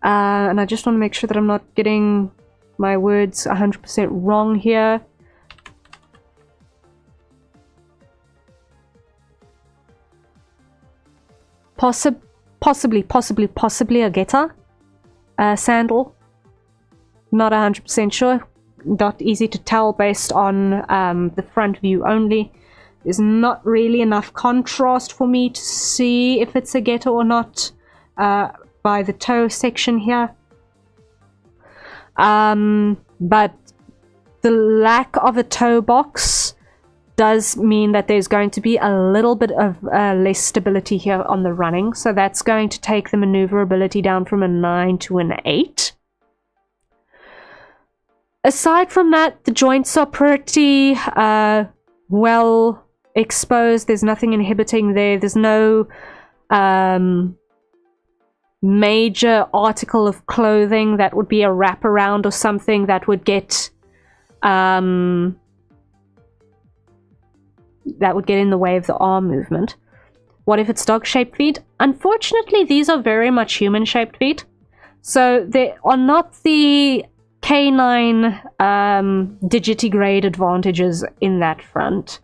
and I just want to make sure that I'm not getting my words 100% wrong here. Possibly a getter sandal. Not 100% sure. Not easy to tell based on the front view only. There's not really enough contrast for me to see if it's a getter or not by the toe section here. But the lack of a toe box does mean that there's going to be a little bit of less stability here on the running. So that's going to take the maneuverability down from a 9 to an 8. Aside from that, the joints are pretty well exposed. There's nothing inhibiting there. There's no major article of clothing that would be a wraparound or something that would get in the way of the arm movement. What if it's dog-shaped feet? Unfortunately, these are very much human-shaped feet. So they are not the canine digitigrade advantages in that front.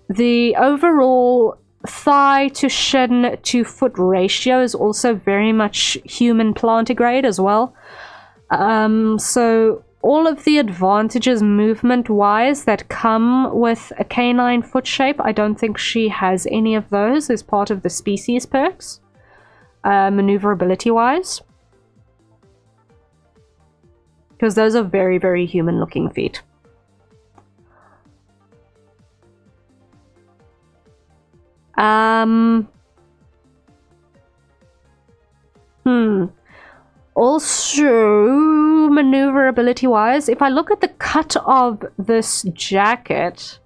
The overall thigh to shin to foot ratio is also very much human plantigrade as well. So all of the advantages movement-wise that come with a canine foot shape, I don't think she has any of those as part of the species perks, maneuverability-wise. Because those are very, very human-looking feet. Also, maneuverability-wise, if I look at the cut of this jacket,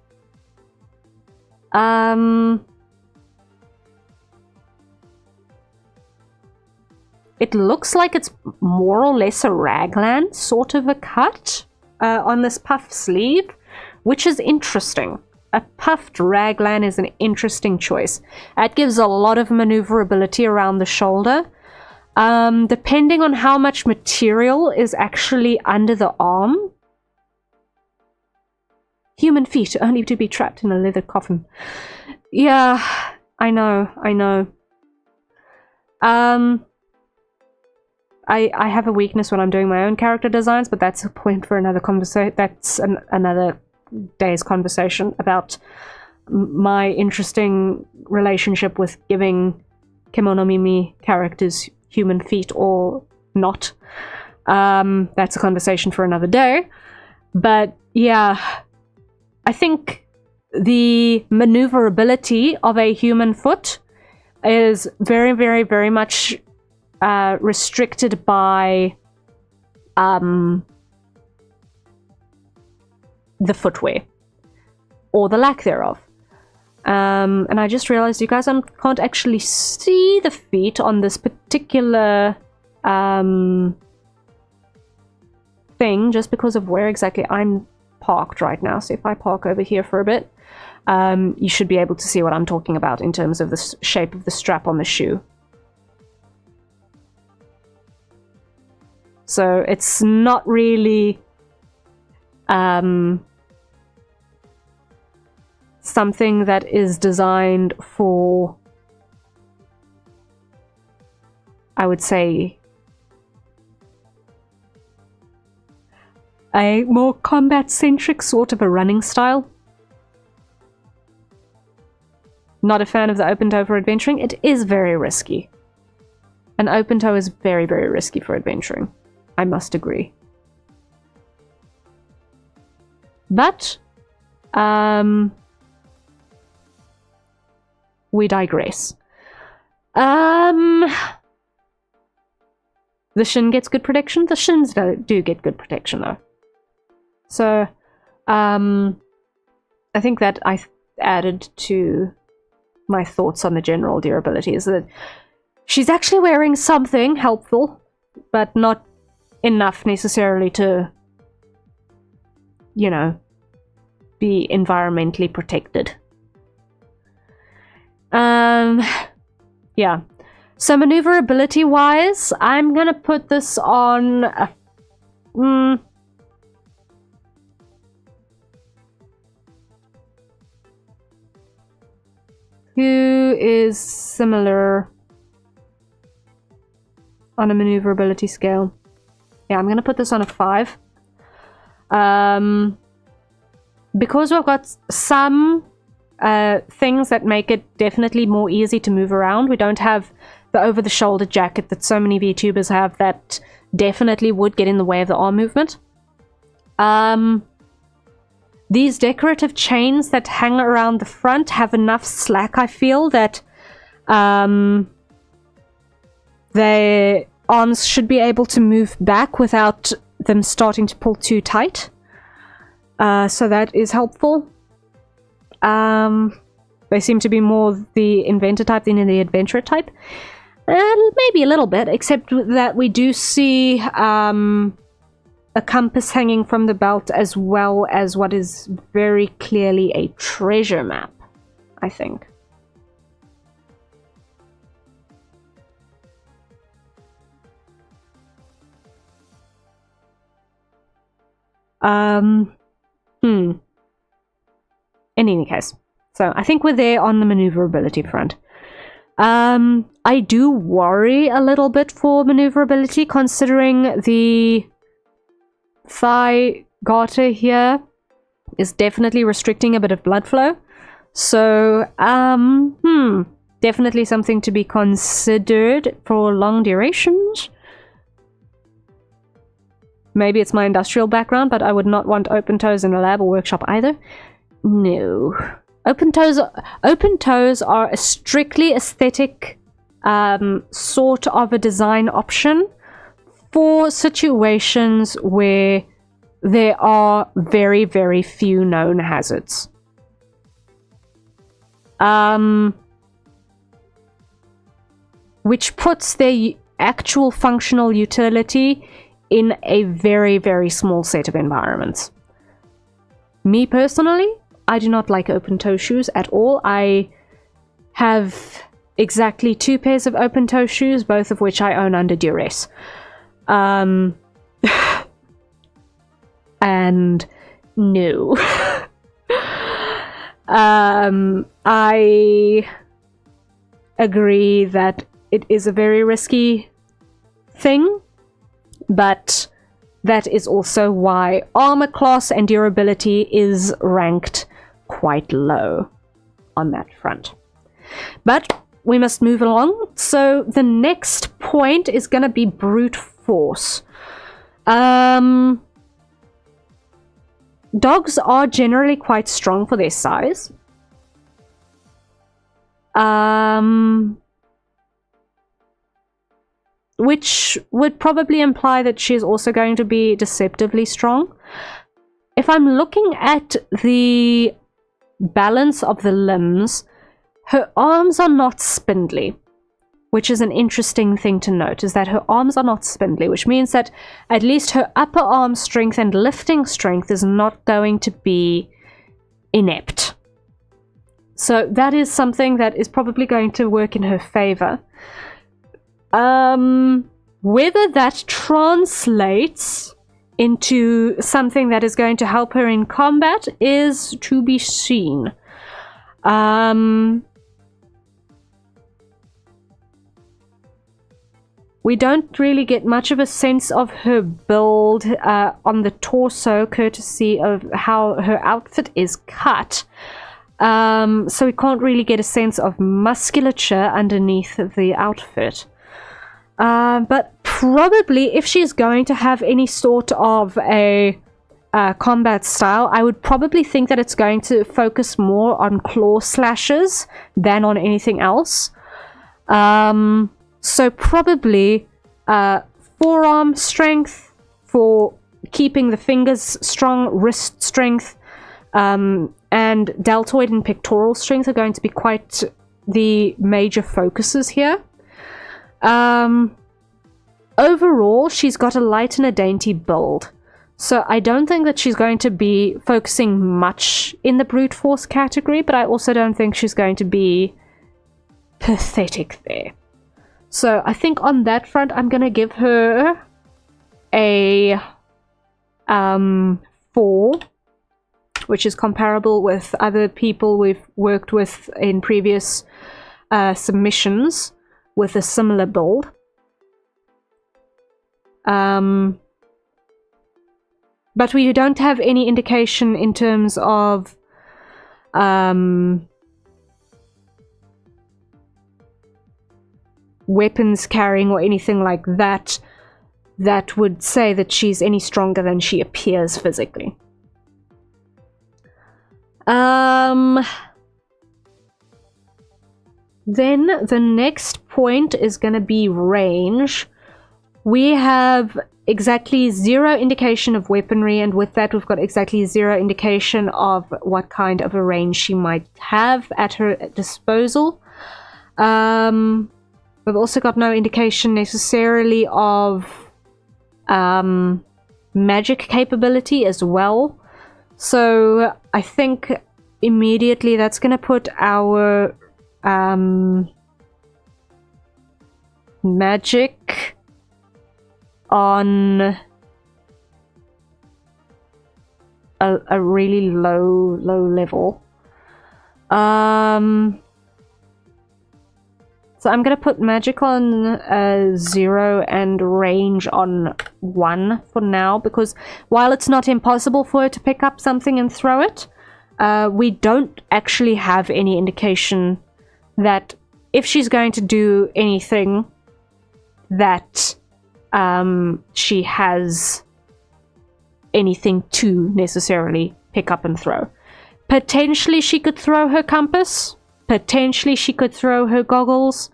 it looks like it's more or less a raglan sort of a cut on this puff sleeve, which is interesting. A puffed raglan is an interesting choice. It gives a lot of maneuverability around the shoulder. Depending on how much material is actually under the arm. Human feet only to be trapped in a leather coffin. Yeah, I know. I have a weakness when I'm doing my own character designs, but that's a point for another conversation. That's another day's conversation about my interesting relationship with giving Kemono Mimi characters human feet or not. That's a conversation for another day. But yeah, I think the maneuverability of a human foot is very, very, very much restricted by the footwear. or the lack thereof. And I just realized you guys can't actually see the feet on this particular thing just because of where exactly I'm parked right now. So if I park over here for a bit, you should be able to see what I'm talking about in terms of the shape of the strap on the shoe. So it's not really something that is designed for, I would say, a more combat-centric sort of a running style. Not a fan of the open toe for adventuring. It is very risky. An open toe is very, very risky for adventuring. I must agree. But, we digress. The shin gets good protection. The shins do get good protection, though. So, I think that I added to my thoughts on the general durability is that she's actually wearing something helpful, but not enough necessarily to, you know, be environmentally protected. Yeah. So maneuverability wise, I'm gonna put this on a, who is similar on a maneuverability scale. Yeah, I'm gonna put this on a 5. Because we've got some things that make it definitely more easy to move around. We don't have the over-the-shoulder jacket that so many VTubers have that definitely would get in the way of the arm movement. These decorative chains that hang around the front have enough slack, I feel, that their arms should be able to move back without them starting to pull too tight. So that is helpful. They seem to be more the inventor type than the adventurer type. And maybe a little bit, except that we do see a compass hanging from the belt as well as what is very clearly a treasure map, I think. In any case, so I think we're there on the maneuverability front. I do worry a little bit for maneuverability, considering the thigh garter here is definitely restricting a bit of blood flow. So, definitely something to be considered for long durations. Maybe it's my industrial background, but I would not want open toes in a lab or workshop either. No. Open toes are a strictly aesthetic sort of a design option for situations where there are very, very few known hazards. Which puts their actual functional utility in a very, very small set of environments. Me personally, I do not like open toe shoes at all. I have exactly 2 pairs of open toe shoes, both of which I own under duress. And no. I agree that it is a very risky thing, but that is also why armor class and durability is ranked quite low on that front. But we must move along. So the next point is going to be brute force. Dogs are generally quite strong for their size. Which would probably imply that she's also going to be deceptively strong. If I'm looking at the balance of the limbs, her arms are not spindly, which is an interesting thing to note, is that her arms are not spindly, which means that at least her upper arm strength and lifting strength is not going to be inept. So that is something that is probably going to work in her favor. Whether that translates into something that is going to help her in combat is to be seen. We don't really get much of a sense of her build on the torso, courtesy of how her outfit is cut. So we can't really get a sense of musculature underneath the outfit. But probably if she's going to have any sort of a combat style, I would probably think that it's going to focus more on claw slashes than on anything else. So probably forearm strength for keeping the fingers strong, wrist strength, and deltoid and pectoral strength are going to be quite the major focuses here. Overall, she's got a light and a dainty build. So I don't think that she's going to be focusing much in the brute force category, but I also don't think she's going to be pathetic there. So I think on that front, I'm going to give her a 4, which is comparable with other people we've worked with in previous submissions with a similar build. But we don't have any indication in terms of weapons carrying or anything like that that would say that she's any stronger than she appears physically. Then the next point is going to be range. We have exactly 0 indication of weaponry, and with that we've got exactly 0 indication of what kind of a range she might have at her disposal. We've also got no indication necessarily of magic capability as well. So I think immediately that's going to put our magic on a really low level. So I'm going to put magic on 0 and range on 1 for now, because while it's not impossible for her to pick up something and throw it, we don't actually have any indication that if she's going to do anything that she has anything to necessarily pick up and throw. Potentially she could throw her compass. Potentially she could throw her goggles.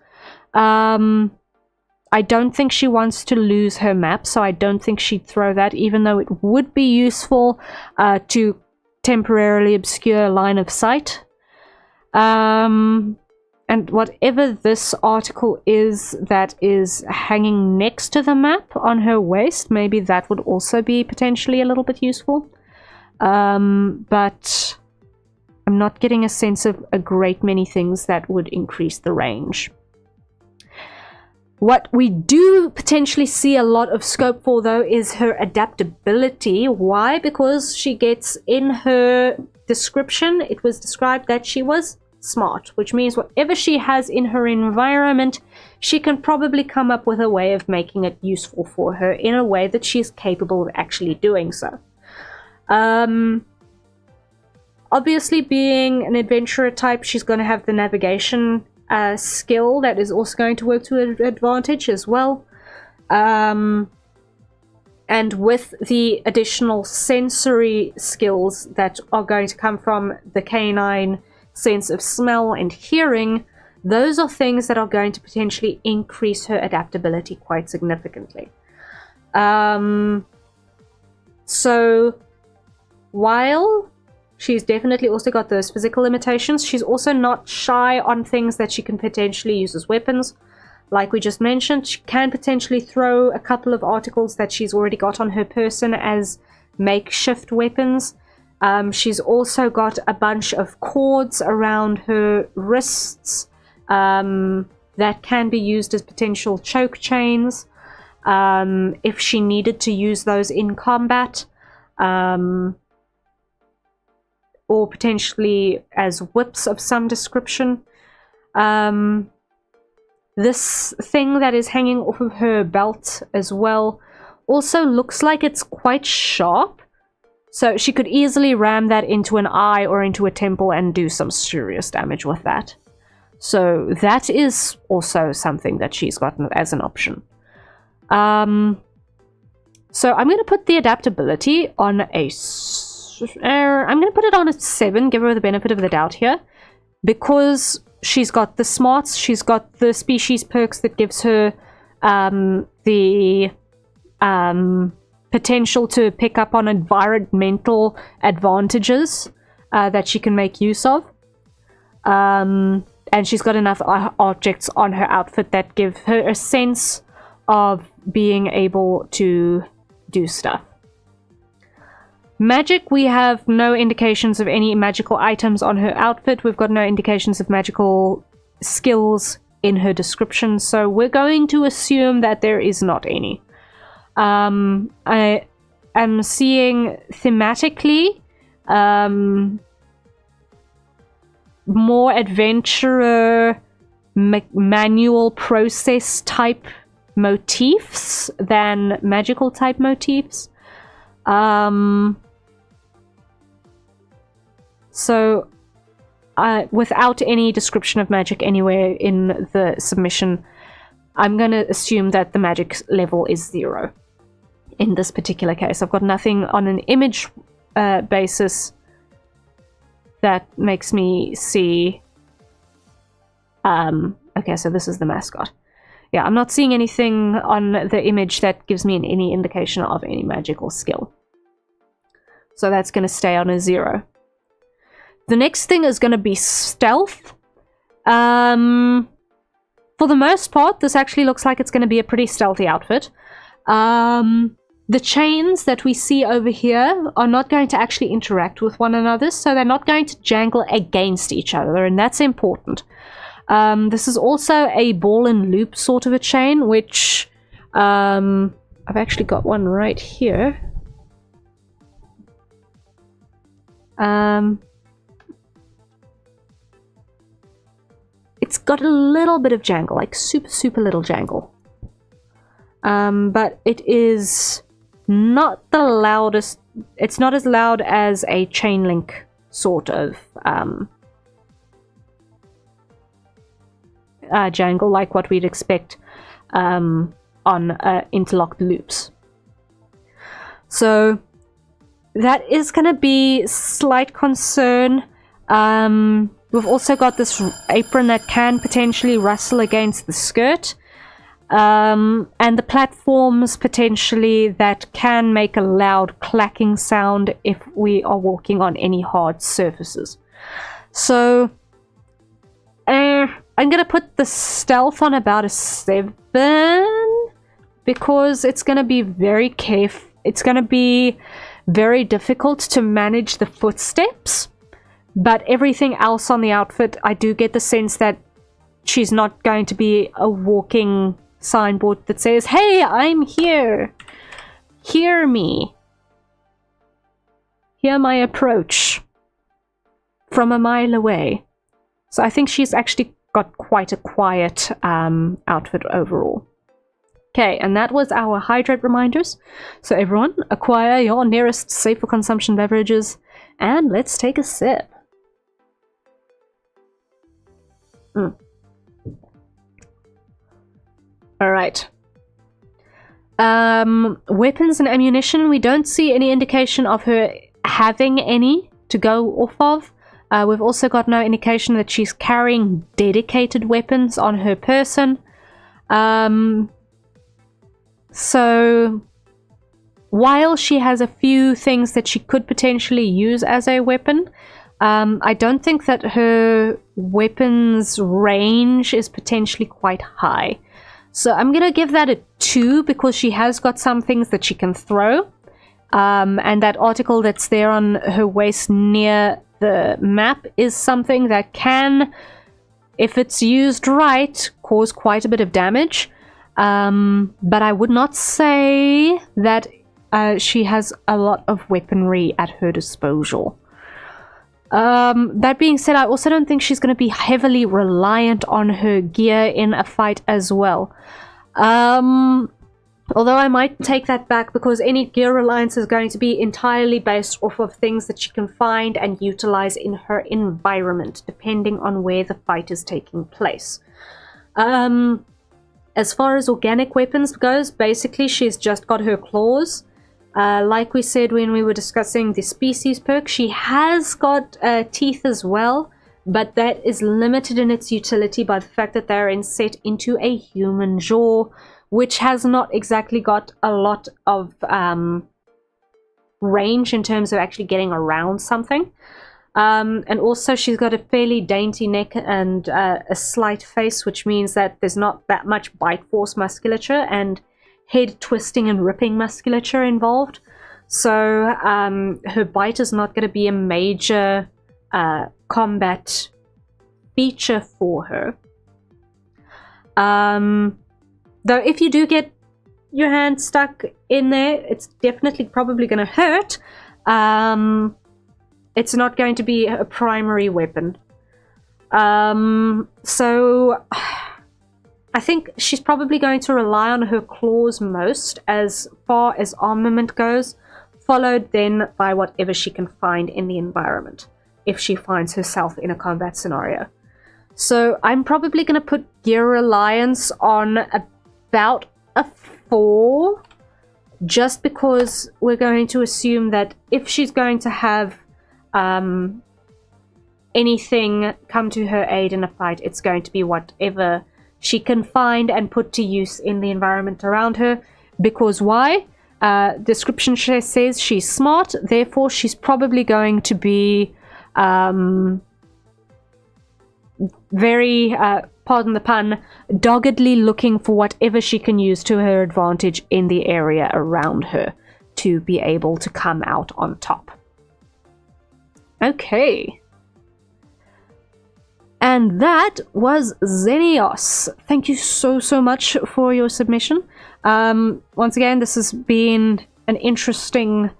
I don't think she wants to lose her map, so I don't think she'd throw that, even though it would be useful to temporarily obscure line of sight. And whatever this article is that is hanging next to the map on her waist, maybe that would also be potentially a little bit useful. But I'm not getting a sense of a great many things that would increase the range. What we do potentially see a lot of scope for, though, is her adaptability. Why? Because she gets, in her description, it was described that she was smart, which means whatever she has in her environment, she can probably come up with a way of making it useful for her in a way that she's capable of actually doing so. Obviously, being an adventurer type, she's going to have the navigation skill that is also going to work to her advantage as well. And with the additional sensory skills that are going to come from the canine sense of smell and hearing, those are things that are going to potentially increase her adaptability quite significantly. So while She's definitely also got those physical limitations. She's also not shy on things that she can potentially use as weapons. Like we just mentioned, she can potentially throw a couple of articles that she's already got on her person as makeshift weapons. She's also got a bunch of cords around her wrists that can be used as potential choke chains if she needed to use those in combat, or potentially as whips of some description. This thing that is hanging off of her belt as well also looks like it's quite sharp. So she could easily ram that into an eye or into a temple and do some serious damage with that. So that is also something that she's gotten as an option. So I'm going to put the adaptability on a... I'm going to put it on a 7, give her the benefit of the doubt here. Because she's got the smarts, she's got the species perks that gives her the potential to pick up on environmental advantages that she can make use of. And she's got enough objects on her outfit that give her a sense of being able to do stuff. Magic, we have no indications of any magical items on her outfit. We've got no indications of magical skills in her description, so we're going to assume that there is not any. I am seeing thematically more adventurer manual process type motifs than magical type motifs. So without any description of magic anywhere in the submission, I'm going to assume that the magic level is 0 in this particular case. I've got nothing on an image basis that makes me see... okay, so this is the mascot. Yeah, I'm not seeing anything on the image that gives me any indication of any magical skill. So that's going to stay on a 0. The next thing is going to be stealth. For the most part, this actually looks like it's going to be a pretty stealthy outfit. The chains that we see over here are not going to actually interact with one another, so they're not going to jangle against each other, and that's important. This is also a ball and loop sort of a chain, which I've actually got one right here. It's got a little bit of jangle, like super little jangle. But it is not the loudest. It's not as loud as a chain link sort of jangle, like what we'd expect on interlocked loops. So that is going to be slight concern. We've also got this apron that can potentially rustle against the skirt. And the platforms potentially that can make a loud clacking sound if we are walking on any hard surfaces. So I'm going to put the stealth on about a 7 because it's going to be very careful. It's going to be very difficult to manage the footsteps. But everything else on the outfit, I do get the sense that she's not going to be a walking signboard that says, "Hey, I'm here. Hear me. Hear my approach from a mile away." So I think she's actually got quite a quiet outfit overall. Okay, and that was our hydrate reminders. So everyone, acquire your nearest safe for consumption beverages, and let's take a sip. Alright. Weapons and ammunition, we don't see any indication of her having any to go off of. We've also got no indication that she's carrying dedicated weapons on her person. So while she has a few things that she could potentially use as a weapon, I don't think that her weapons range is potentially quite high. So I'm going to give that a 2 because she has got some things that she can throw. And that article that's there on her waist near the map is something that can, if it's used right, cause quite a bit of damage. But I would not say that she has a lot of weaponry at her disposal. That being said, I also don't think she's going to be heavily reliant on her gear in a fight as well. Although I might take that back because any gear reliance is going to be entirely based off of things that she can find and utilize in her environment, depending on where the fight is taking place. As far as organic weapons goes, basically she's just got her claws. Like we said when we were discussing the species perk, she has got teeth as well, but that is limited in its utility by the fact that they're inset into a human jaw, which has not exactly got a lot of range in terms of actually getting around something. And also she's got a fairly dainty neck and a slight face, which means that there's not that much bite force musculature and head twisting and ripping musculature involved. So her bite is not going to be a major combat feature for her. Though if you do get your hand stuck in there, it's definitely probably going to hurt. It's not going to be a primary weapon. So I think she's probably going to rely on her claws most as far as armament goes, followed then by whatever she can find in the environment if she finds herself in a combat scenario. So I'm probably going to put gear reliance on about a 4, just because we're going to assume that if she's going to have anything come to her aid in a fight, it's going to be whatever she can find and put to use in the environment around her. Because why? Description says she's smart, therefore she's probably going to be very, pardon the pun, doggedly looking for whatever she can use to her advantage in the area around her to be able to come out on top. Okay. And that was Xenios. Thank you so much for your submission. Once again, this has been an interesting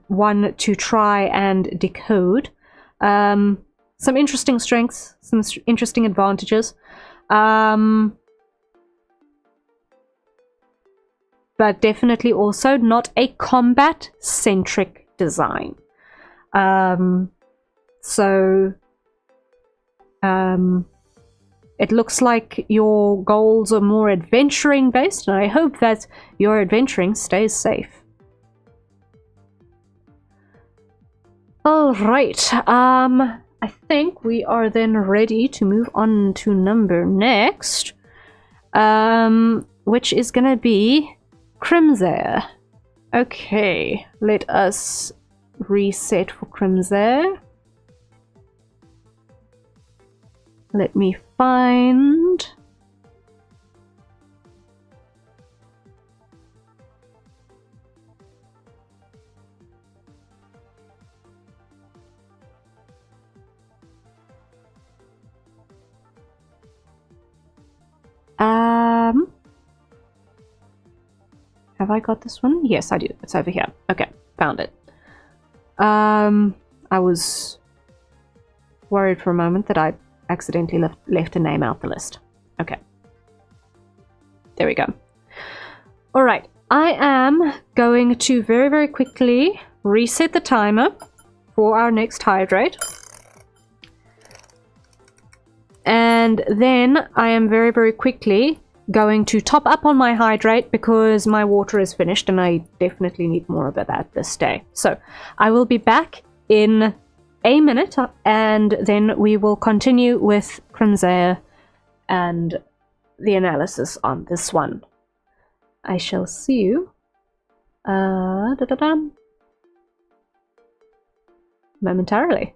one to try and decode. Some interesting strengths, some interesting advantages. But definitely also not a combat-centric design. It looks like your goals are more adventuring based, and I hope that your adventuring stays safe. Alright, I think we are then ready to move on to number next, which is gonna be Crimsair. Okay, let us reset for Crimsair. Let me find... Have I got this one? Yes, I do. It's over here. Okay, found it. I was worried for a moment that I accidentally left a name out the list. Okay. There we go. Alright, I am going to very quickly reset the timer for our next hydrate. And then I am very quickly going to top up on my hydrate because my water is finished and I definitely need more of that this day. So I will be back in a minute and then we will continue with Crimsair and the analysis on this one. I shall see you Da-da-dum. Momentarily.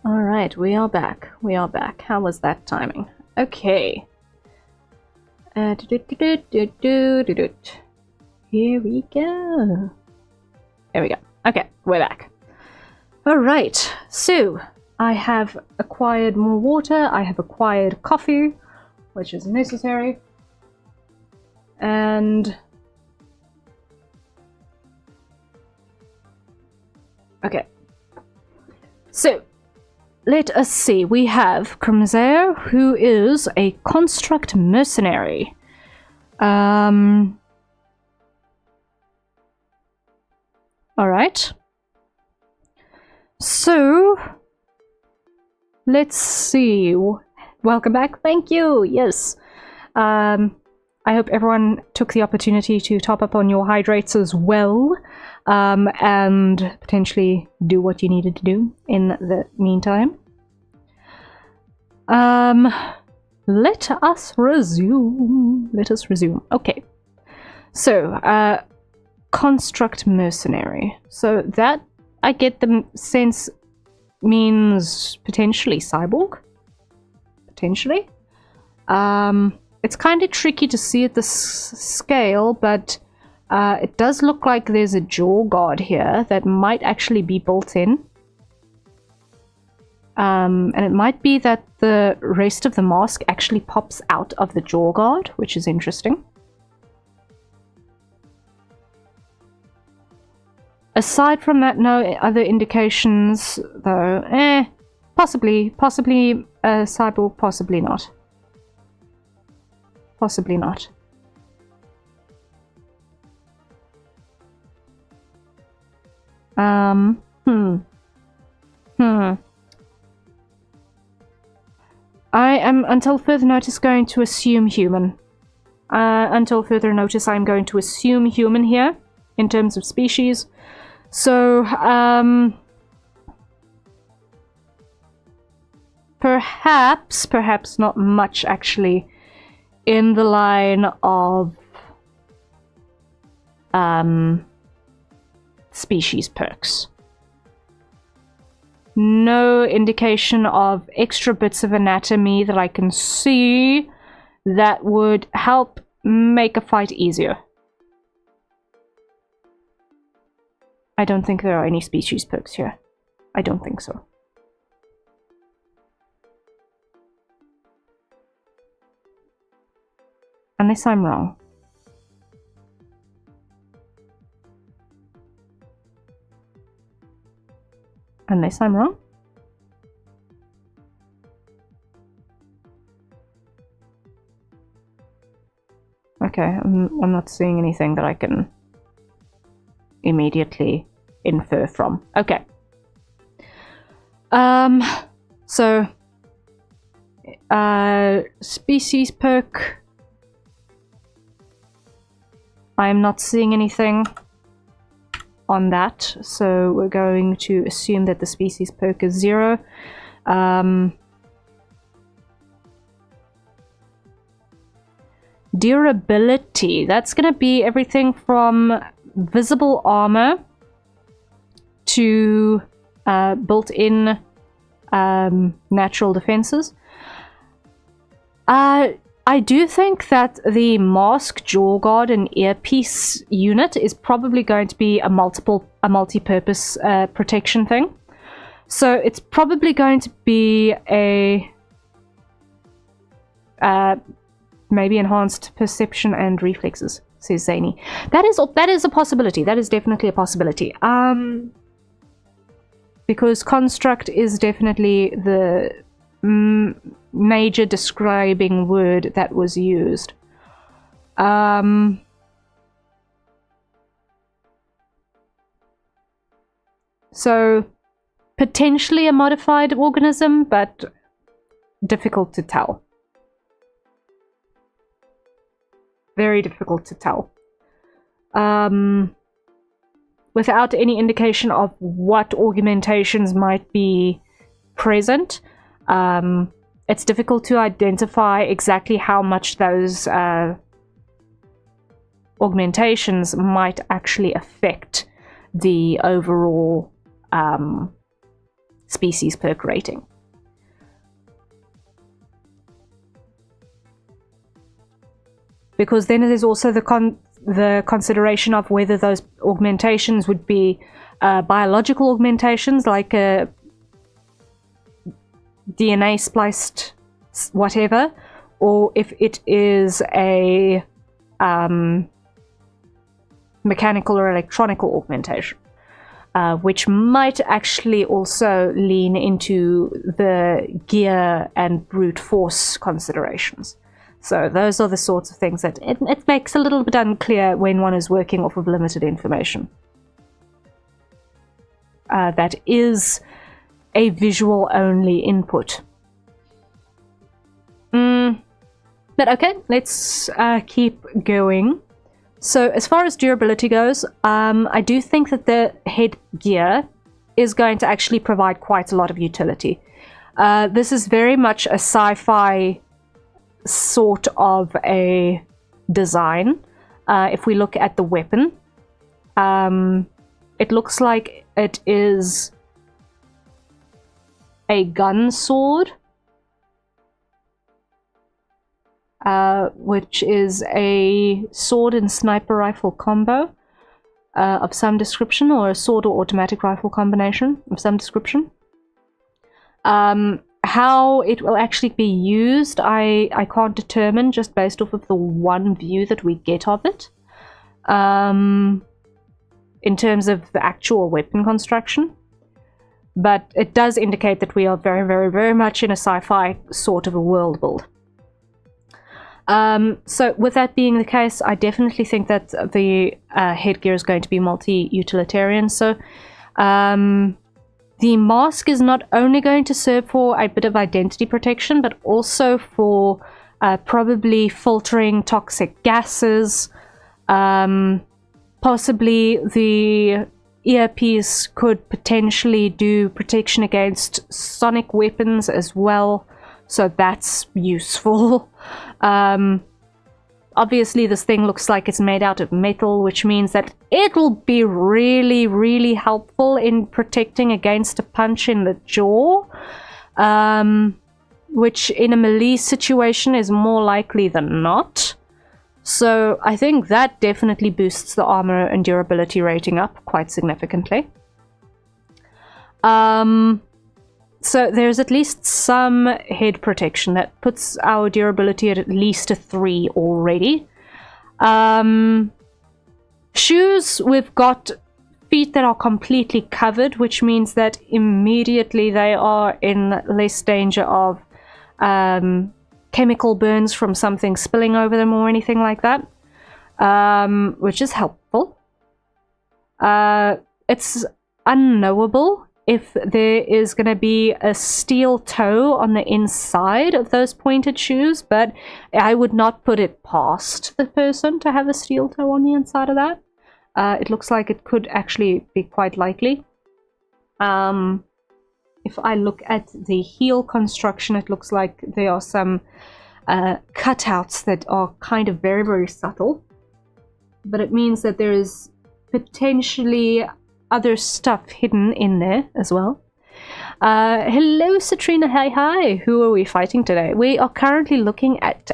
All right, we are back. We are back. How was that timing? Okay. Here we go. There we go. Okay, we're back. Alright, so I have acquired more water, I have acquired coffee, which is necessary. And okay. So let us see. We have Krumzair, who is a construct mercenary. Alright. So let's see. Welcome back. Thank you. Yes. I hope everyone took the opportunity to top up on your hydrates as well, and potentially do what you needed to do in the meantime. Let us resume. Okay. So, construct mercenary. So that, I get the sense, means potentially cyborg. Potentially. It's kind of tricky to see at this scale, but it does look like there's a jaw guard here that might actually be built in. And it might be that the rest of the mask actually pops out of the jaw guard, which is interesting. Aside from that, no other indications, though. Possibly cyborg, possibly not. Possibly not. I am, until further notice, going to assume human. Until further notice, I'm going to assume human here, in terms of species. So, perhaps not much, actually, in the line of species perks. No indication of extra bits of anatomy that I can see that would help make a fight easier. I don't think there are any species perks here. I don't think so. Unless I'm wrong. Unless I'm wrong? Okay, I'm not seeing anything that I can immediately infer from. Okay. So species perk. I'm not seeing anything on that, so we're going to assume that the species perk is 0. Durability, that's going to be everything from visible armor to built-in natural defenses. I do think that the mask, jaw guard, and earpiece unit is probably going to be a multi-purpose protection thing. So it's probably going to be a maybe enhanced perception and reflexes, says Zany. That is a possibility. That is definitely a possibility. Because construct is definitely the major describing word that was used. So potentially a modified organism, but difficult to tell. Very difficult to tell. Without any indication of what augmentations might be present, it's difficult to identify exactly how much those augmentations might actually affect the overall species perk rating. because then there's also the consideration of whether those augmentations would be biological augmentations, like a DNA spliced whatever, or if it is a mechanical or electronical augmentation, which might actually also lean into the gear and brute force considerations. So those are the sorts of things that it makes a little bit unclear when one is working off of limited information. That is a visual only input. But okay, let's keep going. So as far as durability goes, I do think that the headgear is going to actually provide quite a lot of utility. This is very much a sci-fi sort of a design. If we look at the weapon, it looks like it is a gun sword, which is a sword and sniper rifle combo of some description, or a sword or automatic rifle combination of some description. How it will actually be used, I can't determine just based off of the one view that we get of it, in terms of the actual weapon construction. But it does indicate that we are very, very, very much in a sci-fi sort of a world build. So with that being the case, I definitely think that the headgear is going to be multi-utilitarian. So the mask is not only going to serve for a bit of identity protection, but also for probably filtering toxic gases. Possibly the earpiece could potentially do protection against sonic weapons as well, so that's useful. Obviously this thing looks like it's made out of metal, which means that it will be really, really helpful in protecting against a punch in the jaw, which in a melee situation is more likely than not. So I think that definitely boosts the armor and durability rating up quite significantly. So there's at least some head protection that puts our durability at least a 3 already. Shoes, we've got feet that are completely covered, which means that immediately they are in less danger of chemical burns from something spilling over them or anything like that, which is helpful. It's unknowable if there is going to be a steel toe on the inside of those pointed shoes, but I would not put it past the person to have a steel toe on the inside of that. It looks like it could actually be quite likely. If I look at the heel construction, it looks like there are some cutouts that are kind of very, very subtle. But it means that there is potentially other stuff hidden in there as well. Hello, Satrina. Hi, hi. Who are we fighting today? We are currently looking at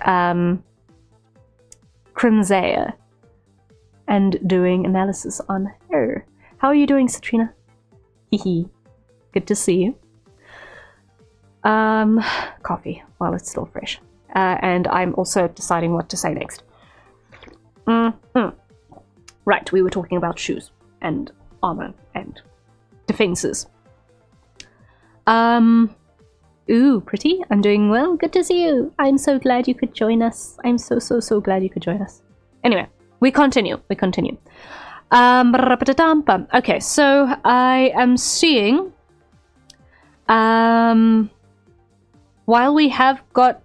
Crimzea and doing analysis on her. How are you doing, Satrina? Hehe. Good to see you. Coffee while it's still fresh. And I'm also deciding what to say next. Right, we were talking about shoes and armor and defenses. Ooh, pretty. I'm doing well. Good to see you. I'm so glad you could join us. I'm so glad you could join us. Anyway, we continue. Okay, so I am seeing while we have got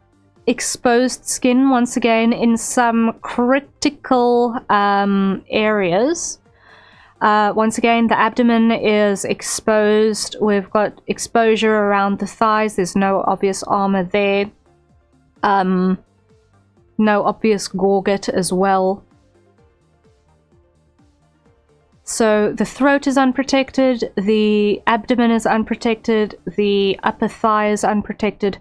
exposed skin once again in some critical areas, once again the abdomen is exposed. We've got exposure around the thighs. There's no obvious armor there. No obvious gorget as well. So the throat is unprotected, the abdomen is unprotected, the upper thigh is unprotected.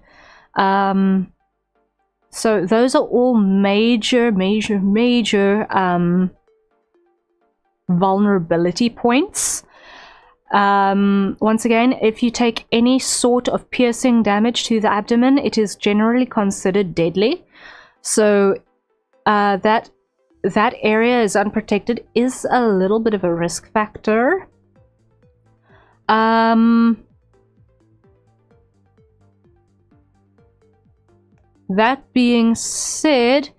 So those are all major vulnerability points. Once again, if you take any sort of piercing damage to the abdomen, it is generally considered deadly. So that area is unprotected is a little bit of a risk factor. That being said,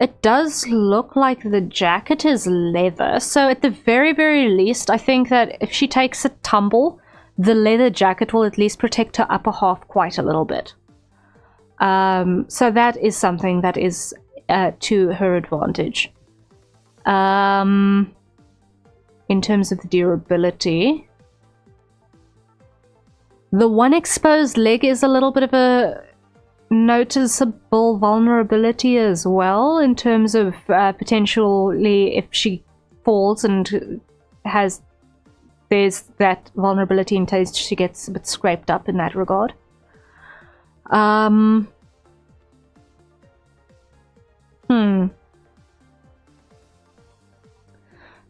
it does look like the jacket is leather. So at the very least, I think that if she takes a tumble, the leather jacket will at least protect her upper half quite a little bit. So that is something that is to her advantage. In terms of the durability, the one exposed leg is a little bit of a noticeable vulnerability as well, in terms of potentially if she falls and there's that vulnerability in case she gets a bit scraped up in that regard.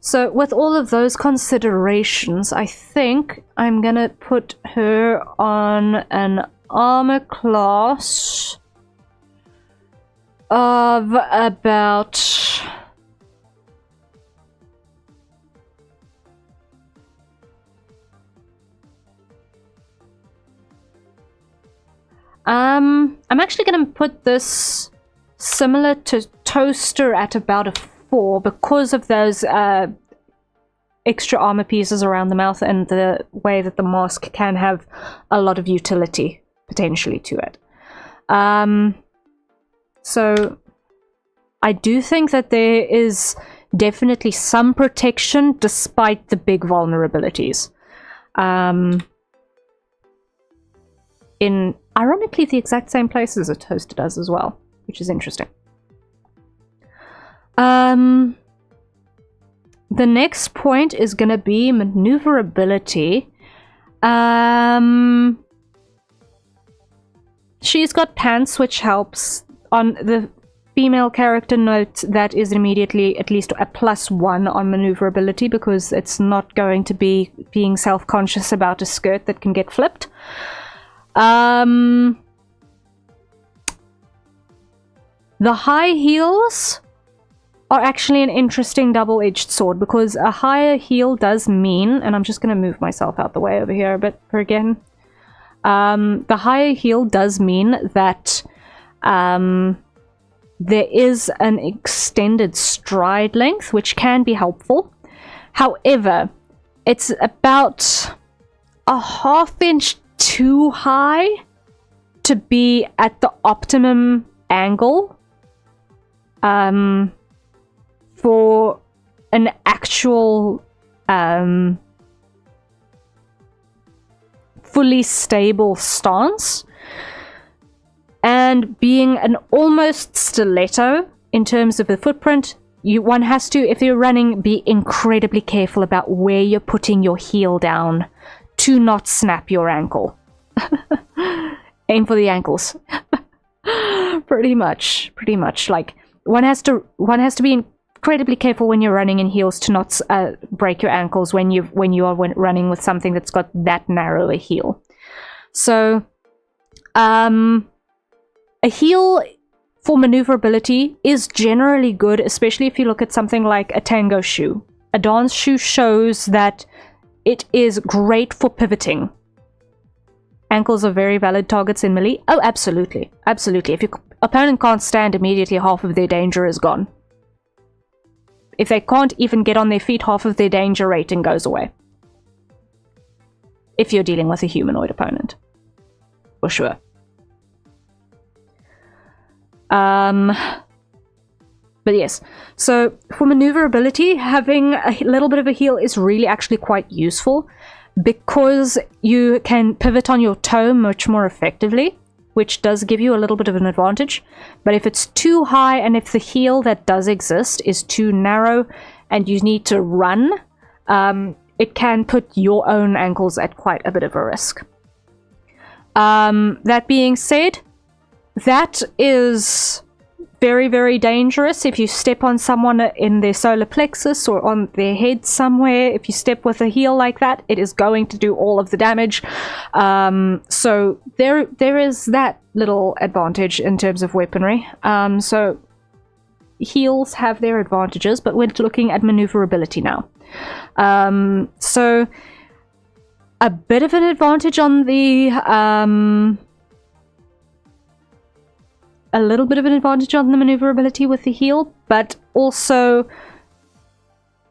So with all of those considerations, I think I'm gonna put her on an armor class of about I'm actually gonna put this similar to Toaster at about a 4 because of those extra armor pieces around the mouth and the way that the mask can have a lot of utility potentially to it. So I do think that there is definitely some protection despite the big vulnerabilities. In ironically the exact same places a Toaster does as well, which is interesting. The next point is going to be maneuverability. She's got pants, which helps. On the female character note, that is immediately at least a +1 on maneuverability, because it's not going to be being self-conscious about a skirt that can get flipped. The high heels are actually an interesting double-edged sword, because a higher heel does mean, and I'm just going to move myself out the way over here a bit again. The higher heel does mean that there is an extended stride length, which can be helpful. However, it's about a ½ inch too high to be at the optimum angle for an actual fully stable stance, and being an almost stiletto in terms of the footprint, one has to, if you're running, be incredibly careful about where you're putting your heel down to not snap your ankle. Aim for the ankles. pretty much like one has to be incredibly careful when you're running in heels to not break your ankles when you are running with something that's got that narrow a heel. So a heel for maneuverability is generally good, especially if you look at something like a tango shoe. A dance shoe shows that it is great for pivoting. Ankles are very valid targets in melee. Oh, absolutely. Absolutely. If your opponent can't stand immediately, half of their danger is gone. If they can't even get on their feet, half of their danger rating goes away. If you're dealing with a humanoid opponent. For sure. But yes, so for maneuverability, having a little bit of a heel is really actually quite useful, because you can pivot on your toe much more effectively, which does give you a little bit of an advantage. But if it's too high, and if the heel that does exist is too narrow and you need to run, it can put your own ankles at quite a bit of a risk. That being said, that is very, very dangerous if you step on someone in their solar plexus or on their head somewhere. If you step with a heel like that, it is going to do all of the damage. So there is that little advantage in terms of weaponry. So heels have their advantages, but we're looking at maneuverability now. So a bit of an advantage on the a little bit of an advantage on the maneuverability with the heel, but also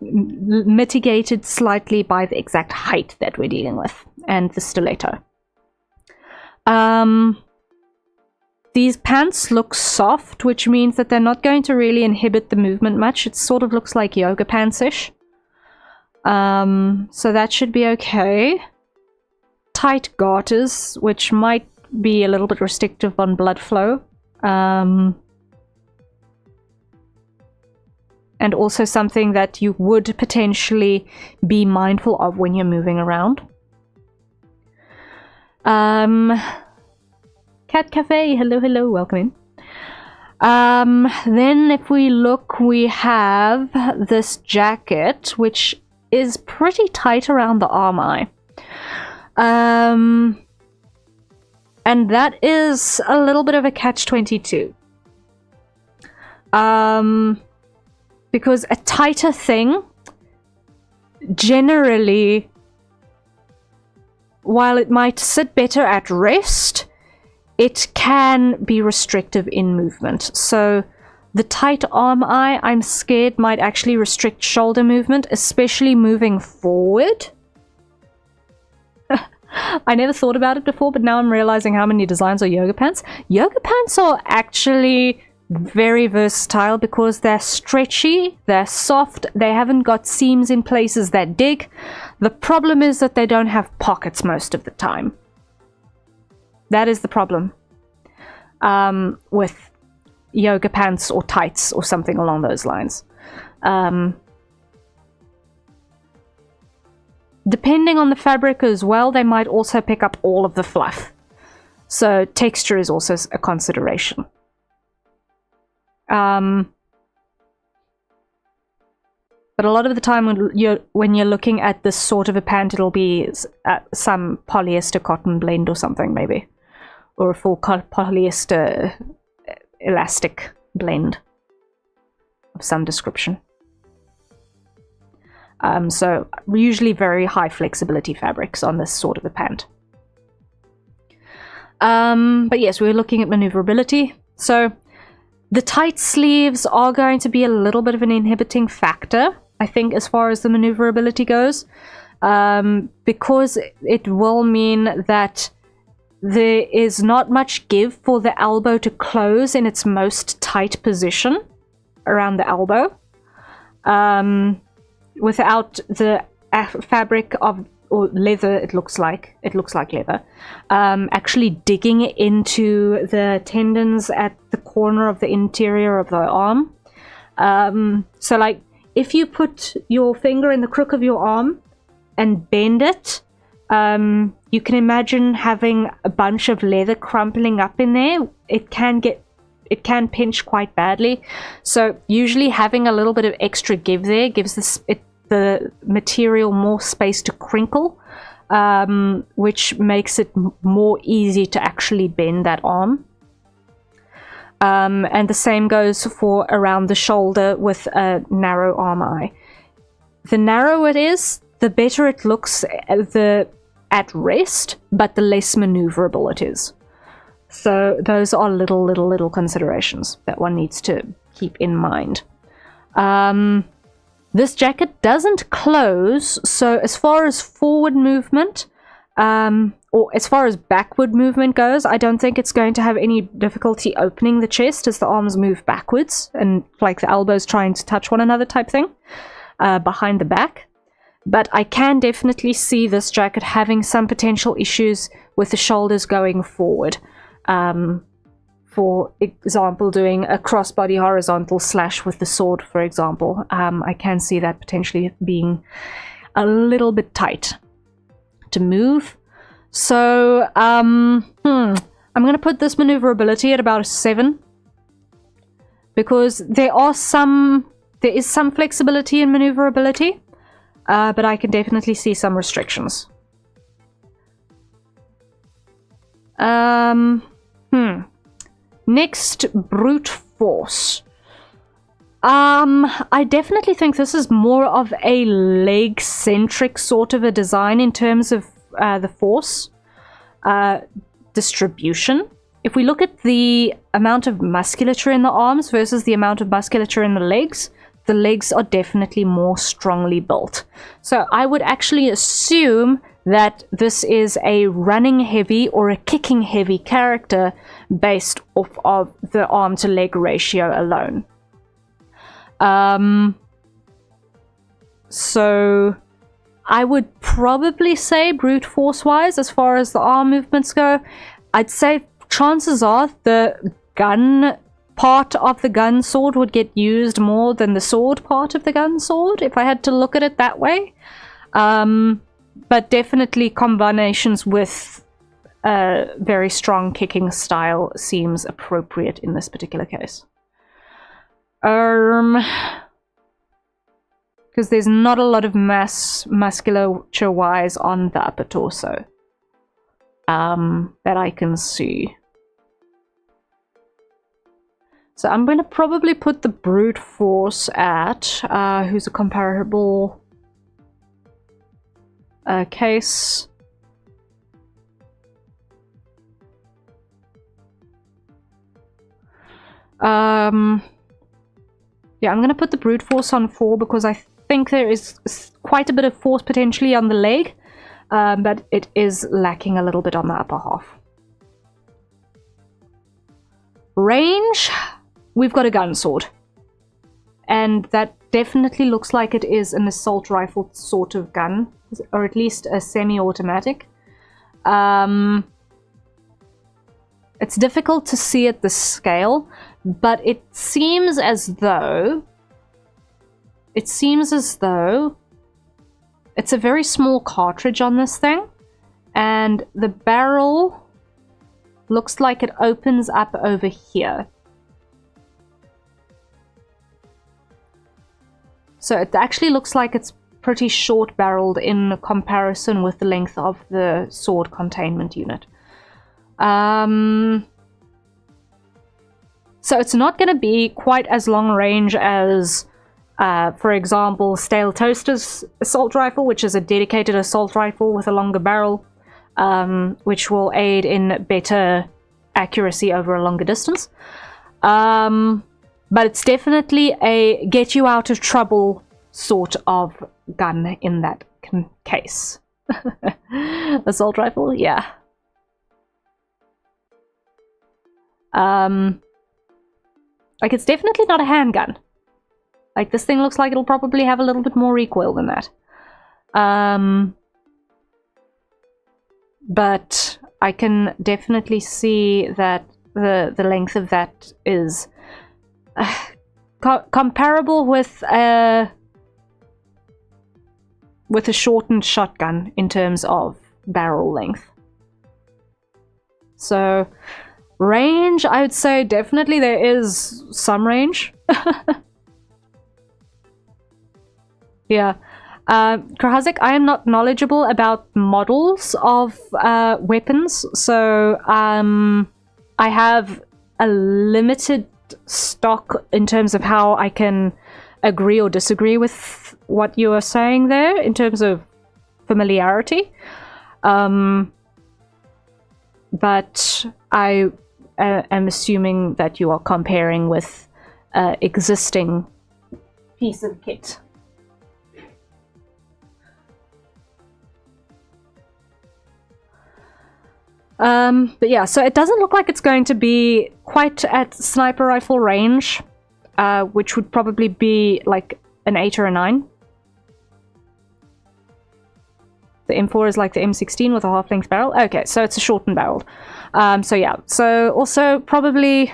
mitigated slightly by the exact height that we're dealing with and the stiletto. These pants look soft, which means that they're not going to really inhibit the movement much. It sort of looks like yoga pants-ish. So that should be okay. Tight garters, which might be a little bit restrictive on blood flow. And also something that you would potentially be mindful of when you're moving around. Cat Cafe, hello, welcome in. Then if we look, we have this jacket, which is pretty tight around the arm eye. And that is a little bit of a catch-22. Because a tighter thing, generally, while it might sit better at rest, it can be restrictive in movement. So the tight arm eye, I'm scared, might actually restrict shoulder movement, especially moving forward. I never thought about it before, but now I'm realizing how many designs are yoga pants. Yoga pants are actually very versatile because they're stretchy, they're soft, they haven't got seams in places that dig. The problem is that they don't have pockets most of the time. That is the problem with yoga pants or tights or something along those lines. Depending on the fabric as well, they might also pick up all of the fluff. So texture is also a consideration. But a lot of the time when you're looking at this sort of a pant, it'll be some polyester cotton blend or something maybe. Or a full polyester elastic blend of some description. So usually very high flexibility fabrics on this sort of a pant. But yes, we're looking at maneuverability. So the tight sleeves are going to be a little bit of an inhibiting factor, I think, as far as the maneuverability goes, because it will mean that there is not much give for the elbow to close in its most tight position around the elbow. Without the fabric of, or leather, it looks like leather, actually digging into the tendons at the corner of the interior of the arm. So like if you put your finger in the crook of your arm and bend it, you can imagine having a bunch of leather crumpling up in there. It can pinch quite badly. So usually having a little bit of extra give there gives the material more space to crinkle, which makes it more easy to actually bend that arm. And the same goes for around the shoulder with a narrow arm eye. The narrower it is, the better it looks at rest, but the less maneuverable it is. So those are little considerations that one needs to keep in mind. This jacket doesn't close, so as far as forward movement, or as far as backward movement goes, I don't think it's going to have any difficulty opening the chest as the arms move backwards and like the elbows trying to touch one another type thing behind the back. But I can definitely see this jacket having some potential issues with the shoulders going forward. For example, doing a crossbody horizontal slash with the sword, for example. I can see that potentially being a little bit tight to move. So I'm going to put this maneuverability at about a 7. because there is some flexibility and maneuverability, but I can definitely see some restrictions. Next, brute force. I definitely think this is more of a leg-centric sort of a design in terms of the force distribution. If we look at the amount of musculature in the arms versus the amount of musculature in the legs are definitely more strongly built. So I would actually assume that this is a running heavy or a kicking heavy character based off of the arm to leg ratio alone. So I would probably say brute force wise, as far as the arm movements go, I'd say chances are the gun part of the gun sword would get used more than the sword part of the gun sword, if I had to look at it that way. But definitely combinations with a very strong kicking style seems appropriate in this particular case. Because there's not a lot of musculature wise on the upper torso that I can see. So I'm going to probably put the brute force at who's a comparable case. Yeah, I'm going to put the brute force on 4 because I think there is quite a bit of force potentially on the leg, but it is lacking a little bit on the upper half. Range, we've got a gun sword. And that definitely looks like it is an assault rifle sort of gun, or at least a semi-automatic. It's difficult to see at the scale, but it seems as though it's a very small cartridge on this thing, and the barrel looks like it opens up over here. So it actually looks like it's pretty short barreled in comparison with the length of the sword containment unit. So it's not going to be quite as long range as, for example, Stale Toaster's assault rifle, which is a dedicated assault rifle with a longer barrel, which will aid in better accuracy over a longer distance. But it's definitely a get you out of trouble sort of gun in that case. Assault rifle, yeah. Like, it's definitely not a handgun. Like, this thing looks like it'll probably have a little bit more recoil than that. But I can definitely see that the length of that is comparable with a shortened shotgun in terms of barrel length. So range, I would say definitely there is some range. Yeah. Krahazik, I am not knowledgeable about models of weapons, so I have a limited stock in terms of how I can agree or disagree with what you are saying there in terms of familiarity. But I am assuming that you are comparing with existing piece of kit. But yeah, so it doesn't look like it's going to be quite at sniper rifle range, which would probably be like an 8 or a 9. The M4 is like the M16 with a half-length barrel. Okay, so it's a shortened barrel. So yeah, so also probably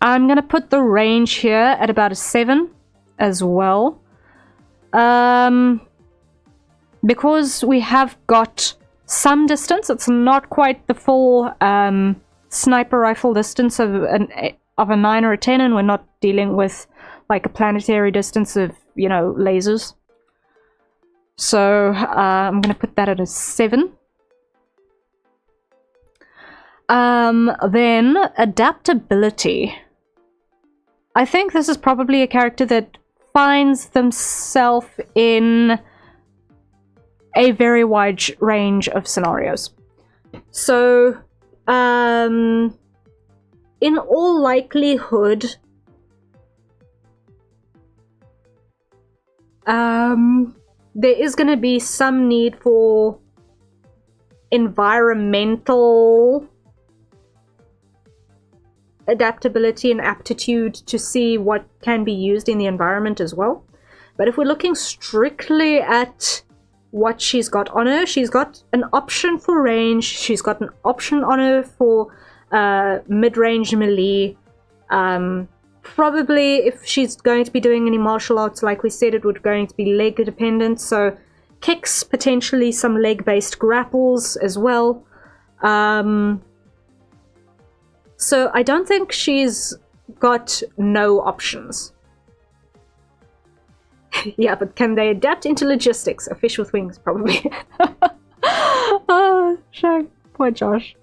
I'm going to put the range here at about a 7 as well. Because we have got some distance, it's not quite the full sniper rifle distance of of a 9 or a 10, and we're not dealing with like a planetary distance of, you know, lasers. So I'm going to put that at a 7. Then adaptability. I think this is probably a character that finds themselves in a very wide range of scenarios. So, in all likelihood, there is going to be some need for environmental adaptability and aptitude to see what can be used in the environment as well. But if we're looking strictly at what she's got on her, she's got an option for range, she's got an option on her for mid-range melee. Probably if she's going to be doing any martial arts, like we said, it would going to be leg dependent, so kicks, potentially some leg-based grapples as well. So I don't think she's got no options. Yeah, but can they adapt into logistics? A fish with wings, probably. Oh, shame. Poor Josh.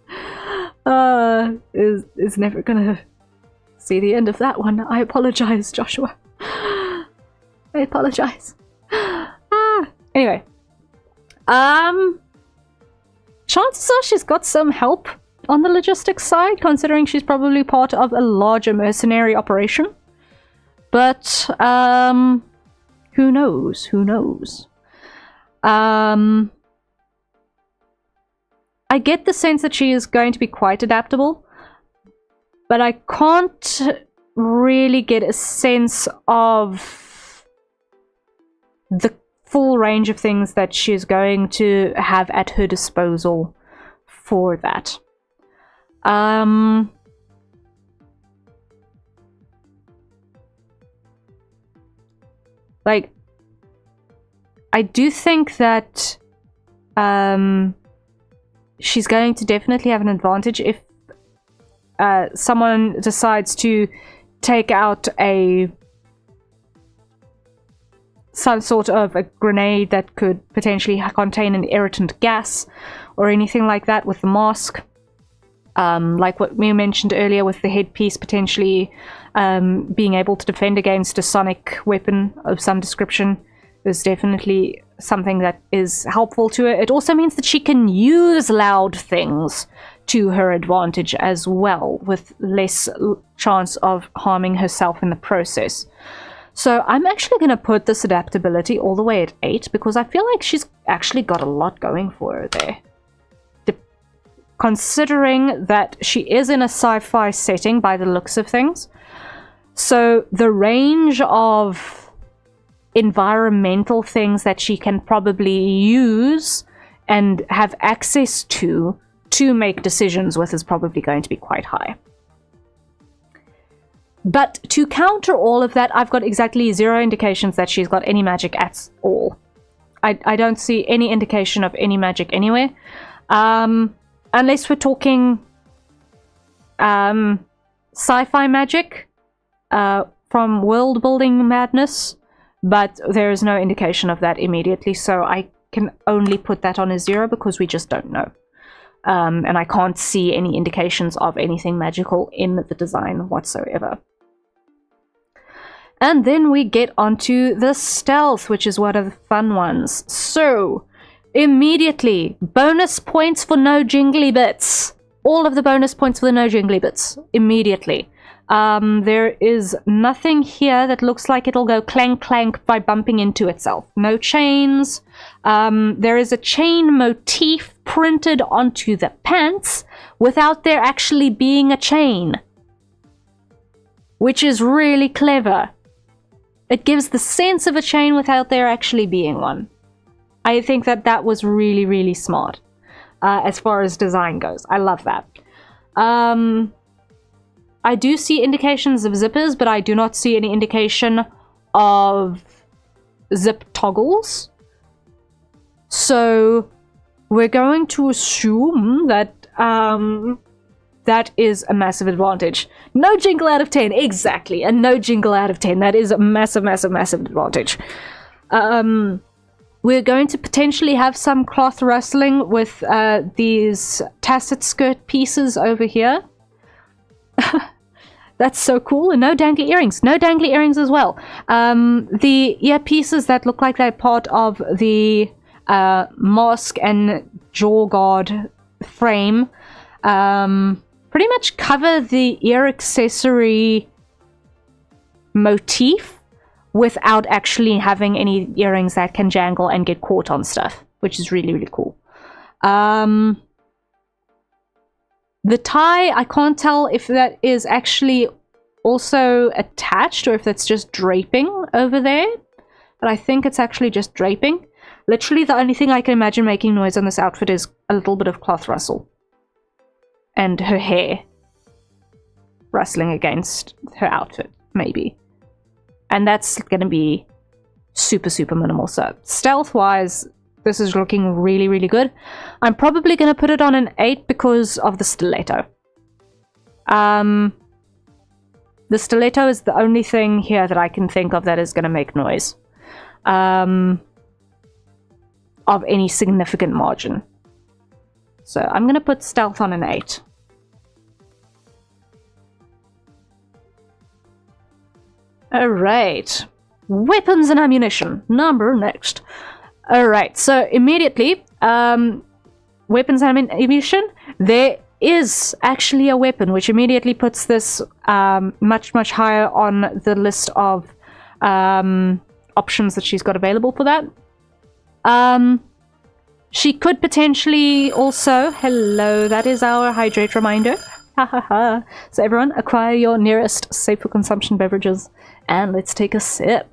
Is never gonna see the end of that one. I apologize, Joshua. I apologize. Anyway. Chances are she's got some help on the logistics side, considering she's probably part of a larger mercenary operation. But, who knows? Who knows? I get the sense that she is going to be quite adaptable, but I can't really get a sense of the full range of things that she's going to have at her disposal for that. Like, I do think that she's going to definitely have an advantage if someone decides to take out some sort of a grenade that could potentially contain an irritant gas or anything like that with the mask. Like what we mentioned earlier with the headpiece potentially being able to defend against a sonic weapon of some description is definitely something that is helpful to her. It also means that she can use loud things to her advantage as well, with less chance of harming herself in the process. So I'm actually going to put this adaptability all the way at 8, because I feel like she's actually got a lot going for her there. Considering that she is in a sci-fi setting by the looks of things. So the range of environmental things that she can probably use and have access to make decisions with is probably going to be quite high. But to counter all of that, I've got exactly 0 indications that she's got any magic at all. I don't see any indication of any magic anywhere. Unless we're talking sci-fi magic from world-building madness, but there is no indication of that immediately, so I can only put that on a 0 because we just don't know. And I can't see any indications of anything magical in the design whatsoever. And then we get onto the stealth, which is one of the fun ones. So, immediately, bonus points for no jingly bits. All of the bonus points for the no jingly bits. Immediately. There is nothing here that looks like it'll go clank clank by bumping into itself. No chains. There is a chain motif printed onto the pants without there actually being a chain, which is really clever. It gives the sense of a chain without there actually being one. I think that that was really, really smart as far as design goes. I love that. I do see indications of zippers, but I do not see any indication of zip toggles. So we're going to assume that that is a massive advantage. No jingle out of 10, exactly, and no jingle out of 10. That is a massive, massive, massive advantage. We're going to potentially have some cloth rustling with these tasset skirt pieces over here. That's so cool. And no dangly earrings. No dangly earrings as well. The earpieces that look like they're part of the mask and jaw guard frame pretty much cover the ear accessory motif without actually having any earrings that can jangle and get caught on stuff, which is really, really cool. The tie, I can't tell if that is actually also attached or if that's just draping over there, but I think it's actually just draping. Literally the only thing I can imagine making noise on this outfit is a little bit of cloth rustle and her hair rustling against her outfit, maybe. And that's going to be super, super minimal. So stealth-wise, this is looking really, really good. I'm probably going to put it on an 8 because of the stiletto. The stiletto is the only thing here that I can think of that is going to make noise. Of any significant margin. So I'm going to put stealth on an 8. Alright. Weapons and ammunition. Number next. Alright, so immediately, weapons and ammunition, there is actually a weapon, which immediately puts this much, much higher on the list of options that she's got available for that. She could potentially also, hello, that is our hydrate reminder. So everyone, acquire your nearest safe for consumption beverages, and let's take a sip.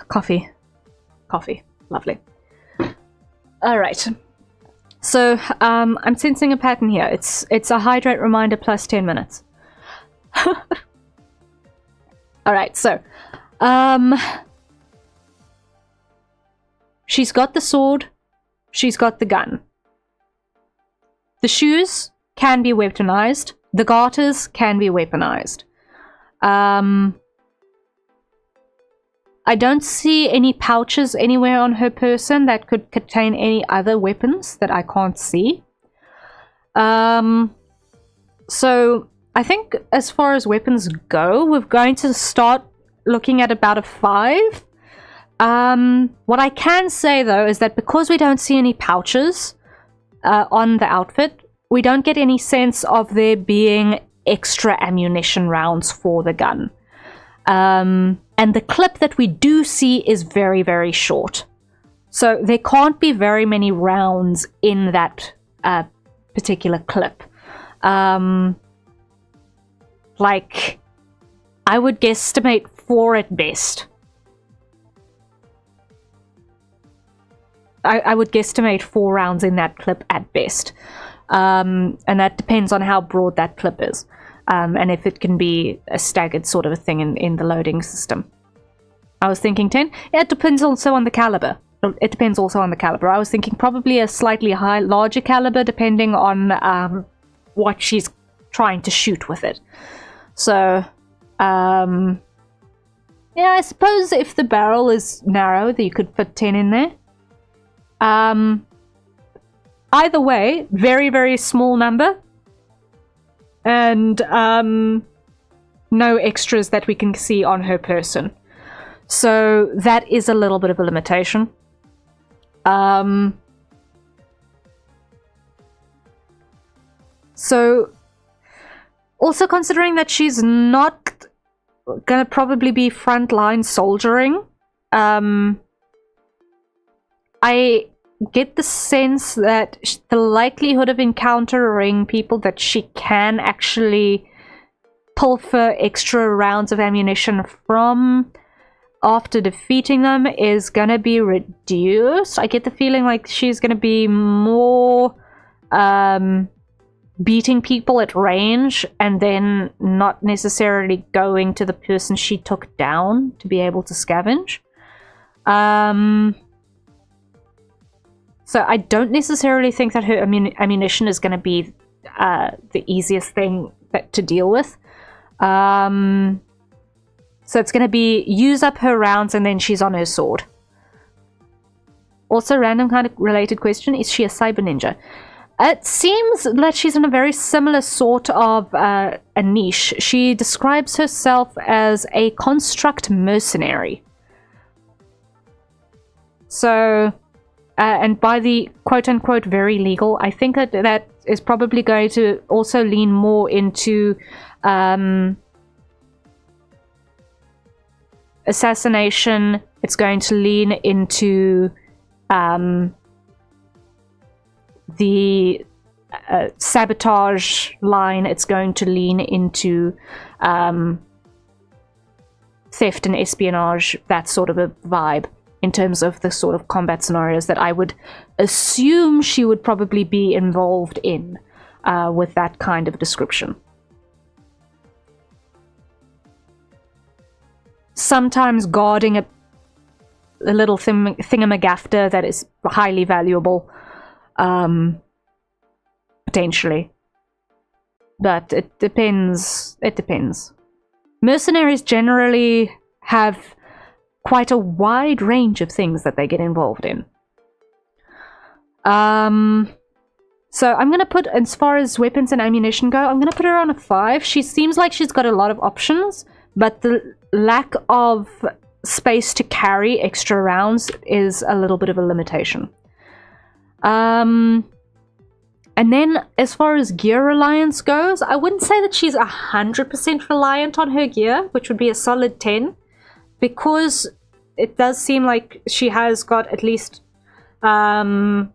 Coffee. Coffee. Lovely. Alright. So, I'm sensing a pattern here. It's a hydrate reminder plus 10 minutes. Alright, so, she's got the sword, she's got the gun. The shoes can be weaponized, the garters can be weaponized. I don't see any pouches anywhere on her person that could contain any other weapons that I can't see. So I think as far as weapons go, we're going to start looking at about a 5. What I can say though is that because we don't see any pouches on the outfit, we don't get any sense of there being extra ammunition rounds for the gun. And the clip that we do see is very, very short. So there can't be very many rounds in that particular clip. Like, I would guesstimate 4 at best. I would guesstimate 4 rounds in that clip at best. And that depends on how broad that clip is. And if it can be a staggered sort of a thing in the loading system. I was thinking 10. Yeah, it depends also on the caliber. It depends also on the caliber. I was thinking probably a slightly larger caliber depending on what she's trying to shoot with it. So, yeah, I suppose if the barrel is narrow, that you could fit 10 in there. Either way, very, very small number. And no extras that we can see on her person. So that is a little bit of a limitation. So also considering that she's not gonna probably be frontline soldiering, I get the sense that the likelihood of encountering people that she can actually pilfer extra rounds of ammunition from after defeating them is gonna be reduced. I get the feeling like she's gonna be more beating people at range and then not necessarily going to the person she took down to be able to scavenge. So I don't necessarily think that her ammunition is going to be the easiest thing to deal with. So it's going to be use up her rounds and then she's on her sword. Also, random kind of related question, is she a cyber ninja? It seems that she's in a very similar sort of a niche. She describes herself as a construct mercenary. So, and by the quote-unquote very legal, I think that is probably going to also lean more into assassination. It's going to lean into the sabotage line. It's going to lean into theft and espionage, that sort of a vibe, in terms of the sort of combat scenarios that I would assume she would probably be involved in with that kind of description. Sometimes guarding a little thingamagafter that is highly valuable, potentially. But it depends. It depends. Mercenaries generally have quite a wide range of things that they get involved in. So I'm going to put, as far as weapons and ammunition go, I'm going to put her on a 5. She seems like she's got a lot of options, but the lack of space to carry extra rounds is a little bit of a limitation. And then as far as gear reliance goes, I wouldn't say that she's 100% reliant on her gear, which would be a solid 10. Because it does seem like she has got at least a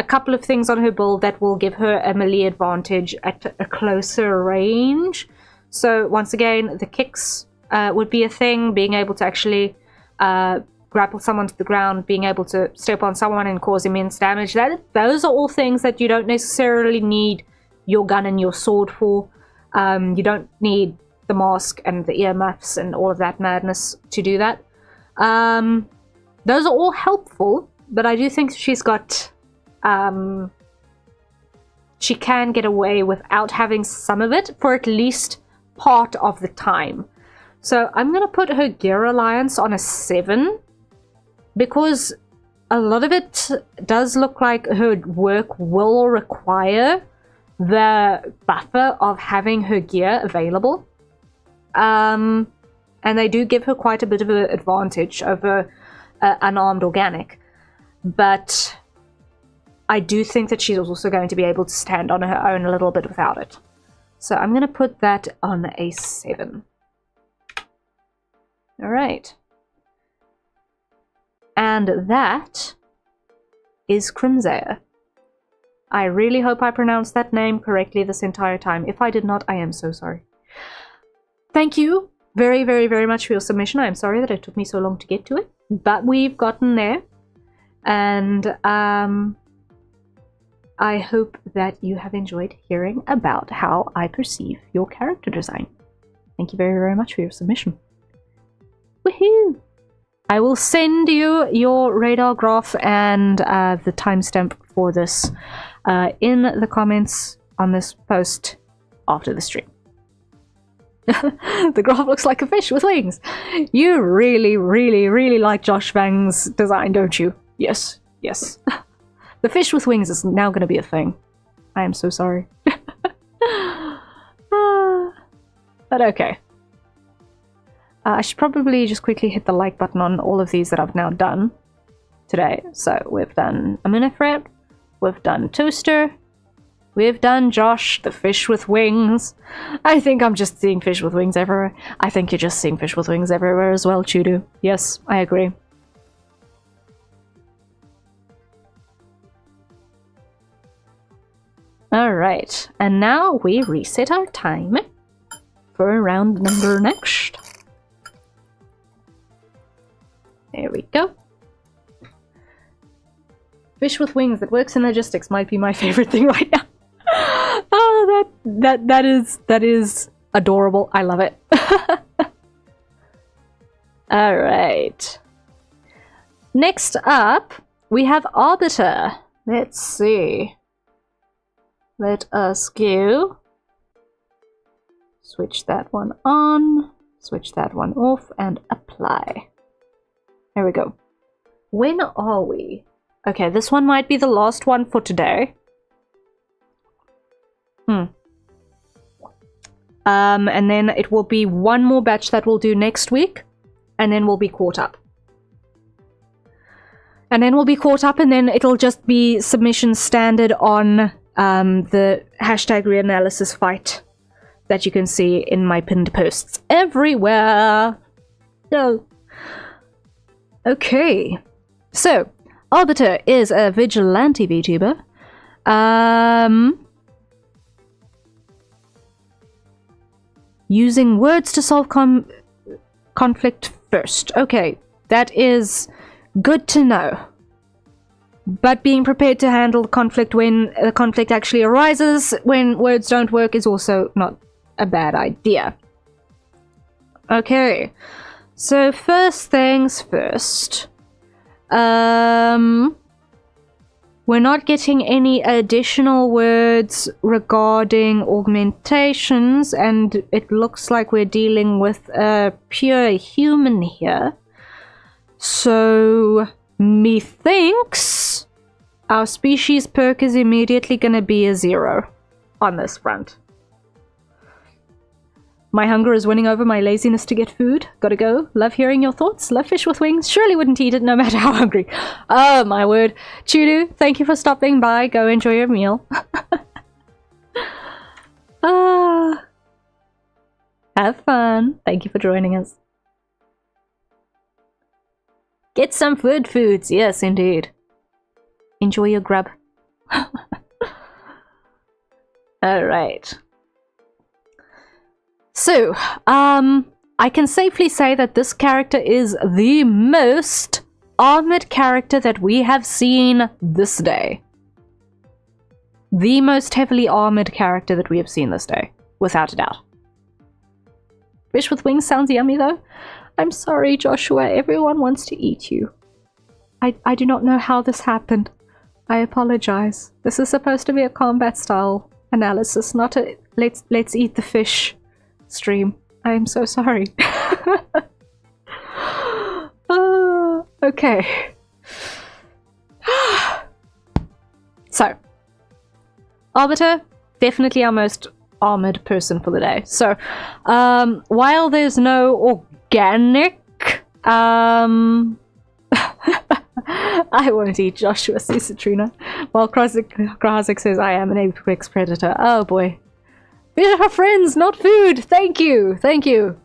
couple of things on her build that will give her a melee advantage at a closer range. So once again, the kicks would be a thing, being able to actually grapple someone to the ground, being able to step on someone and cause immense damage. Those are all things that you don't necessarily need your gun and your sword for. You don't need the mask and the earmuffs and all of that madness to do that. Those are all helpful, but I do think she's got she can get away without having some of it for at least part of the time. So I'm going to put her gear reliance on a 7, because a lot of it does look like her work will require the buffer of having her gear available. And they do give her quite a bit of an advantage over unarmed organic. But I do think that she's also going to be able to stand on her own a little bit without it. So I'm going to put that on a 7. Alright. And that is Crimzea. I really hope I pronounced that name correctly this entire time. If I did not, I am so sorry. Thank you very, very, very much for your submission. I'm sorry that it took me so long to get to it, but we've gotten there. And I hope that you have enjoyed hearing about how I perceive your character design. Thank you very, very much for your submission. Woohoo! I will send you your radar graph and the timestamp for this in the comments on this post after the stream. The graph looks like a fish with wings. You really, really, really like Josh Vang's design, don't you? Yes, yes. The fish with wings is now going to be a thing. I am so sorry. But okay. I should probably just quickly hit the like button on all of these that I've now done today. So we've done Aminifred, we've done Toaster, we've done Josh, the fish with wings. I think I'm just seeing fish with wings everywhere. I think you're just seeing fish with wings everywhere as well, Chudu. Yes, I agree. Alright, and now we reset our time for round number next. There we go. Fish with wings that works in logistics might be my favorite thing right now. Oh, that is adorable. I love it. All right. Next up, we have Arbiter. Let's see. Let us go. Switch that one on, switch that one off, and apply. There we go. When are we? Okay, this one might be the last one for today. And then it will be one more batch that we'll do next week, and then we'll be caught up. And then it'll just be submission standard on the hashtag reanalysis fight that you can see in my pinned posts everywhere. So, okay. So, Arbiter is a vigilante VTuber. Using words to solve conflict first. Okay, that is good to know. But being prepared to handle conflict when the conflict actually arises, when words don't work, is also not a bad idea. Okay, so first things first. We're not getting any additional words regarding augmentations, and it looks like we're dealing with a pure human here. So, methinks our species perk is immediately going to be a 0 on this front. My hunger is winning over my laziness to get food. Gotta go. Love hearing your thoughts. Love fish with wings. Surely wouldn't eat it no matter how hungry. Oh, my word. Chudu, thank you for stopping by. Go enjoy your meal. Have fun. Thank you for joining us. Get some foods. Yes, indeed. Enjoy your grub. Alright. So, I can safely say that this character is the most armored character that we have seen this day. The most heavily armored character that we have seen this day, without a doubt. Fish with wings sounds yummy though. I'm sorry, Joshua, everyone wants to eat you. I do not know how this happened. I apologize. This is supposed to be a combat style analysis, not a let's eat the fish stream. I am so sorry. Okay. So, Arbiter, definitely our most armored person for the day. So, while there's no organic, I won't eat Joshua, says Citrina. While Krasik says, I am an apex predator. Oh boy. These are friends, not food! Thank you! Thank you!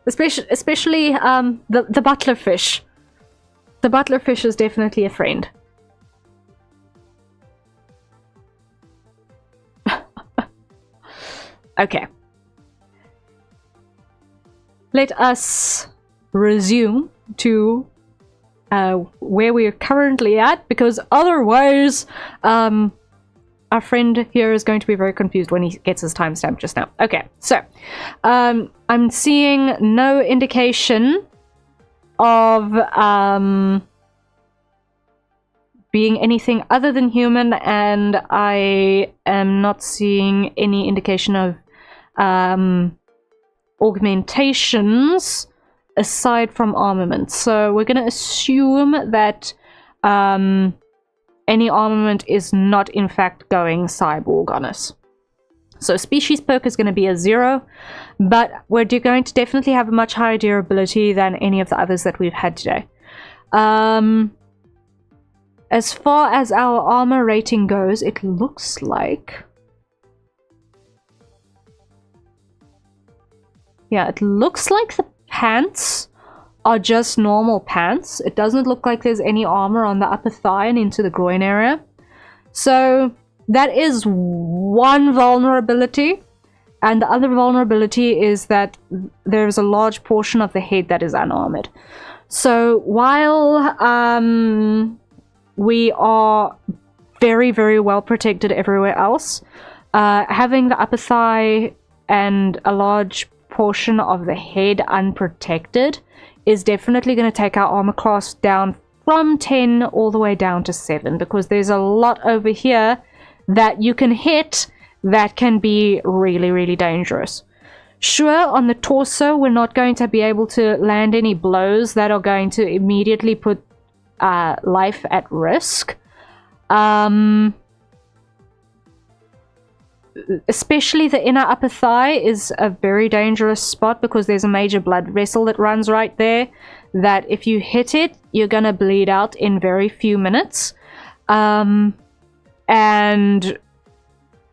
Especially, the butler fish. The butler fish is definitely a friend. Okay. Let us resume to where we are currently at, because otherwise our friend here is going to be very confused when he gets his timestamp just now. Okay, so I'm seeing no indication of being anything other than human, and I am not seeing any indication of augmentations aside from armament. So we're going to assume that any armament is not in fact going cyborg on us. So species perk is going to be a 0, but we're going to definitely have a much higher durability than any of the others that we've had today. As far as our armor rating goes, it looks like... yeah, it looks like the pants are just normal pants. It doesn't look like there's any armor on the upper thigh and into the groin area. So that is one vulnerability. And the other vulnerability is that there's a large portion of the head that is unarmored. So while we are very, very well protected everywhere else, Having the upper thigh and a large portion of the head unprotected is definitely going to take our armor class down from 10 all the way down to 7, because there's a lot over here that you can hit that can be really, really dangerous. Sure, on the torso, we're not going to be able to land any blows that are going to immediately put life at risk. Especially the inner upper thigh is a very dangerous spot, because there's a major blood vessel that runs right there, that if you hit it, you're gonna bleed out in very few minutes. And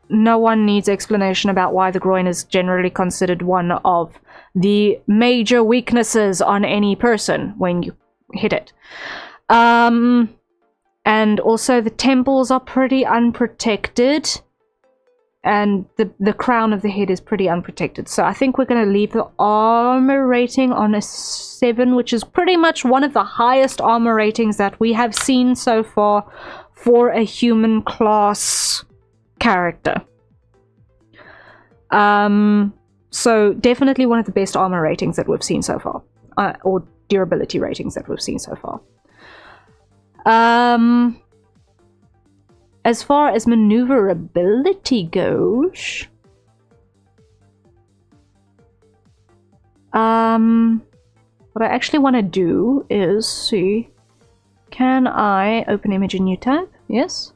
no one needs explanation about why the groin is generally considered one of the major weaknesses on any person when you hit it. And also the temples are pretty unprotected, and the crown of the head is pretty unprotected. So I think we're going to leave the armor rating on a 7, which is pretty much one of the highest armor ratings that we have seen so far for a human class character. So definitely one of the best armor ratings that we've seen so far, or durability ratings that we've seen so far. As far as maneuverability goes, what I actually want to do is see, can I open image in new tab? Yes.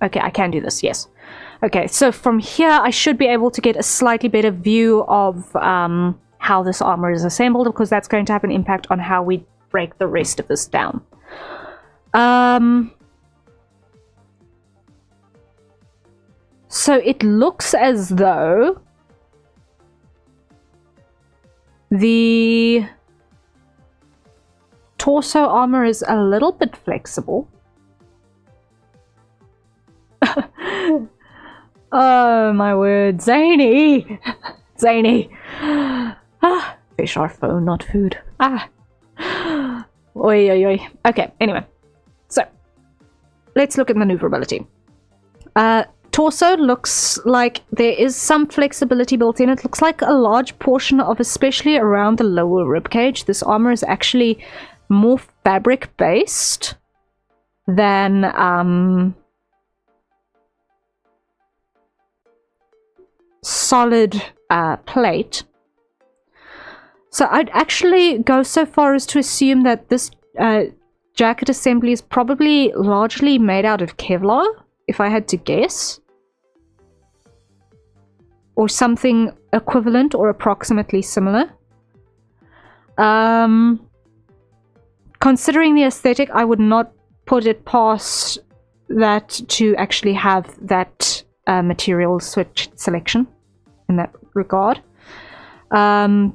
Okay, I can do this, yes. Okay, so from here I should be able to get a slightly better view of how this armor is assembled, because that's going to have an impact on how we break the rest of this down. So it looks as though the torso armor is a little bit flexible. Oh my word, zany! Zany! Fish are phone, not food. Oi, oi, oi. Okay, anyway. So, let's look at maneuverability. Torso looks like there is some flexibility built in. It looks like a large portion of, especially around the lower ribcage, this armor is actually more fabric based than solid plate. So I'd actually go so far as to assume that this jacket assembly is probably largely made out of Kevlar, if I had to guess. Or something equivalent or approximately similar. Considering the aesthetic, I would not put it past that to actually have that material switch selection in that regard. The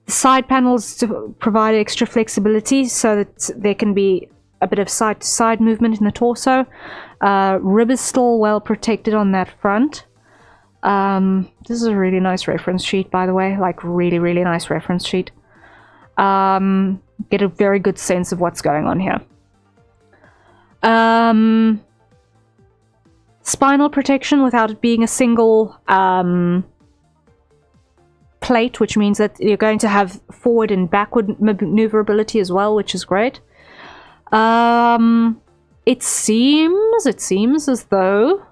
side panels to provide extra flexibility so that there can be a bit of side-to-side movement in the torso. Rib is still well protected on that front. This is a really nice reference sheet, by the way, like really, really nice reference sheet. Get a very good sense of what's going on here. Spinal protection without it being a single plate, which means that you're going to have forward and backward maneuverability as well, which is great. It seems as though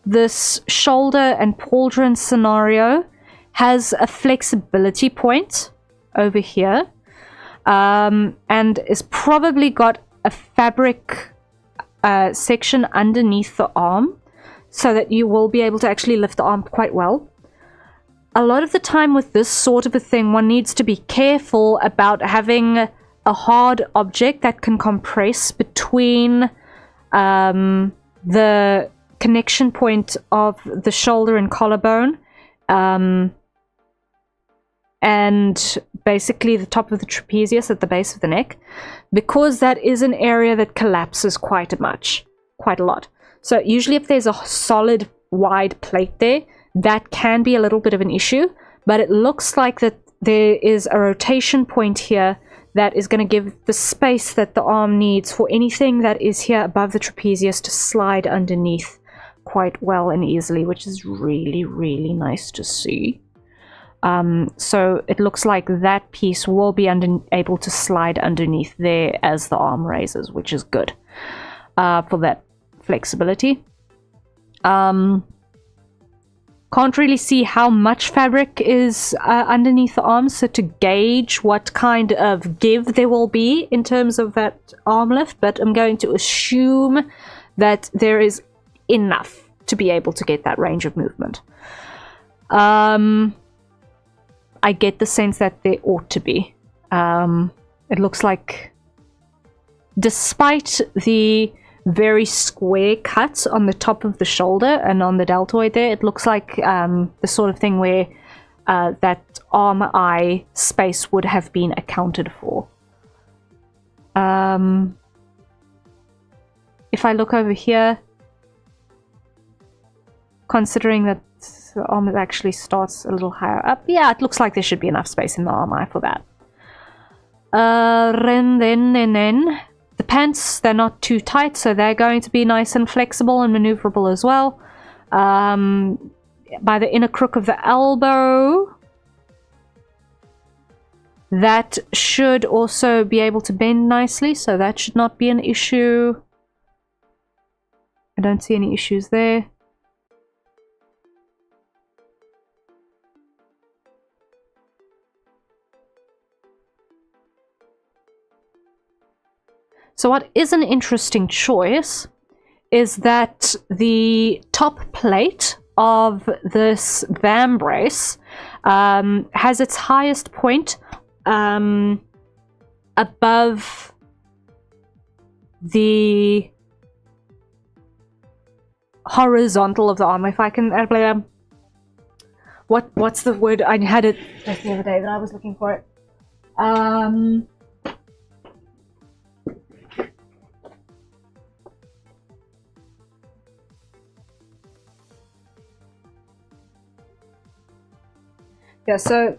this shoulder and pauldron scenario has a flexibility point over here, and is probably got a fabric section underneath the arm, so that you will be able to actually lift the arm quite well. A lot of the time with this sort of a thing, one needs to be careful about having a hard object that can compress between the connection point of the shoulder and collarbone and basically the top of the trapezius at the base of the neck, because that is an area that collapses quite a lot. So usually if there's a solid wide plate there, that can be a little bit of an issue, but it looks like that there is a rotation point here that is going to give the space that the arm needs for anything that is here above the trapezius to slide underneath quite well and easily, which is really, really nice to see. So it looks like that piece will be able to slide underneath there as the arm raises, which is good for that flexibility. Can't really see how much fabric is underneath the arm, so to gauge what kind of give there will be in terms of that arm lift, but I'm going to assume that there is enough to be able to get that range of movement. I get the sense that there ought to be. It looks like, despite the very square cut on the top of the shoulder and on the deltoid there, it looks like the sort of thing where that arm eye space would have been accounted for. If I look over here, considering that the arm actually starts a little higher up, yeah, it looks like there should be enough space in the arm eye for that. Then the pants, they're not too tight, so they're going to be nice and flexible and maneuverable as well. By the inner crook of the elbow, that should also be able to bend nicely, so that should not be an issue. I don't see any issues there. So what is an interesting choice is that the top plate of this vambrace has its highest point above the horizontal of the arm. If I can what's the word? I had it just the other day that I was looking for it. Yeah, so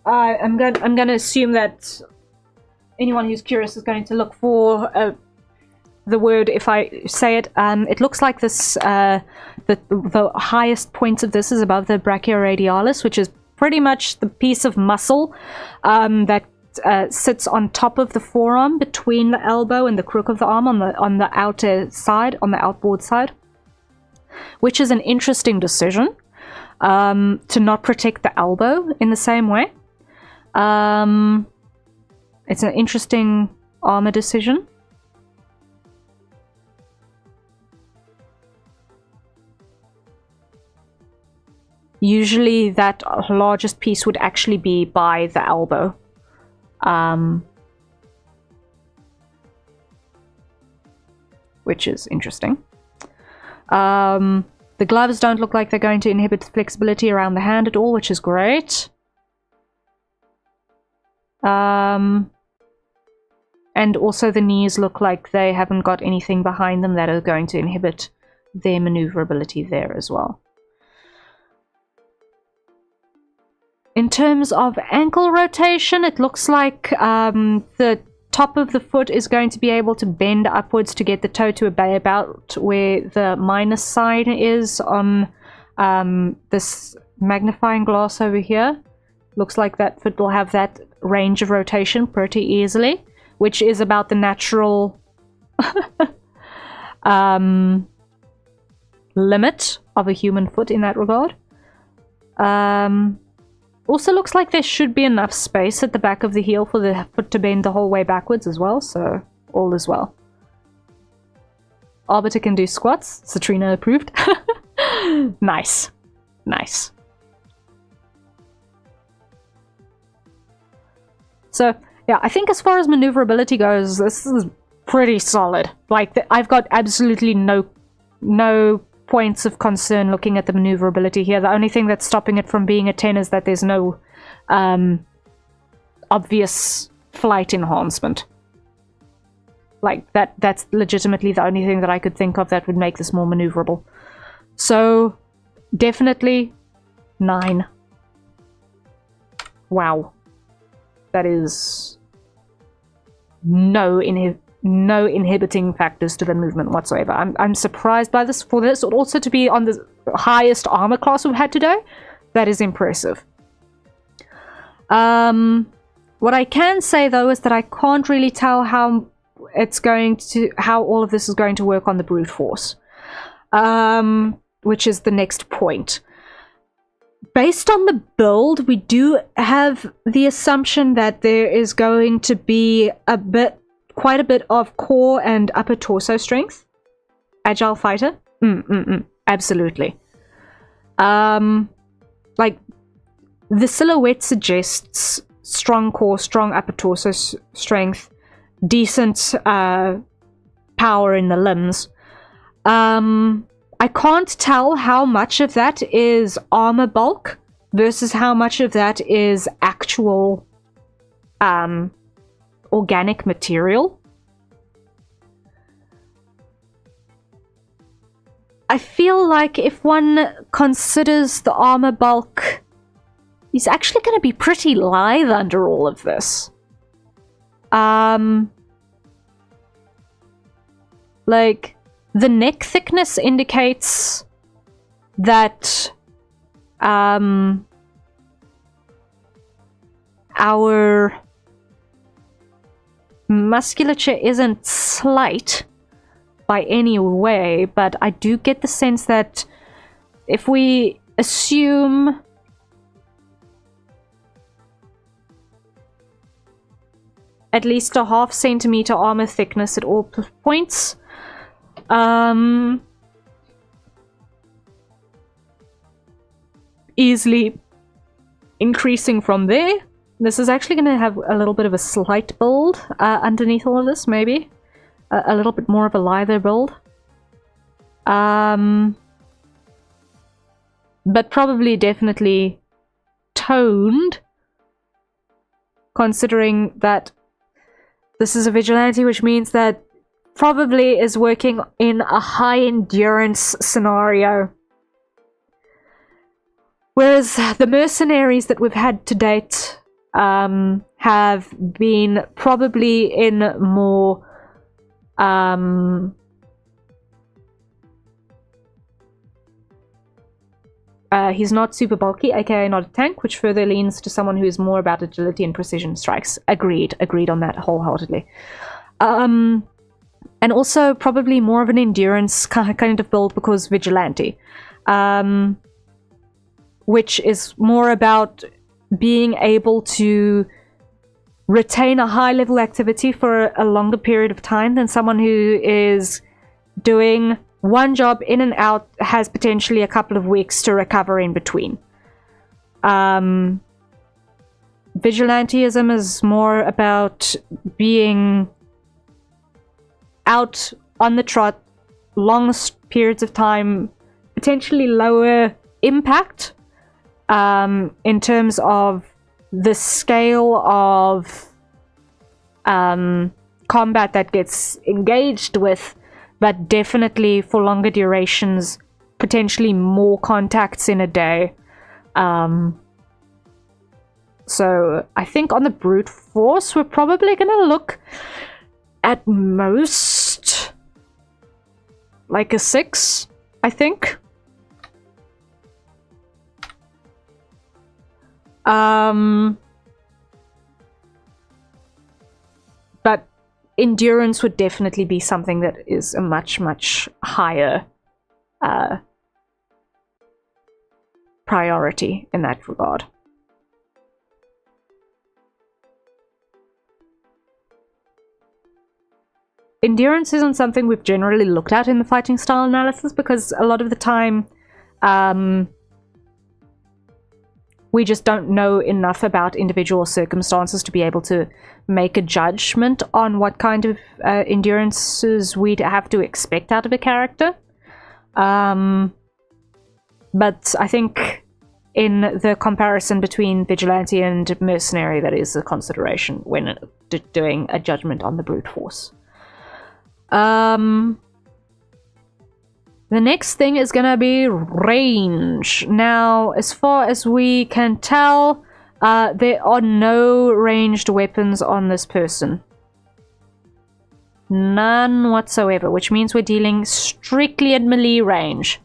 I'm going to assume that anyone who's curious is going to look for the word if I say it. It looks like this the highest point of this is above the brachioradialis, which is pretty much the piece of muscle that sits on top of the forearm between the elbow and the crook of the arm on the outer side, on the outboard side, which is an interesting decision. To not protect the elbow in the same way. It's an interesting armor decision. Usually that largest piece would actually be by the elbow. Which is interesting. The gloves don't look like they're going to inhibit flexibility around the hand at all, which is great. And also the knees look like they haven't got anything behind them that are going to inhibit their maneuverability there as well. In terms of ankle rotation, it looks like the top of the foot is going to be able to bend upwards to get the toe to about where the minus side is on this magnifying glass over here. Looks like that foot will have that range of rotation pretty easily, which is about the natural limit of a human foot in that regard. Also looks like there should be enough space at the back of the heel for the foot to bend the whole way backwards as well, so all is well. Arbiter can do squats. Satrina approved. Nice. Nice. So, yeah, I think as far as maneuverability goes, this is pretty solid. Like, I've got absolutely no points of concern looking at the maneuverability here. The only thing that's stopping it from being a 10 is that there's no obvious flight enhancement. Like, that's legitimately the only thing that I could think of that would make this more maneuverable. So, definitely 9. Wow. That is no inhibiting factors to the movement whatsoever. I'm surprised by this. For this also to be on the highest armor class we've had today, that is impressive. What I can say though is that I can't really tell how all of this is going to work on the brute force, which is the next point. Based on the build, we do have the assumption that there is going to be quite a bit of core and upper torso strength. Agile fighter? Absolutely. Like, the silhouette suggests strong core, strong upper torso strength, decent power in the limbs. I can't tell how much of that is armor bulk versus how much of that is actual organic material. I feel like if one considers the armor bulk, he's actually going to be pretty lithe under all of this. Like, the neck thickness indicates that our musculature isn't slight by any way, but I do get the sense that if we assume at least a ½ centimeter armor thickness at all points, easily increasing from there. This is actually going to have a little bit of a slight build underneath all of this, maybe. A little bit more of a lither build. But probably definitely toned, considering that this is a vigilante, which means that probably is working in a high endurance scenario. Whereas the mercenaries that we've had to date have been probably in more he's not super bulky, aka not a tank, which further leans to someone who is more about agility and precision strikes. Agreed on that wholeheartedly. And also probably more of an endurance kind of build because vigilante, which is more about being able to retain a high level activity for a longer period of time than someone who is doing one job in and out, has potentially a couple of weeks to recover in between. Vigilantism is more about being out on the trot, long periods of time, potentially lower impact in terms of the scale of combat that gets engaged with, but definitely for longer durations, potentially more contacts in a day. So I think on the brute force, we're probably going to look at most like a 6, I think. But endurance would definitely be something that is a much, much higher priority in that regard. Endurance isn't something we've generally looked at in the fighting style analysis because a lot of the time we just don't know enough about individual circumstances to be able to make a judgment on what kind of endurances we'd have to expect out of a character. But I think in the comparison between vigilante and mercenary, that is a consideration when doing a judgment on the brute force. The next thing is gonna be range. Now, as far as we can tell, there are no ranged weapons on this person. None whatsoever, which means we're dealing strictly at melee range.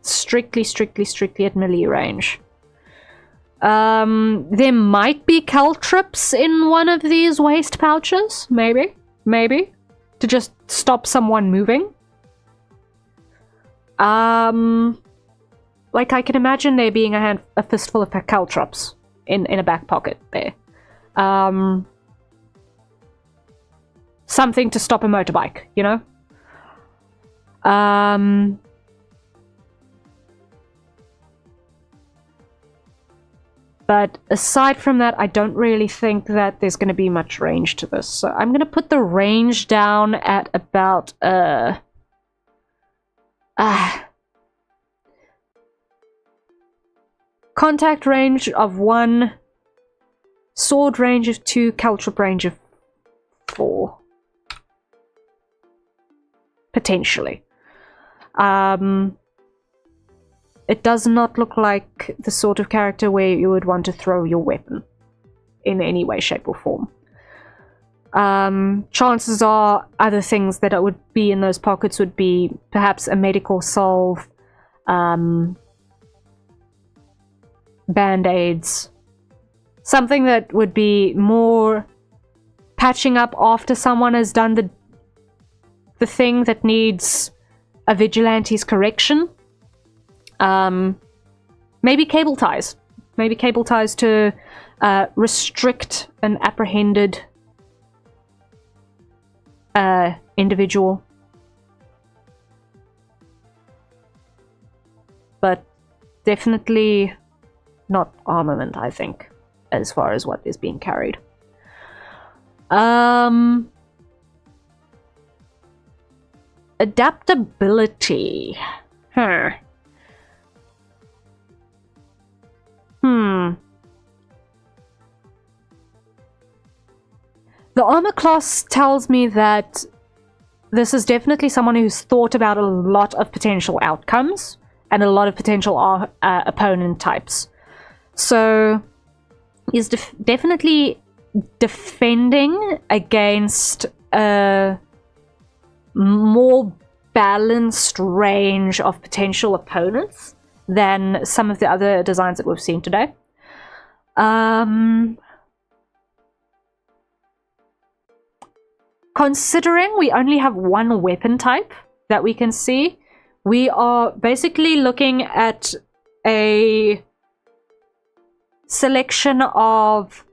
Strictly at melee range. There might be caltrips in one of these waste pouches. Maybe. To just stop someone moving. Like, I can imagine there being a fistful of caltrops in a back pocket there. Something to stop a motorbike, you know? But aside from that, I don't really think that there's going to be much range to this. So I'm going to put the range down at about contact range of 1, sword range of 2, caltrip range of 4. Potentially. It does not look like the sort of character where you would want to throw your weapon in any way, shape, or form. Chances are other things that would be in those pockets would be perhaps a medical salve, band-aids, something that would be more patching up after someone has done the thing that needs a vigilante's correction. Maybe cable ties. Maybe cable ties to restrict an apprehended individual. But definitely not armament, I think, as far as what is being carried. Adaptability. The armor class tells me that this is definitely someone who's thought about a lot of potential outcomes and a lot of potential opponent types. So he's definitely defending against a more balanced range of potential opponents than some of the other designs that we've seen today. Considering we only have one weapon type that we can see, we are basically looking at a selection of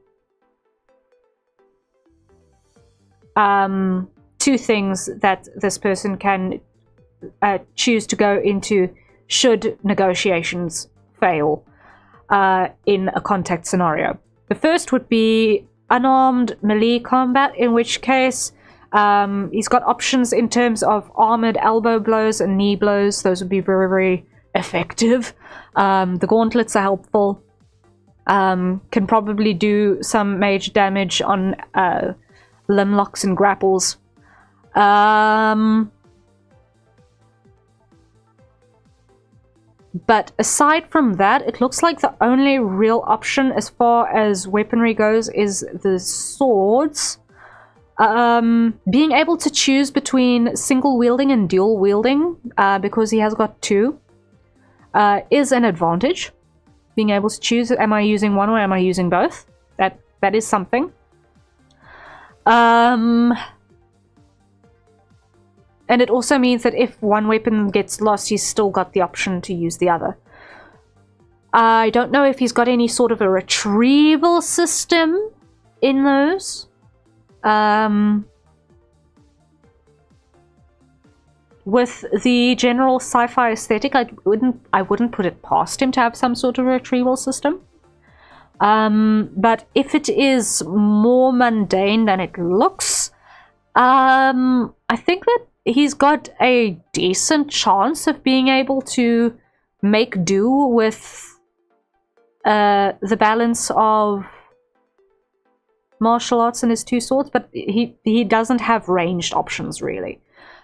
two things that this person can choose to go into should negotiations fail in a contact scenario. The first would be unarmed melee combat, in which case he's got options in terms of armored elbow blows and knee blows. Those would be very, very effective. The gauntlets are helpful. Can probably do some major damage on limb locks and grapples. But aside from that, it looks like the only real option as far as weaponry goes is the swords. Being able to choose between single wielding and dual wielding, because he has got two, is an advantage. Being able to choose, am I using one or am I using both? That is something. And it also means that if one weapon gets lost, he's still got the option to use the other. I don't know if he's got any sort of a retrieval system in those. With the general sci-fi aesthetic, I wouldn't put it past him to have some sort of retrieval system. But if it is more mundane than it looks, I think that he's got a decent chance of being able to make do with the balance of martial arts and his two swords, but he doesn't have ranged options, really.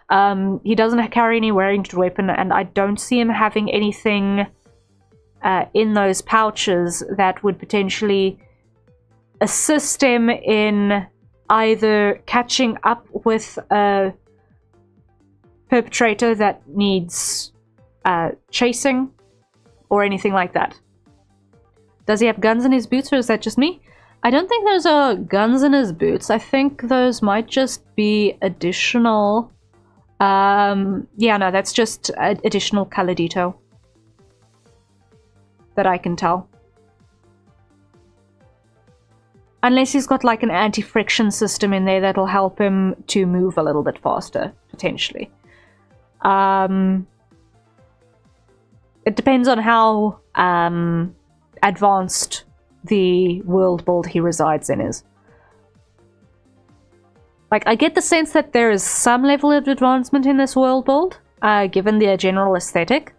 He doesn't carry any ranged weapon, and I don't see him having anything in those pouches that would potentially assist him in either catching up with a perpetrator that needs chasing or anything like that. Does he have guns in his boots, or is that just me? I don't think those are guns in his boots. I think those might just be additional... yeah, no, that's just additional color detail that I can tell. Unless he's got like an anti-friction system in there that'll help him to move a little bit faster, potentially. It depends on how advanced the world build he resides in is. Like, I get the sense that there is some level of advancement in this world build, given their general aesthetic.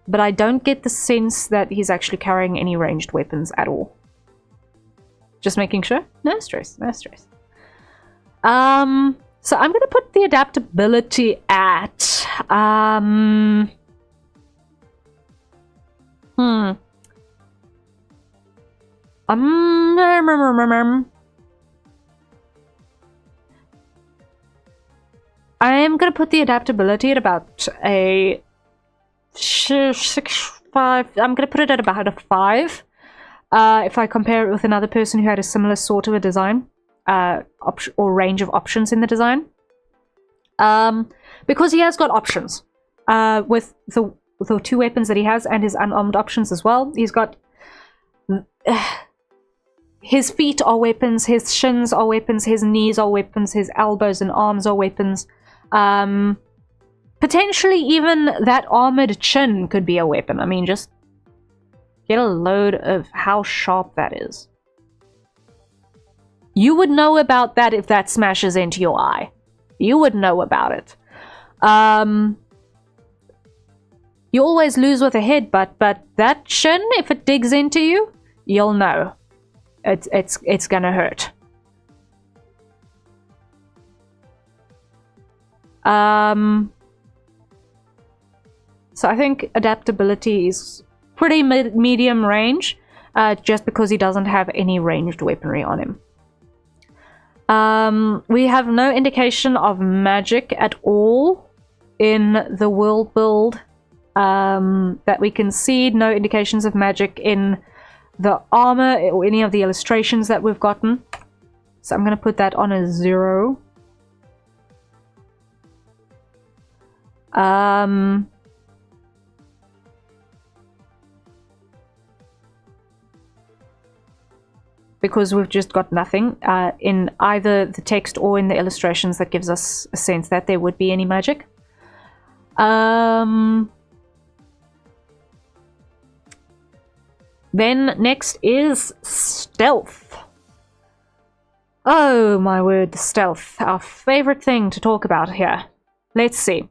But I don't get the sense that he's actually carrying any ranged weapons at all. Just making sure. No stress, no stress. So I'm going to put the adaptability at... I am going to put the adaptability at about a 6, 5. I'm going to put it at about a 5. If I compare it with another person who had a similar sort of a design, or range of options in the design. Because he has got options with the 2 weapons that he has and his unarmed options as well. He's got... his feet are weapons, his shins are weapons, his knees are weapons, his elbows and arms are weapons. Potentially even that armored chin could be a weapon. I mean, just get a load of how sharp that is. You would know about that if that smashes into your eye. You would know about it. You always lose with a head, but that chin, if it digs into you, you'll know. It's gonna hurt. So I think adaptability is pretty medium range, just because he doesn't have any ranged weaponry on him. We have no indication of magic at all in the world build that we can see. No indications of magic in the armor or any of the illustrations that we've gotten. So I'm going to put that on a 0. Because we've just got nothing in either the text or in the illustrations that gives us a sense that there would be any magic. Then next is stealth. Oh my word, the stealth. Our favorite thing to talk about here. Let's see.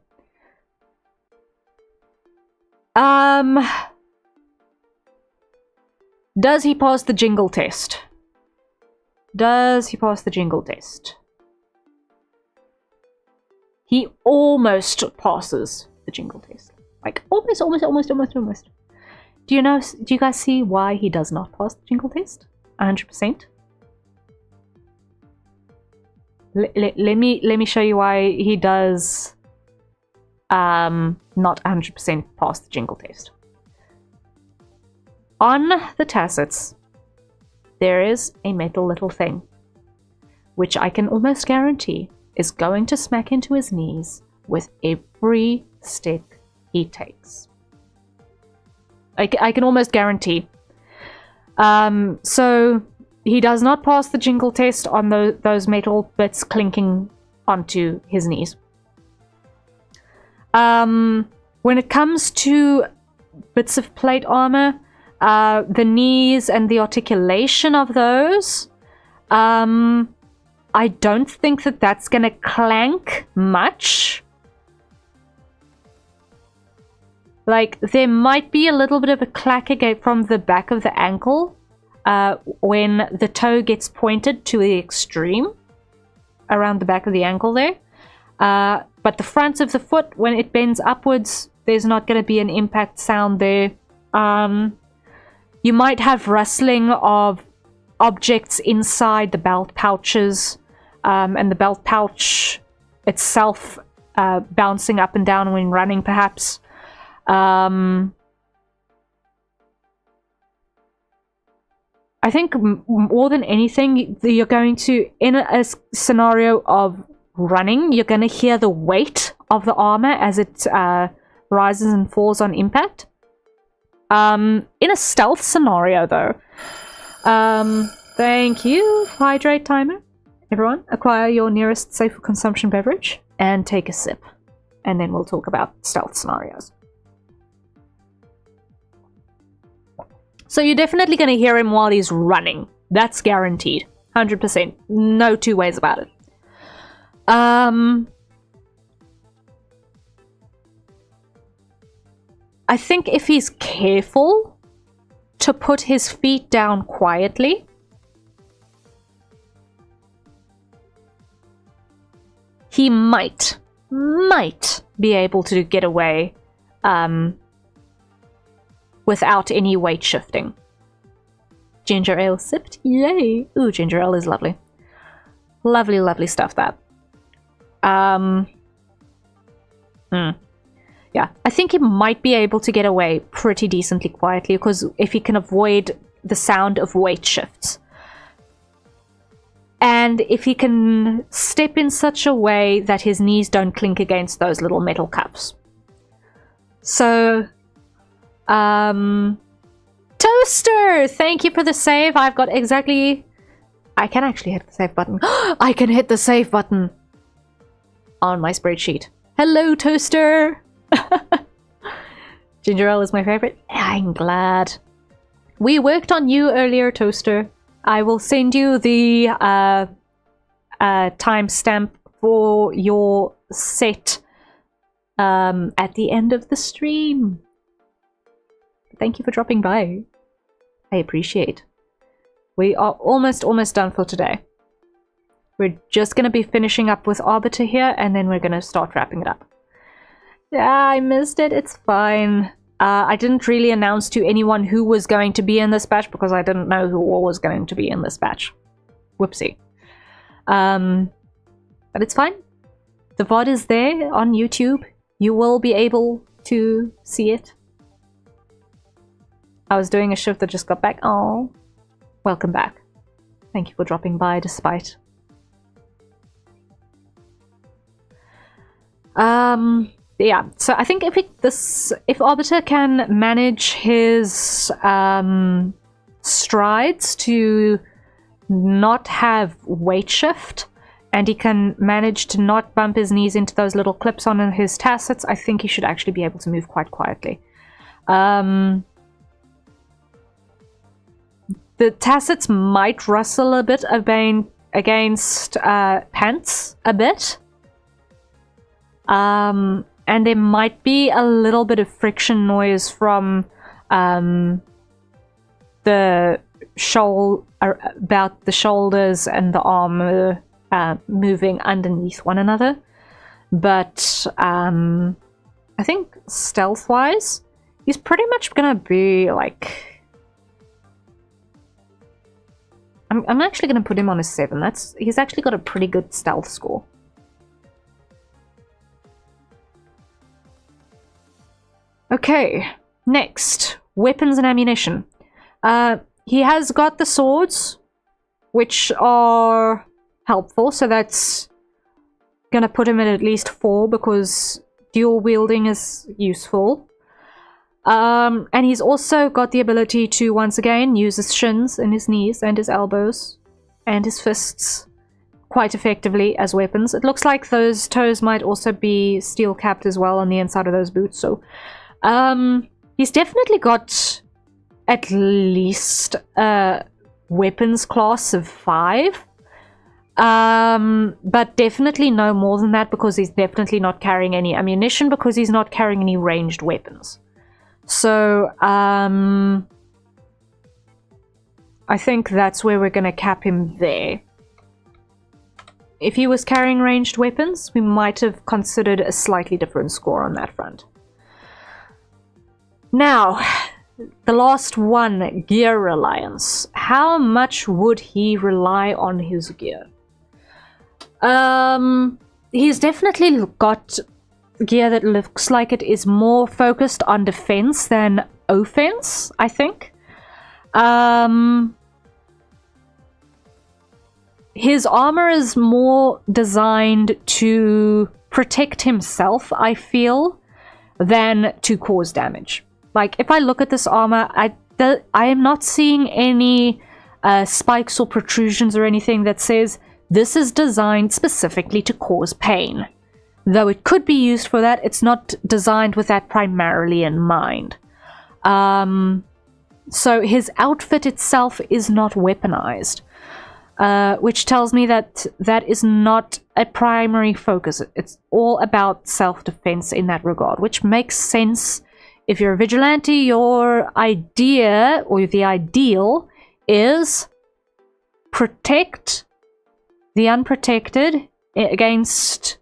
Does he pass the jingle test? Does he pass the jingle test? He almost passes the jingle test. Like, almost. Do you guys see why he does not pass the jingle test? 100%. Let me show you why he does not 100% pass the jingle test. On the tassets, there is a metal little thing, which I can almost guarantee is going to smack into his knees with every step he takes. I can almost guarantee. So he does not pass the jingle test on those metal bits clinking onto his knees. When it comes to bits of plate armor, the knees and the articulation of those, I don't think that that's gonna clank much. Like, there might be a little bit of a clacking from the back of the ankle when the toe gets pointed to the extreme around the back of the ankle there. But the front of the foot, when it bends upwards, There's not going to be an impact sound there. You might have rustling of objects inside the belt pouches, and the belt pouch itself bouncing up and down when running, perhaps. I think more than anything, you're going to, in a scenario of running, you're going to hear the weight of the armor as it rises and falls on impact. In a stealth scenario, though, thank you, hydrate timer. Everyone, acquire your nearest safe for consumption beverage and take a sip, and then we'll talk about stealth scenarios. So you're definitely going to hear him while he's running. That's guaranteed. 100%. No two ways about it. I think if he's careful to put his feet down quietly, he might be able to get away without any weight shifting. Ginger ale sipped. Yay! Ooh, ginger ale is lovely. Lovely, lovely stuff, that. Yeah, I think he might be able to get away pretty decently quietly, because if he can avoid the sound of weight shifts. And if he can step in such a way that his knees don't clink against those little metal cups. So, Toaster! Thank you for the save. I've got exactly... I can actually hit the save button. I can hit the save button on my spreadsheet. Hello, Toaster! Ginger ale is my favorite. I'm glad. We worked on you earlier, Toaster. I will send you the timestamp for your set at the end of the stream. Thank you for dropping by. I appreciate. We are almost done for today. We're just going to be finishing up with Arbiter here, and then we're going to start wrapping it up. Yeah, I missed it. It's fine. I didn't really announce to anyone who was going to be in this batch because I didn't know who all was going to be in this batch. Whoopsie. But it's fine. The VOD is there on YouTube. You will be able to see it. I was doing a shift that just got back. Oh, welcome back. Thank you for dropping by despite. Yeah, so I think if Arbiter can manage his strides to not have weight shift, and he can manage to not bump his knees into those little clips on his tassets, I think he should actually be able to move quite quietly. The tassets might rustle a bit against pants a bit. And there might be a little bit of friction noise from the about the shoulders and the arm moving underneath one another. But I think stealth-wise, he's pretty much gonna be like... I'm actually gonna put him on a 7. He's actually got a pretty good stealth score. Okay, next, weapons and ammunition. He has got the swords, which are helpful, so that's gonna put him at least 4 because dual wielding is useful. And he's also got the ability to once again use his shins and his knees and his elbows and his fists quite effectively as weapons. It looks like those toes might also be steel capped as well on the inside of those boots, so he's definitely got at least a weapons class of 5. But definitely no more than that, because he's definitely not carrying any ammunition, because he's not carrying any ranged weapons. So, I think that's where we're going to cap him there. If he was carrying ranged weapons, we might have considered a slightly different score on that front. Now, the last one, gear reliance. How much would he rely on his gear? He's definitely got gear that looks like it is more focused on defense than offense, I think. His armor is more designed to protect himself, I feel, than to cause damage. Like, if I look at this armor, I am not seeing any spikes or protrusions or anything that says this is designed specifically to cause pain. Though it could be used for that, it's not designed with that primarily in mind. So his outfit itself is not weaponized, which tells me that that is not a primary focus. It's all about self-defense in that regard, which makes sense. If you're a vigilante, your idea, or the ideal, is protect the unprotected against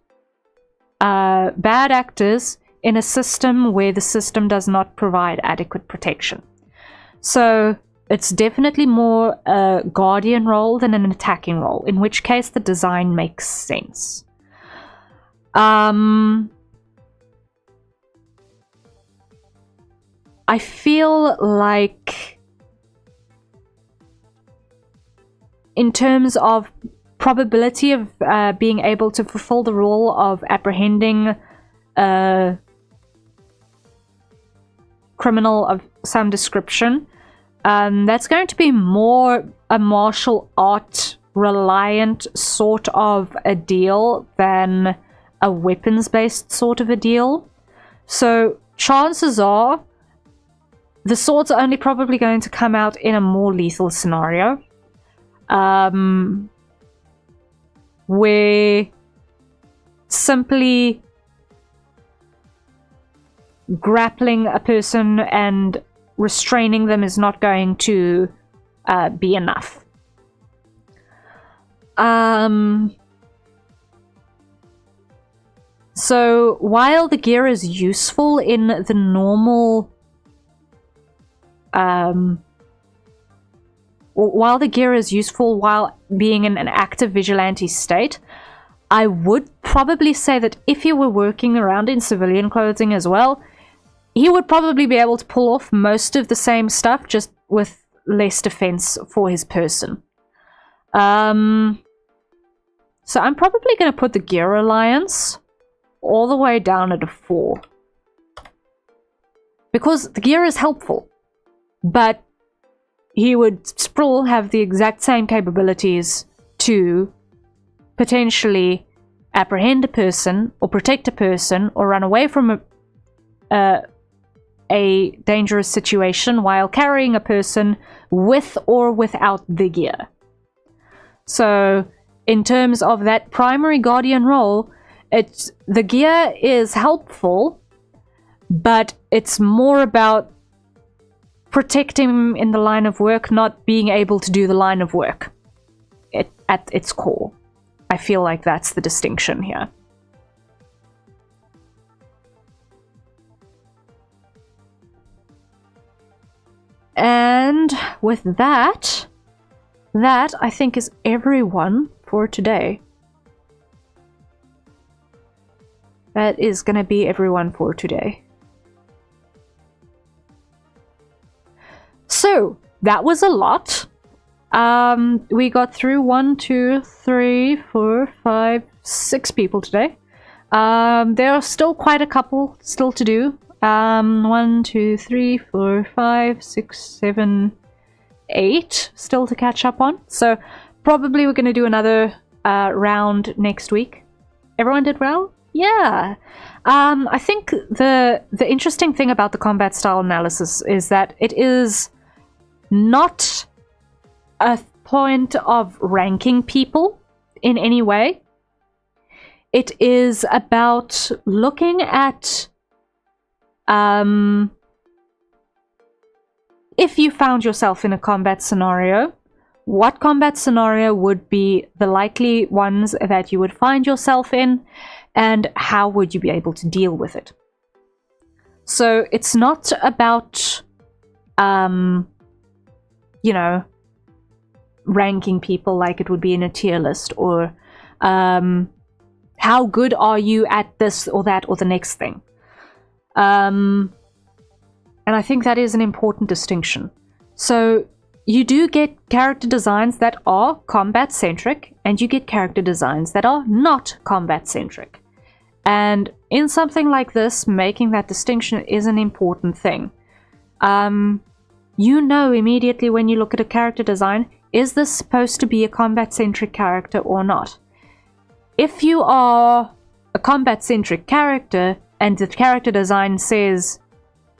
bad actors in a system where the system does not provide adequate protection. So it's definitely more a guardian role than an attacking role, in which case the design makes sense. I feel like in terms of probability of being able to fulfill the role of apprehending a criminal of some description, that's going to be more a martial art reliant sort of a deal than a weapons based sort of a deal. So chances are the swords are only probably going to come out in a more lethal scenario, where simply grappling a person and restraining them is not going to be enough. So while the gear is useful in the normal while the gear is useful while being in an active vigilante state, I would probably say that if he were working around in civilian clothing as well, he would probably be able to pull off most of the same stuff, just with less defense for his person. So I'm probably going to put the gear alliance all the way down at a 4. Because the gear is helpful, but he would still have the exact same capabilities to potentially apprehend a person, or protect a person, or run away from a dangerous situation while carrying a person with or without the gear. So in terms of that primary guardian role, the gear is helpful, but it's more about protecting him in the line of work, not being able to do the line of work at its core. I feel like that's the distinction here. And with that I think is everyone for today. That is going to be everyone for today. So, that was a lot. We got through 1, 2, 3, 4, 5, 6 people today. There are still quite a couple still to do. 1, 2, 3, 4, 5, 6, 7, 8 still to catch up on. So probably we're going to do another round next week. Everyone did well? Yeah. I think the interesting thing about the combat style analysis is that it is not a point of ranking people in any way. It is about looking at if you found yourself in a combat scenario, what combat scenario would be the likely ones that you would find yourself in, and how would you be able to deal with it? So it's not about, you know, ranking people like it would be in a tier list, or how good are you at this or that or the next thing. And I think that is an important distinction. So you do get character designs that are combat-centric, and you get character designs that are not combat-centric. And in something like this, making that distinction is an important thing. You know immediately when you look at a character design, is this supposed to be a combat-centric character or not? If you are a combat-centric character, and the character design says,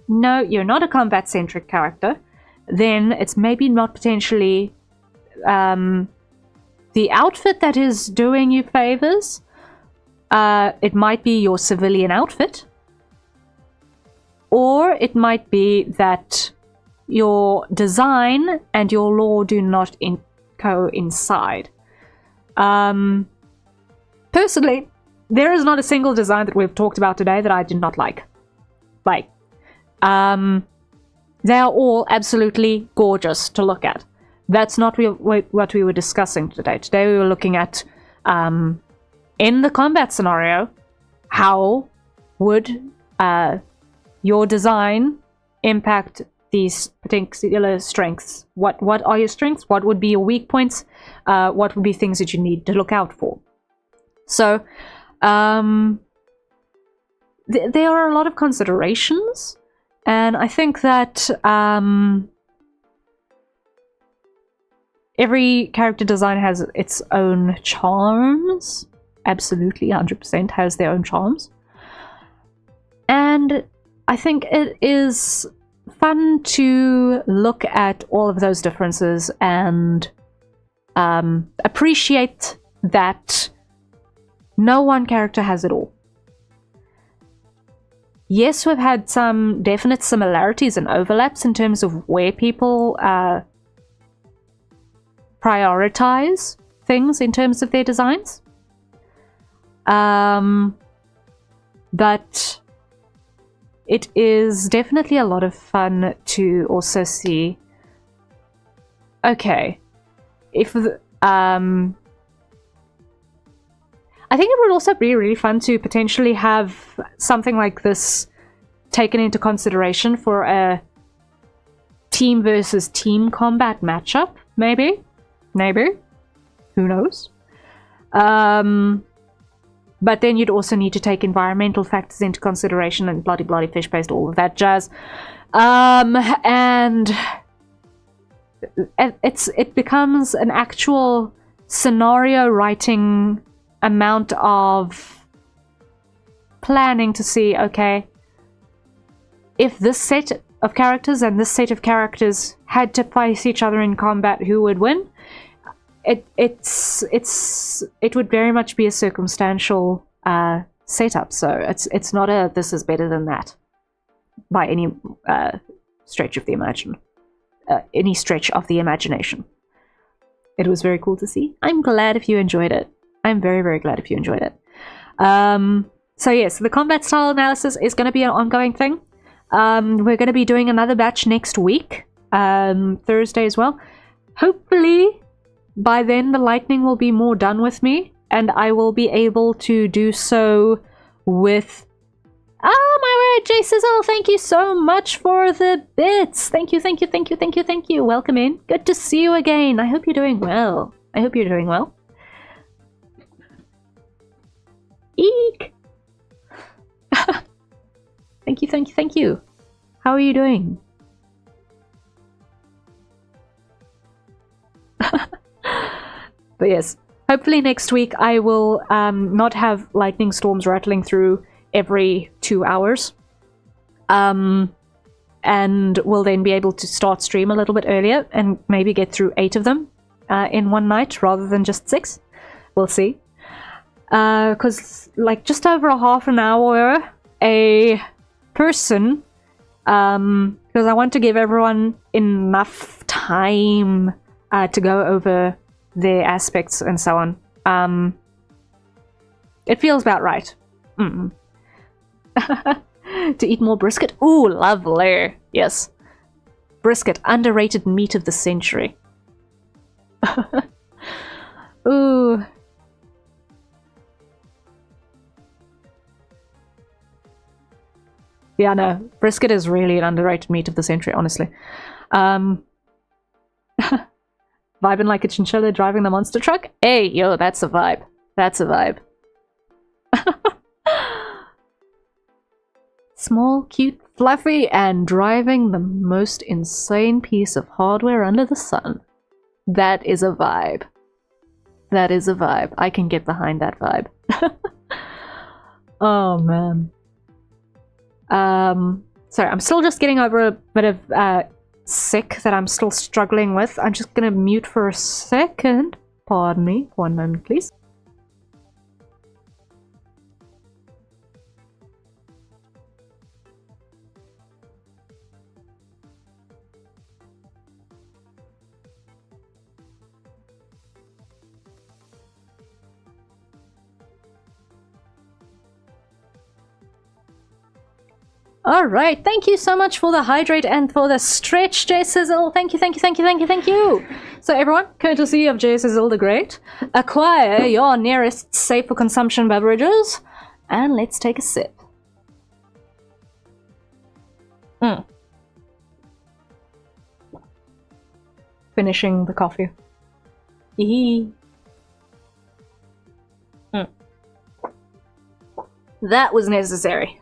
no, you're not a combat-centric character, then it's maybe not potentially the outfit that is doing you favors. It might be your civilian outfit, or it might be that your design and your lore do not coincide. Personally, there is not a single design that we've talked about today that I did not like. They are all absolutely gorgeous to look at. That's not what we were discussing today. Today we were looking at, in the combat scenario, how would your design impact these particular strengths? What are your strengths? What would be your weak points? What would be things that you need to look out for? So, there are a lot of considerations. And I think that every character design has its own charms. Absolutely, 100% has their own charms. And I think it is fun to look at all of those differences and appreciate that no one character has it all. Yes, we've had some definite similarities and overlaps in terms of where people prioritize things in terms of their designs. But it is definitely a lot of fun to also see, okay, if I think it would also be really fun to potentially have something like this taken into consideration for a team versus team combat matchup, maybe? Who knows? But then you'd also need to take environmental factors into consideration and bloody fish paste, all of that jazz. And it becomes an actual scenario writing amount of planning to see, okay, if this set of characters and this set of characters had to face each other in combat, who would win? It would very much be a circumstantial setup. So it's not a this is better than that by any stretch of the imagination. It was very cool to see. I'm glad if you enjoyed it. I'm very, very glad if you enjoyed it. So yes, the combat style analysis is going to be an ongoing thing. We're going to be doing another batch next week, Thursday as well. Hopefully, by then the lightning will be more done with me, and I will be able to do so with... Oh my word, Jay Sizzle, thank you so much for the bits. Thank you. Welcome in. Good to see you again. I hope you're doing well. Eek! Thank you. How are you doing? But yes, hopefully next week I will not have lightning storms rattling through every 2 hours. And we'll then be able to start stream a little bit earlier and maybe get through 8 of them in one night rather than just 6. We'll see. Because like just over a half an hour a person, because I want to give everyone enough time to go over their aspects and so on. It feels about right. To eat more brisket? Ooh, lovely. Yes. Brisket, underrated meat of the century. Ooh. Yeah, no. Brisket is really an underrated meat of the century, honestly. Vibing like a chinchilla driving the monster truck? Hey, yo, that's a vibe. That's a vibe. Small, cute, fluffy, and driving the most insane piece of hardware under the sun. That is a vibe. That is a vibe. I can get behind that vibe. Oh, man. Sorry, I'm still just getting over a bit of sick that I'm still struggling with. I'm just gonna mute for a second. Pardon me. 1 moment, please. Alright, thank you so much for the hydrate and for the stretch, J Sizzle. Thank you, thank you, thank you, thank you, thank you. So everyone, courtesy of J Sizzle the Great, acquire your nearest safe for consumption beverages, and let's take a sip. Finishing the coffee. That was necessary.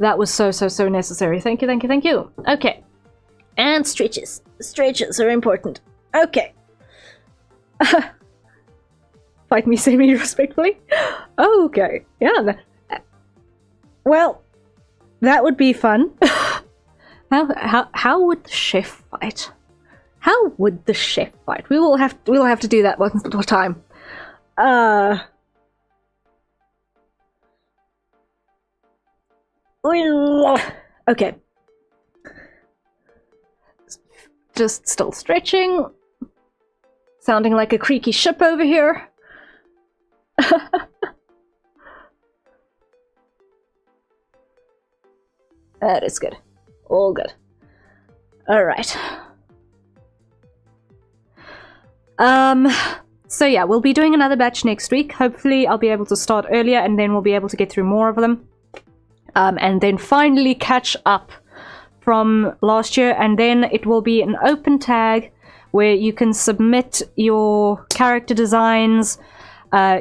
That was so necessary. Thank you, thank you, thank you. Okay. And stretches. Stretches are important. Okay. Fight me semi-respectfully? Okay. Yeah. Well, that would be fun. How would the chef fight? How would the chef fight? We'll have to do that one time. Okay. Just still stretching. Sounding like a creaky ship over here. That is good. All good. Alright. So yeah, we'll be doing another batch next week. Hopefully I'll be able to start earlier and then we'll be able to get through more of them. And then finally catch up from last year, and then it will be an open tag where you can submit your character designs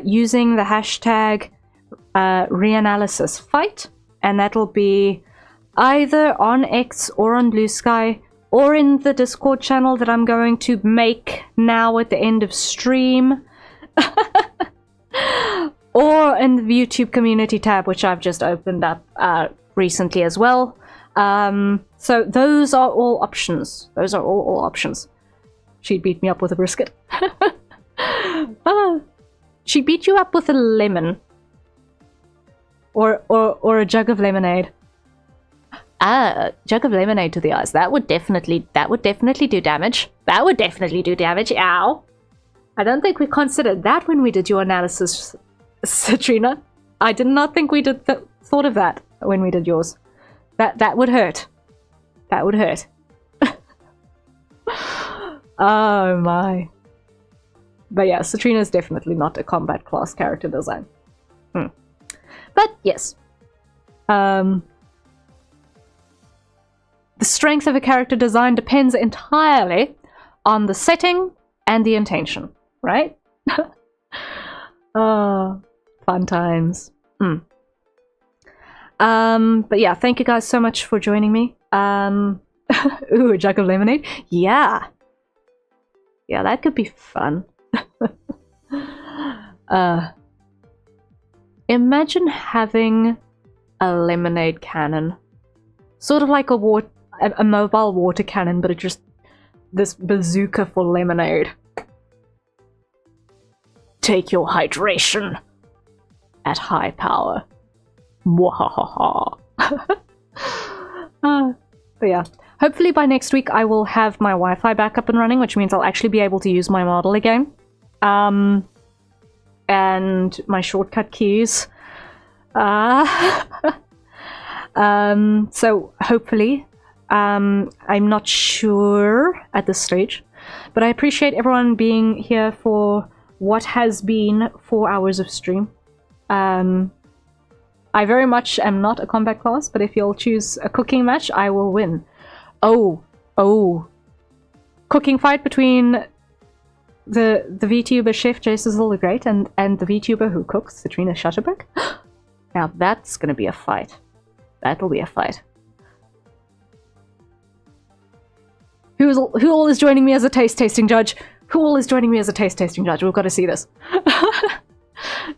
using the hashtag reanalysis and that'll be either on X or on Blue Sky or in the Discord channel that I'm going to make now at the end of stream. Or in the YouTube community tab, which I've just opened up recently as well. So those are all options. Those are all options. She'd beat me up with a brisket. She beat you up with a lemon. Or a jug of lemonade. Jug of lemonade to the eyes. That would definitely do damage. That would definitely do damage. Ow. I don't think we considered that when we did your analysis, Satrina. I did not think we did thought of that when we did yours. That would hurt. That would hurt. Oh my. But yeah, Satrina is definitely not a combat class character design. But yes. The strength of a character design depends entirely on the setting and the intention, right? Fun times. But yeah, thank you guys so much for joining me. Ooh, a jug of lemonade? Yeah. Yeah, that could be fun. Imagine having a lemonade cannon. Sort of like a mobile water cannon, but it's just this bazooka for lemonade. Take your hydration at high power. Mwahaha. But yeah, hopefully by next week I will have my Wi-Fi back up and running, which means I'll actually be able to use my model again. And my shortcut keys. So hopefully, I'm not sure at this stage, but I appreciate everyone being here for what has been 4 hours of stream. I very much am not a combat class, but if you'll choose a cooking match, I will win. Oh. Cooking fight between the VTuber chef Jason the Great and the VTuber who cooks, Katrina Shutterberg. Now that's gonna be a fight. That'll be a fight. Who all is joining me as a taste tasting judge? Who all is joining me as a taste tasting judge? We've got to see this.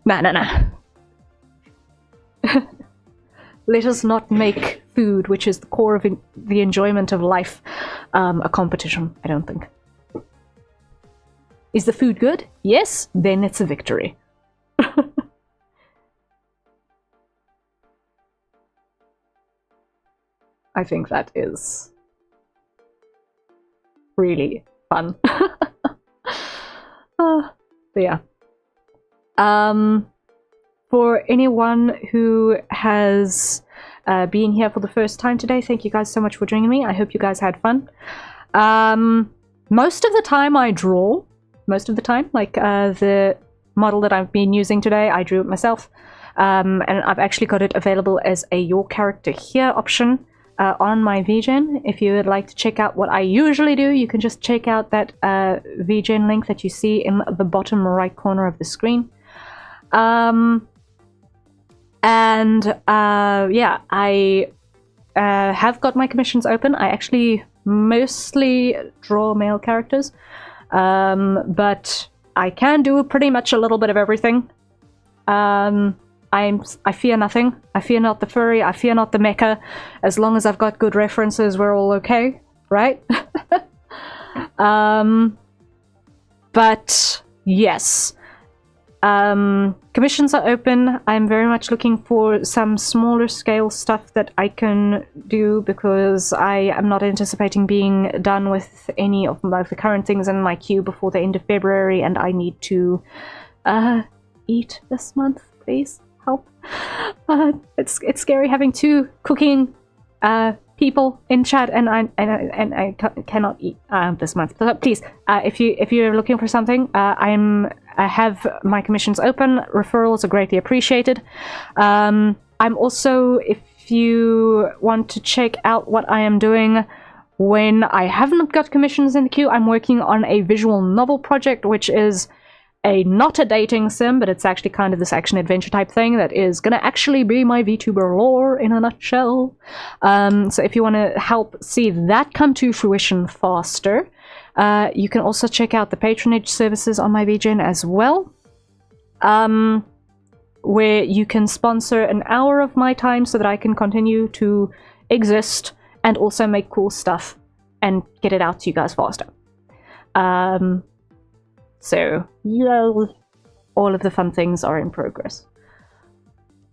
Nah. Let us not make food, which is the core of the enjoyment of life, a competition, I don't think. Is the food good? Yes, then it's a victory. I think that is really fun. But yeah. For anyone who has been here for the first time today, thank you guys so much for joining me. I hope you guys had fun. Most of the time I draw. Most of the time. Like the model that I've been using today, I drew it myself. And I've actually got it available as a Your Character Here option on my VGen. If you would like to check out what I usually do, you can just check out that VGen link that you see in the bottom right corner of the screen. Yeah, I have got my commissions open. I actually mostly draw male characters, but I can do pretty much a little bit of everything. I fear nothing. I fear not the furry. I fear not the mecha. As long as I've got good references, we're all okay, right? But yes. Commissions are open. I'm very much looking for some smaller scale stuff that I can do because I am not anticipating being done with any of the current things in my queue before the end of February, and I need to eat this month, please help. It's scary having two cooking people in chat, and I cannot eat this month. So please, if you're looking for something, I have my commissions open. Referrals are greatly appreciated. I'm also, if you want to check out what I am doing when I haven't got commissions in the queue, I'm working on a visual novel project, which is not a dating sim, but it's actually kind of this action-adventure type thing that is going to actually be my VTuber lore in a nutshell. So if you want to help see that come to fruition faster, you can also check out the patronage services on my VGen as well, where you can sponsor an hour of my time so that I can continue to exist and also make cool stuff and get it out to you guys faster. So, yeah, all of the fun things are in progress.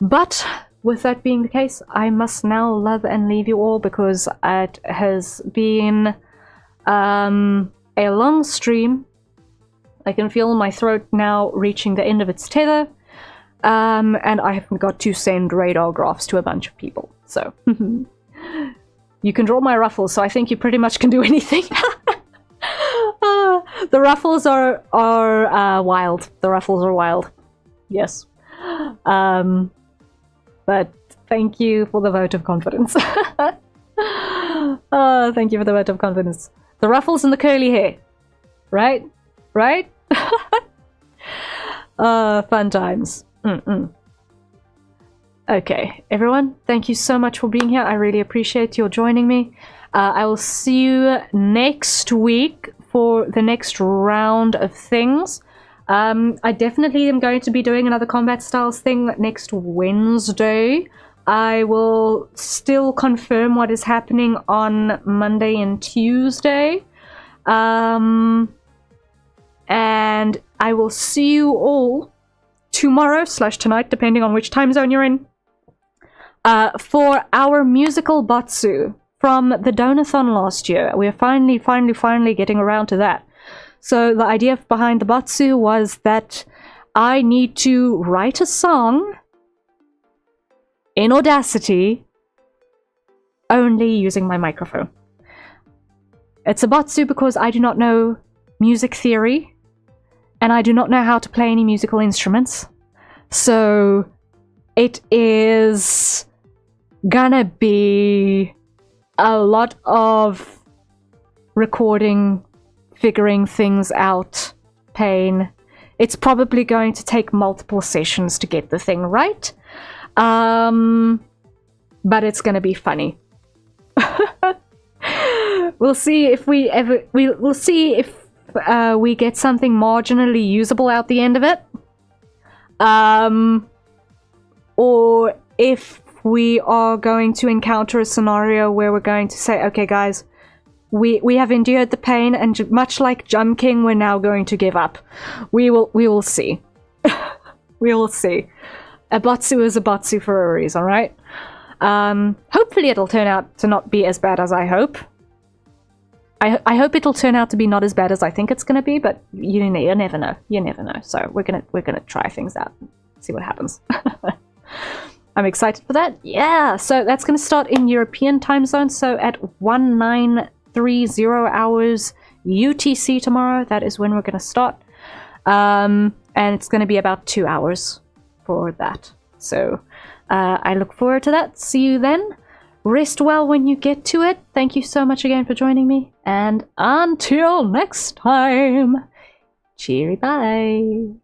But with that being the case, I must now love and leave you all because it has been a long stream. I can feel my throat now reaching the end of its tether, and I have got to send radar graphs to a bunch of people. So, you can draw my ruffles, so I think you pretty much can do anything. The ruffles are wild. The ruffles are wild. Yes. But thank you for the vote of confidence. Thank you for the vote of confidence. The ruffles and the curly hair. Right? Right? Fun times. Okay, everyone, thank you so much for being here. I really appreciate your joining me. I will see you next week for the next round of things. I definitely am going to be doing another combat styles thing next Wednesday. I will still confirm what is happening on Monday and Tuesday. And I will see you all tomorrow/tonight, depending on which time zone you're in, for our musical Batsu from the Donathon last year. We're finally getting around to that. So the idea behind the Batsu was that I need to write a song in Audacity only using my microphone. It's a batsu because I do not know music theory, and I do not know how to play any musical instruments. So it is gonna be a lot of recording, figuring things out, pain. It's probably going to take multiple sessions to get the thing right. But it's gonna be funny. We'll see if we'll see if we get something marginally usable out the end of it. Or if we are going to encounter a scenario where we're going to say, okay guys, we have endured the pain, and much like Jump King, we're now going to give up. We will see. We will see. A batsu is a batsu for a reason, right? Hopefully it'll turn out to not be as bad as I hope. I hope it'll turn out to be not as bad as I think it's gonna be, but you never know. You never know. So we're gonna try things out, see what happens. I'm excited for that. Yeah. So that's gonna start in European time zone. So at 1930 hours UTC tomorrow. That is when we're gonna start. And it's gonna be about 2 hours for that. So I look forward to that. See you then. Rest well when you get to it. Thank you so much again for joining me. And until next time, cheery bye.